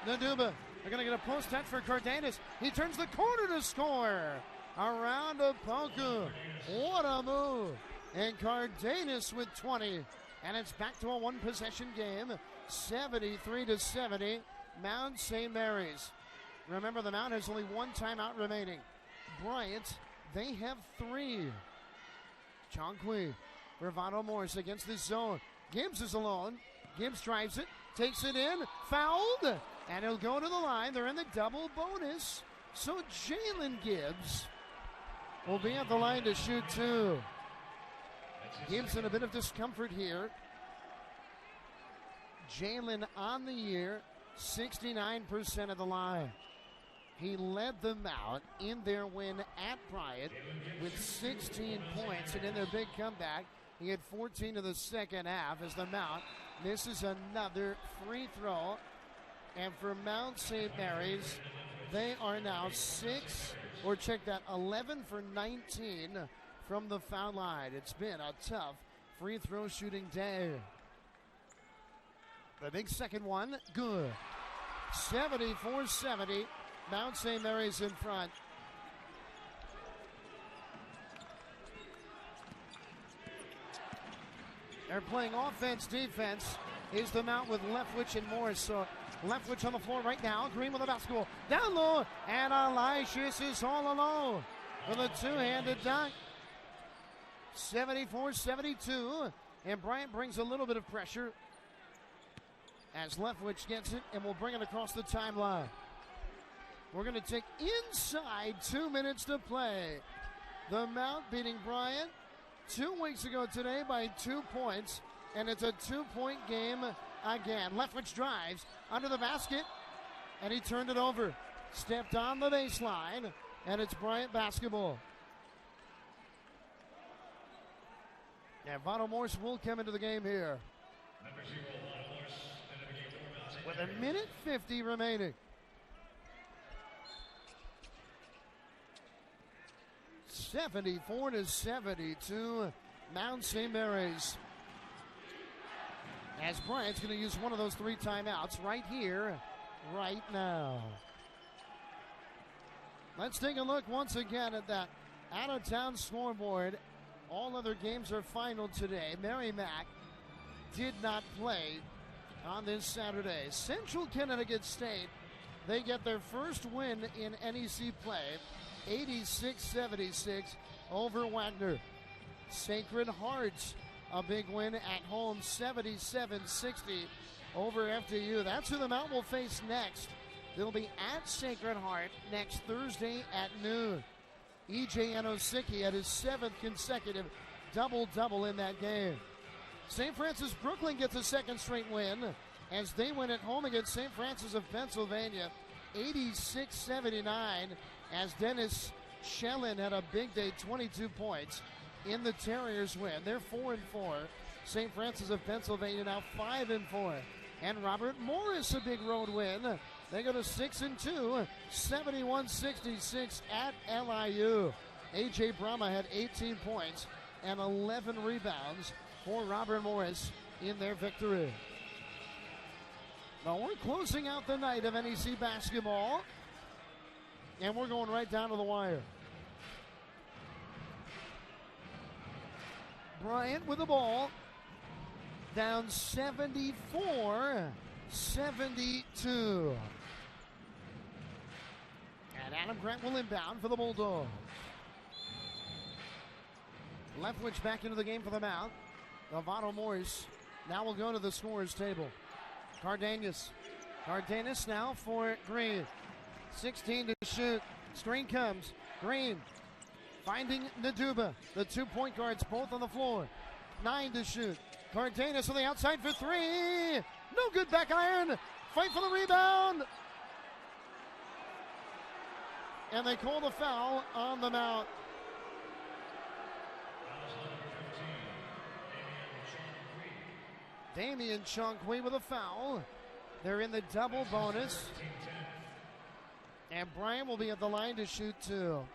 Naduba, they're going to get a post touch for Cardenas. He turns the corner to score. Around Opoku. What a move. And Cardenas with 20. And it's back to a 1-possession game. 73-70. Mount St. Mary's. Remember, the Mount has only 1 timeout remaining. Bryant, they have 3. Chong Kui for Votto Morse against the zone. Gibbs is alone. Gibbs drives it, takes it in, fouled, and he'll go to the line. They're in the double bonus. So Jalen Gibbs will be at the line to shoot 2. Gibbs in a bit of discomfort here. Jalen on the year, 69% of the line. He led them out in their win at Bryant with 16 points, and in their big comeback, he had 14 in the second half as the Mount misses another free throw. And for Mount St. Mary's, they are now 11 for 19 from the foul line. It's been a tough free throw shooting day. The big second one, good. 74-70. Mount St. Mary's in front. They're playing offense, defense. Is the Mount with Leftwich and Morris. So Leftwich on the floor right now. Green with the basketball. Down low. And Elijah is all alone with a 2-handed dunk. 74-72. And Bryant brings a little bit of pressure as Leftwich gets it and will bring it across the timeline. We're going to take inside 2 minutes to play. The Mount beating Bryant 2 weeks ago today by 2 points, and it's a 2-point game again. Leftwich drives under the basket, and he turned it over. Stepped on the baseline, and it's Bryant basketball. And Votto Morse will come into the game here. With 1:50 remaining. 74-72, Mount St. Mary's. As Bryant's going to use one of those 3 timeouts right here, right now. Let's take a look once again at that out-of-town scoreboard. All other games are final today. Merrimack did not play on this Saturday. Central Connecticut State, they get their first win in NEC play. 86-76 over Wagner. Sacred Hearts, a big win at home, 77-60 over FDU. That's who the Mount will face next. They'll be at Sacred Heart next Thursday at noon. E.J. Anosicki had his 7th consecutive double-double in that game. St. Francis Brooklyn gets a second straight win as they win at home against St. Francis of Pennsylvania, 86-79, as Dennis Shellin had a big day, 22 points in the Terriers win. They're 4-4. St. Francis of Pennsylvania now 5-4. And Robert Morris, a big road win. They go to 6-2, 71-66 at LIU. A.J. Brahma had 18 points and 11 rebounds for Robert Morris in their victory. Now we're closing out the night of NEC basketball, and we're going right down to the wire. Bryant with the ball, down 74-72. And Adam Grant will inbound for the Bulldogs. Leftwich back into the game for the Mount. Alvaro Morris now will go to the scorer's table. Cardenas now for Green. 16 to shoot. Screen comes. Green finding Naduba. The 2 point guards both on the floor. 9 to shoot. Cardenas on the outside for 3. No good, back iron. Fight for the rebound. And they call the foul on the Mount. Damian Chonqui with a foul. They're in the double bonus. And Bryant will be at the line to shoot 2.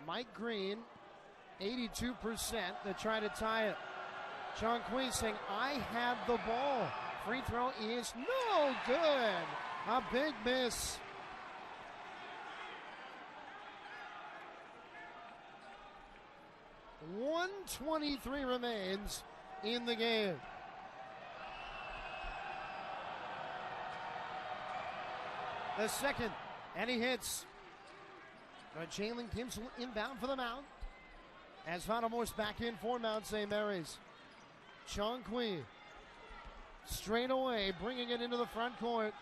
Mike Green, 82% to try to tie it. Chonqui saying, I have the ball. Free throw is no good. A big miss. .123 remains in the game. The second, and he hits. Jalen Kim's inbound for the Mount. As Vanna Morse back in for Mount St. Mary's. Chonqui straight away, bringing it into the front court.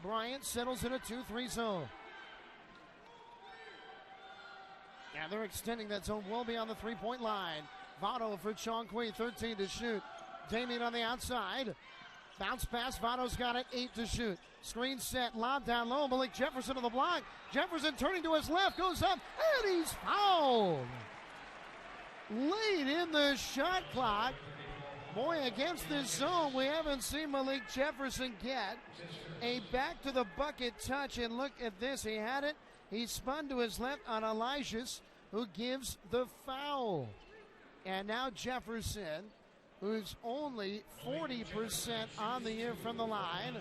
Bryant settles in a 2-3 zone. And they're extending that zone well beyond the 3-point line. Votto for Chonqui, 13 to shoot. Damian on the outside. Bounce pass, Votto's got it, 8 to shoot. Screen set, lob down low, Malik Jefferson on the block. Jefferson turning to his left, goes up, and he's fouled. Late in the shot clock. Boy, against this zone, we haven't seen Malik Jefferson get a back-to-the-bucket touch, and look at this, he had it. He spun to his left on Elijah, who gives the foul. And now Jefferson, who's only 40% on the year from the line,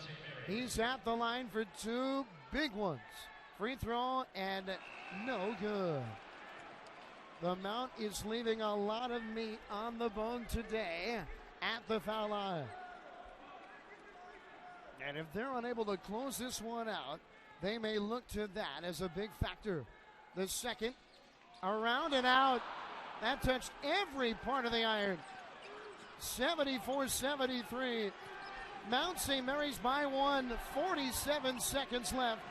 he's at the line for 2 big ones. Free throw and no good. The Mount is leaving a lot of meat on the bone today at the foul line. And if they're unable to close this one out, they may look to that as a big factor. The second, around and out. That touched every part of the iron. 74-73. Mount St. Mary's by 1, 47 seconds left.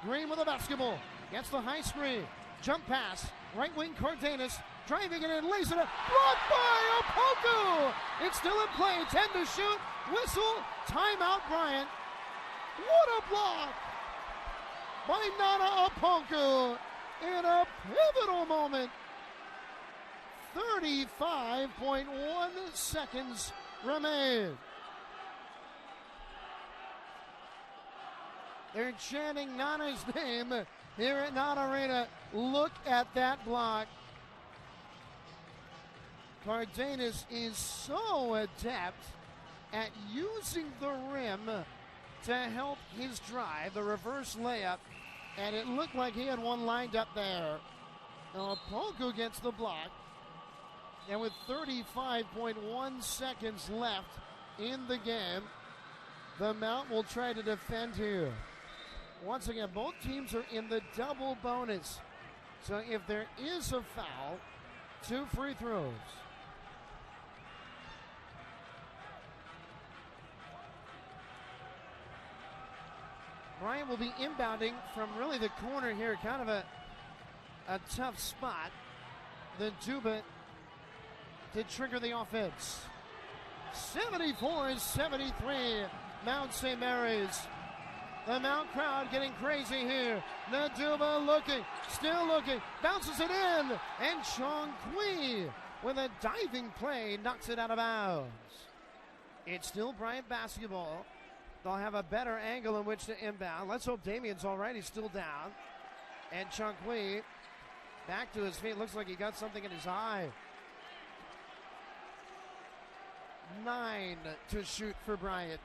Green with the basketball. Gets the high screen. Jump pass. Right wing Cardenas. Driving it in, lays it up. Blocked by Opoku. It's still in play. 10 to shoot. Whistle. Timeout Bryant. What a block by Nana Opoku in a pivotal moment. 35.1 seconds remain. They're chanting Nana's name here at Nana Arena. Look at that block. Cardenas is so adept at using the rim to help his drive, the reverse layup, and it looked like he had one lined up there. Now Opoku gets the block, and with 35.1 seconds left in the game, the Mount will try to defend here. Once again, both teams are in the double bonus, so if there is a foul, 2 free throws. Bryant will be inbounding from really the corner here. Kind of a tough spot. The Duba to trigger the offense. 74-73, Mount St. Mary's. The Mount crowd getting crazy here. Naduba looking, still looking, bounces it in, and Chong Kui with a diving play knocks it out of bounds. It's still Bryant basketball. They'll have a better angle in which to inbound. Let's hope Damien's all right. He's still down. And Chong Kui back to his feet. Looks like he got something in his eye. 9 to shoot for Bryant.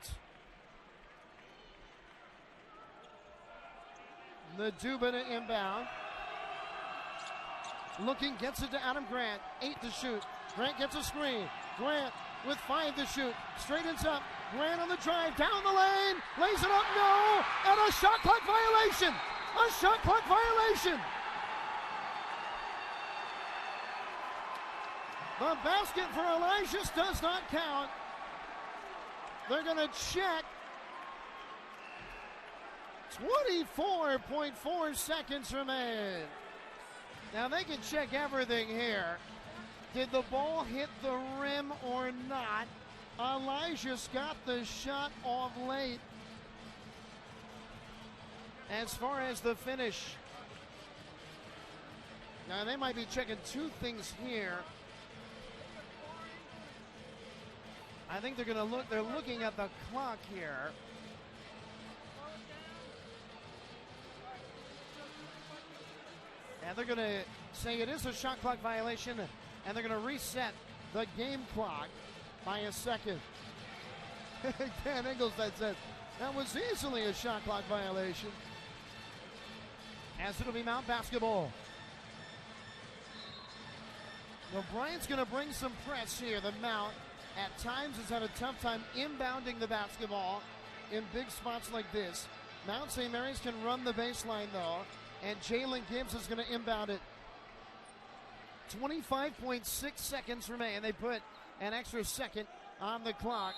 Naduba to inbound. Looking, gets it to Adam Grant. 8 to shoot. Grant gets a screen. Grant with 5 to shoot. Straightens up. Grant on the drive. Down the lane. Lays it up. No. And a shot clock violation. A shot clock violation. The basket for Elijah does not count. They're going to check. 24.4 seconds remain. Now they can check everything here. Did the ball hit the rim or not? Elijah's got the shot off late. As far as the finish. Now they might be checking two things here. I think they're going to look, they're looking at the clock here. And they're going to say it is a shot clock violation, and they're going to reset the game clock by a second. Dan Engelstad says that was easily a shot clock violation. As it'll be Mount basketball. Well, Bryant's going to bring some press here. The Mount at times has had a tough time inbounding the basketball in big spots like this. Mount St. Mary's can run the baseline though, and Jalen Gibbs is going to inbound it. 25.6 seconds remain. They put an extra second on the clock.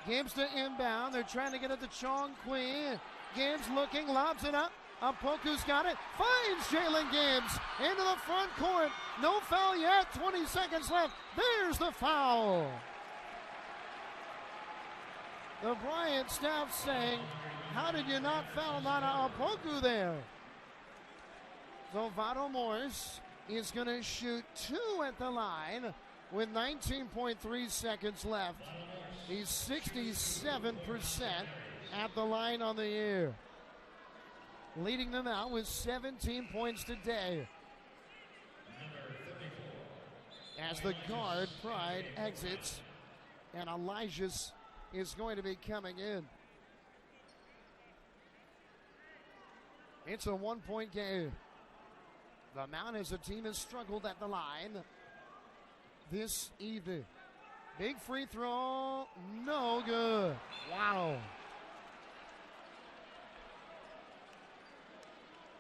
Gibbs to inbound. They're trying to get it to Chong Kui. Gibbs looking, lobs it up. Apoku's got it. Finds Jalen Gibbs into the front court. No foul yet. 20 seconds left. There's the foul. The Bryant staff saying, how did you not foul Nana Apoku there? So Vado Morris is going to shoot 2 at the line with 19.3 seconds left. He's 67% at the line on the year. Leading them out with 17 points today. As the guard, Pride, exits, and Elijah's is going to be coming in. It's a 1-point game. The Mount as a team has struggled at the line this evening. Big free throw, no good. Wow.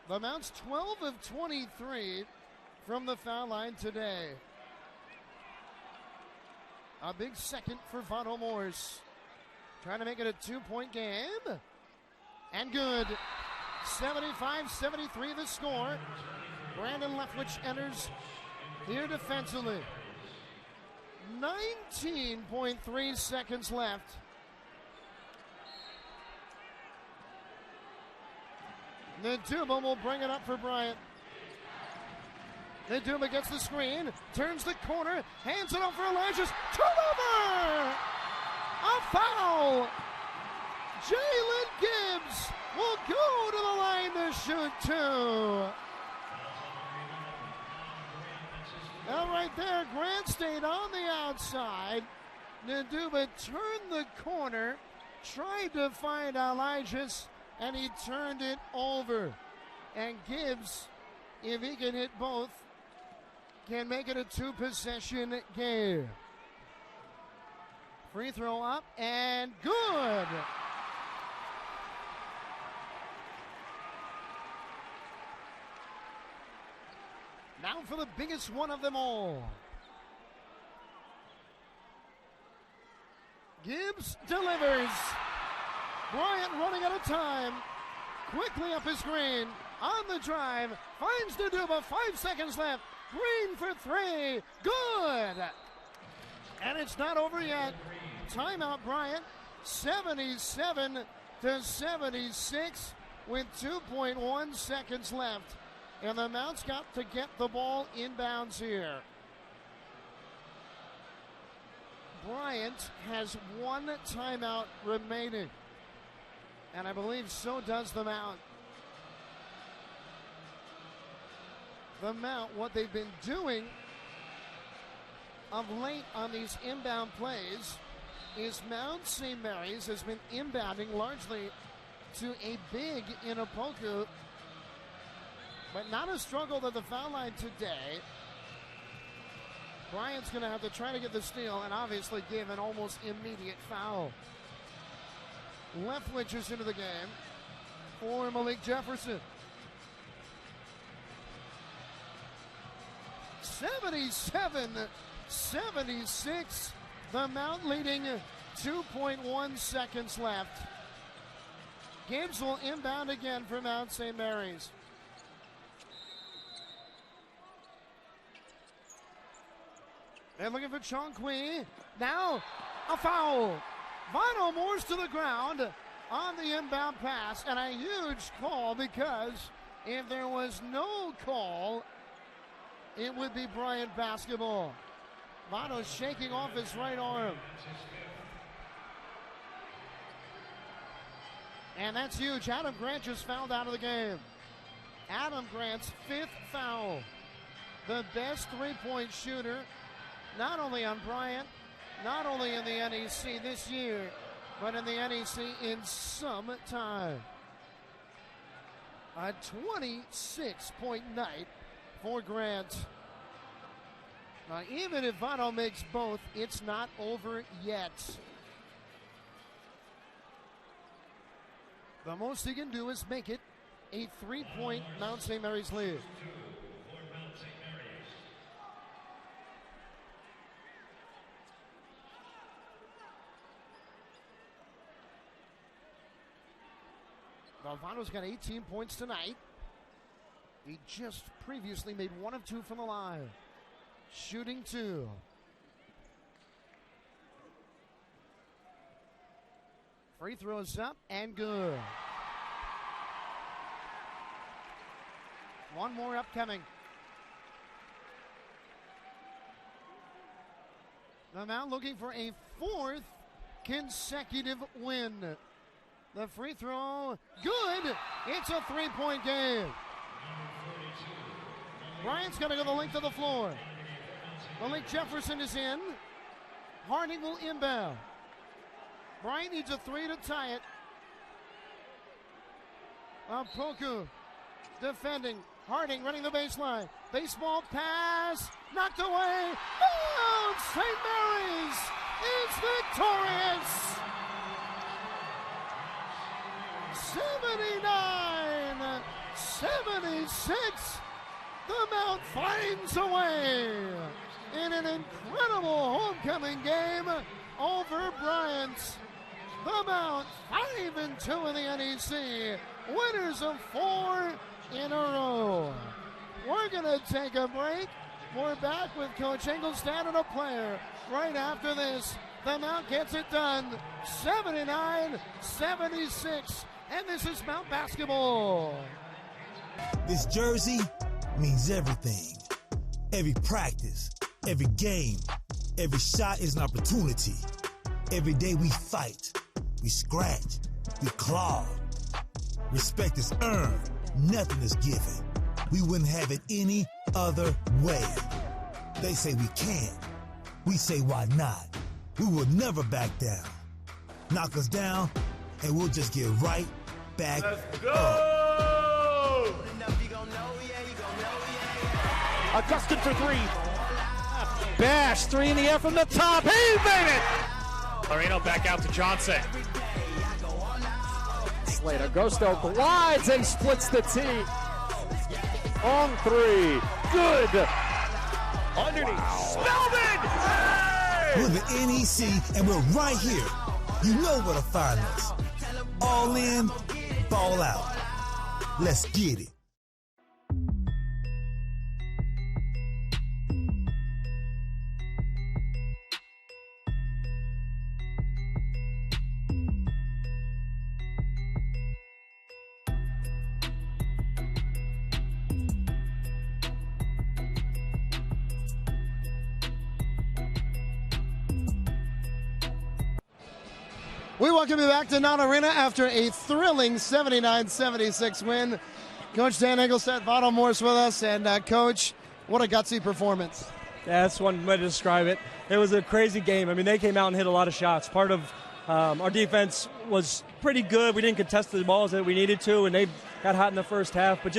The Mount's 12 of 23 from the foul line today. A big second for Vado Morris. Trying to make it a 2-point game. And good. 75-73 the score. Brandon Leftwich enters here defensively. 19.3 seconds left. Naduba will bring it up for Bryant. Naduba gets the screen, turns the corner, hands it up for Elijah's. Turnover! A foul! Jalen Gibbs will go to the line to shoot 2. Now right there, Grant stayed on the outside. Naduba turned the corner, tried to find Elijah's, and he turned it over. And Gibbs, if he can hit both, can make it a 2-possession game. Free throw up and good. Now for the biggest one of them all. Gibbs delivers. Bryant running out of time. Quickly up his screen. On the drive. Finds Naduba. 5 seconds left. Green for three. Good. And it's not over yet. Timeout Bryant. 77-76 with 2.1 seconds left. And the Mounts got to get the ball inbounds here. Bryant has one timeout remaining. And I believe so does the Mount. The Mount, what they've been doing of late on these inbound plays is Mount St. Mary's has been inbounding largely to a big in Opoku, but not a struggle at the foul line today. Bryant's going to have to try to get the steal and obviously give an almost immediate foul. Leftwich is into the game for Malik Jefferson. 77-76. The Mount leading 2.1 seconds left. Gibbs will inbound again for Mount St. Mary's. They're looking for Chongqui. Now, a foul. Vino Moore's to the ground on the inbound pass, and a huge call because if there was no call, it would be Bryant basketball. Vino shaking off his right arm. And that's huge. Adam Grant just fouled out of the game. Adam Grant's 5th foul. The best three-point shooter, not only on Bryant, not only in the NEC this year, but in the NEC in some time. A 26-point night for Grant. Now, even if Vino makes both, it's not over yet. The most he can do is make it a 3-point Mount St. Mary's lead. Vino's got 18 points tonight. He just previously made 1 of 2 from the line. Shooting 2. Free throws up and good. One more upcoming. The Mount looking for a 4th consecutive win. The free throw, good. It's a 3-point game. Bryant's going to go the length of the floor. Malik Jefferson is in. Harding will inbound. Bryant needs a 3 to tie it. Opoku defending. Harding running the baseline. Baseball pass. Knocked away. Oh, St. Mary's is victorious. 79-76. The Mount finds a way in an incredible homecoming game over Bryant. The Mount 5-2 in the NEC, winners of 4 in a row. We're going to take a break. We're back with Coach Engelstad and a player right after this. The Mount gets it done, 79-76, and this is Mount basketball. This jersey means everything. Every practice, every game, every shot is an opportunity. Every day we fight, we scratch, we claw. Respect is earned, nothing is given. We wouldn't have it any other way. They say we can't. We say why not? We will never back down. Knock us down, and we'll just get right back up. Augustin for 3. Bash, 3 in the air from the top. He made it! Marino back out to Johnson. Slater, Gusto glides and splits the T. On 3. Good. Underneath. Spellman! Hey! We're the NEC, and we're right here. You know where to find us. All in, ball out. Let's get it. We welcome you back to Not Arena after a thrilling 79-76 win. Coach Dan Engelstedt, Votto Morris with us, and Coach, what a gutsy performance. Yeah, that's one way to describe it. It was a crazy game. I mean, they came out and hit a lot of shots. Part of our defense was pretty good. We didn't contest the balls that we needed to, and they got hot in the first half. But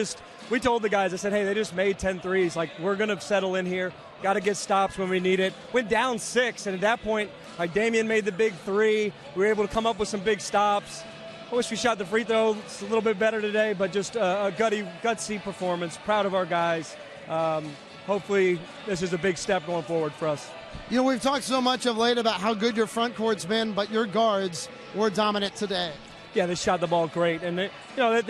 we told the guys, I said, hey, they just made 10 threes. Like, we're going to settle in here. Got to get stops when we need it. Went down 6, and at that point, like, Damian made the big 3. We were able to come up with some big stops. I wish we shot the free throw a little bit better today, but just a gutsy performance. Proud of our guys. Hopefully this is a big step going forward for us. You know, we've talked so much of late about how good your front court's been, but your guards were dominant today. Yeah, they shot the ball great, and they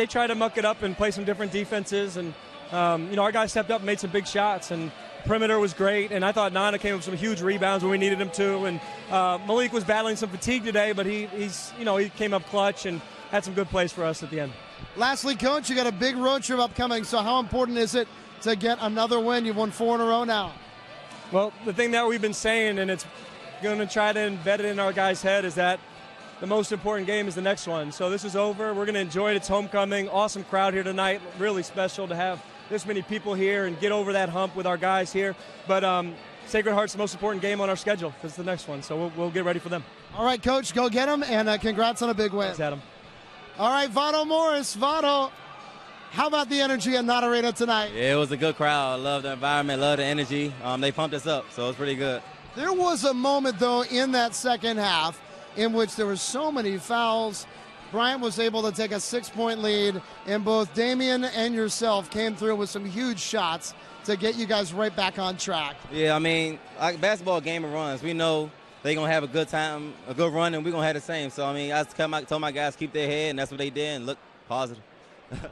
tried to muck it up and play some different defenses, and our guys stepped up and made some big shots, and perimeter was great, and I thought Nana came with some huge rebounds when we needed him to, and Malik was battling some fatigue today, but he came up clutch and had some good plays for us at the end. Lastly, Coach, you got a big road trip upcoming, so how important is it to get another win? You've won 4 in a row now. Well, the thing that we've been saying, and it's going to try to embed it in our guys' head, is that the most important game is the next one. So this is over. We're going to enjoy it. It's homecoming. Awesome crowd here tonight. Really special to have this many people here and get over that hump with our guys here. But Sacred Heart's the most important game on our schedule. It's the next one, so we'll get ready for them. All right, Coach, go get them, and congrats on a big win. Thanks, Adam. All right, Votto Morris. Votto, how about the energy at Not Arena tonight? Yeah, it was a good crowd. I love the environment, love the energy. They pumped us up, so it was pretty good. There was a moment, though, in that second half in which there were so many fouls. Bryant was able to take a 6-point lead, and both Damian and yourself came through with some huge shots to get you guys right back on track. Yeah, I mean, basketball game of runs. We know they're going to have a good time, a good run, and we're going to have the same. So, I mean, I told my guys keep their head, and that's what they did, and look positive.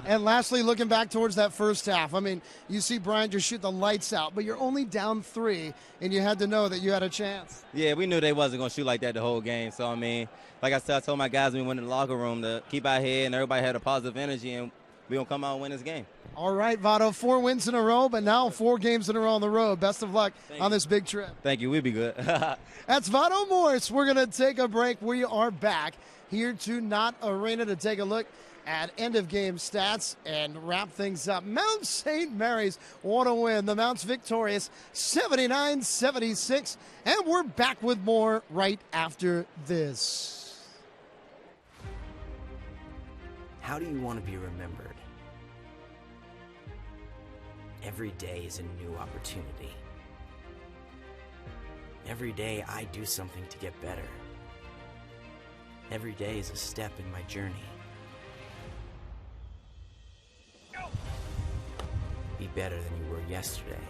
And lastly, looking back towards that first half, I mean, you see Bryant just shoot the lights out, but you're only down 3, and you had to know that you had a chance. Yeah, we knew they wasn't going to shoot like that the whole game. So, I mean, like I said, I told my guys when we went in the locker room to keep our head, and everybody had a positive energy, and we're going to come out and win this game. All right, Votto, 4 wins in a row, but now 4 games in a row on the road. Best of luck on this big trip. Thank you. We'll be good. That's Votto Morris. We're going to take a break. We are back here to Not Arena to take a look at end-of-game stats and wrap things up. Mount St. Mary's, what a win. The Mounts victorious 79-76, and we're back with more right after this. How do you want to be remembered? Every day is a new opportunity. Every day I do something to get better. Every day is a step in my journey. Be better than you were yesterday,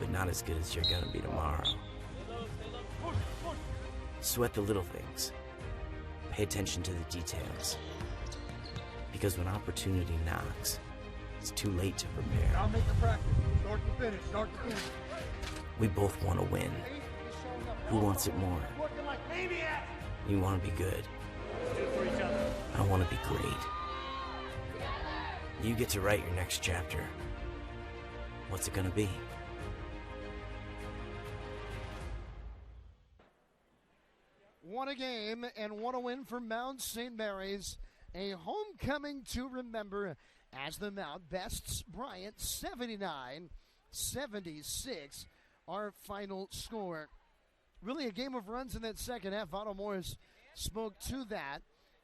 but not as good as you're gonna be tomorrow. Sweat the little things. Pay attention to the details. Because when opportunity knocks, it's too late to prepare. I'll make the practice. Start to finish, start to finish. We both want to win. Who wants it more? You want to be good. I want to be great. You get to write your next chapter. What's it gonna be? What a game and what a win for Mount St. Mary's. A homecoming to remember as the Mount bests Bryant 79-76, our final score. Really a game of runs in that second half. Votto Morris spoke to that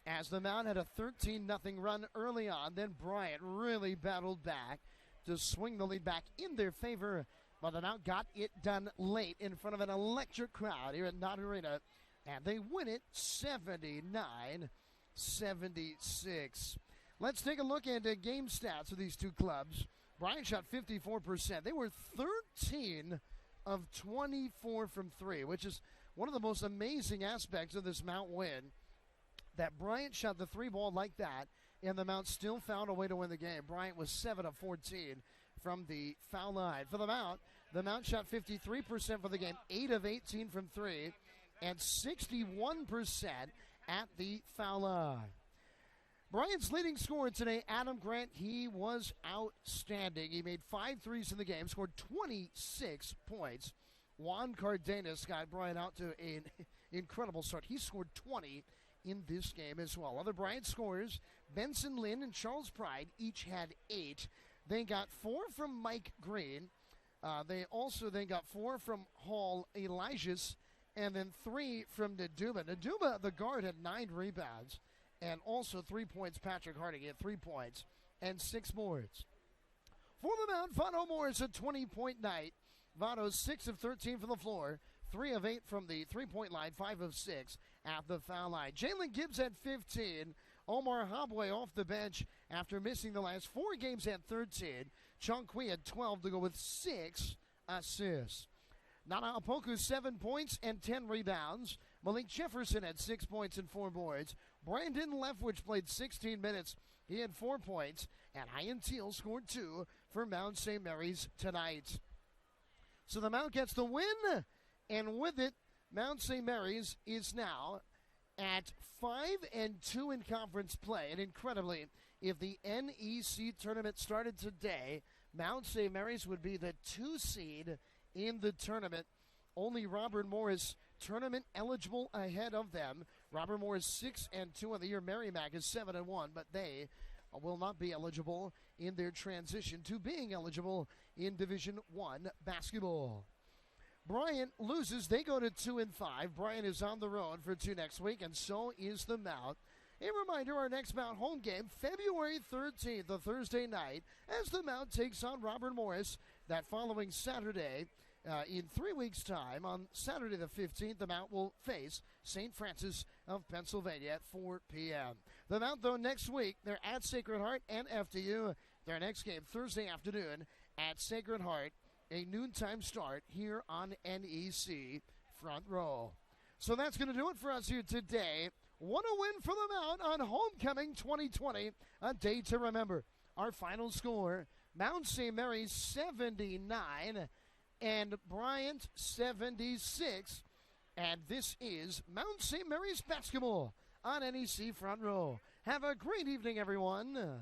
as the Mount had a 13-0 run early on. Then Bryant really battled back to swing the lead back in their favor. But the Mount got it done late in front of an electric crowd here at Not Arena. And they win it 79-76. Let's take a look at the game stats of these two clubs. Bryant shot 54%. They were 13 of 24 from 3, which is one of the most amazing aspects of this Mount win, that Bryant shot the 3 ball like that, and the Mount still found a way to win the game. Bryant was 7 of 14 from the foul line. For the Mount shot 53% for the game, 8 of 18 from 3, and 61% at the foul line. Bryant's leading scorer today, Adam Grant, he was outstanding. He made 5 threes in the game, scored 26 points. Juan Cardenas got Bryant out to an incredible start. He scored 20 in this game as well. Other Bryant scorers, Benson Lynn and Charles Pride, each had 8. They got 4 from Mike Green. They also then got 4 from Hall Elijahs, and then 3 from Naduma. Naduma, the guard, had 9 rebounds, and also 3 points. Patrick Harding had 3 points and 6 boards. For the Mount, Vado Morris, a 20-point night. Vado 6 of 13 from the floor, 3 of 8 from the three-point line, 5 of 6 at the foul line. Jalen Gibbs had 15. Omar Habwe off the bench after missing the last 4 games at 13. Chung Kui had 12 to go with 6 assists. Nana Apoku 7 points and 10 rebounds. Malik Jefferson had 6 points and 4 boards. Brandon Leftwich played 16 minutes. He had 4 points. And Ian Teal scored 2 for Mount St. Mary's tonight. So the Mount gets the win. And with it, Mount St. Mary's is now at 5-2 in conference play. And incredibly, if the NEC tournament started today, Mount St. Mary's would be the 2 seed in the tournament. Only Robert Morris tournament eligible ahead of them. Robert Morris 6-2 on the year. Merrimack is 7-1, but they will not be eligible in their transition to being eligible in Division I basketball. Bryant loses. They go to 2-5. Bryant is on the road for 2 next week, and so is the Mount. A reminder, our next Mount home game, February 13th, a Thursday night, as the Mount takes on Robert Morris. That following Saturday, in 3 weeks' time, on Saturday the 15th, the Mount will face St. Francis of Pennsylvania at 4 p.m. The Mount, though, next week, they're at Sacred Heart and FDU. Their next game, Thursday afternoon at Sacred Heart, a noontime start here on NEC Front Row. So that's going to do it for us here today. What a win for the Mount on Homecoming 2020, a day to remember. Our final score, Mount St. Mary's 79 and Bryant 76. And this is Mount St. Mary's basketball on NEC Front Row. Have a great evening, everyone.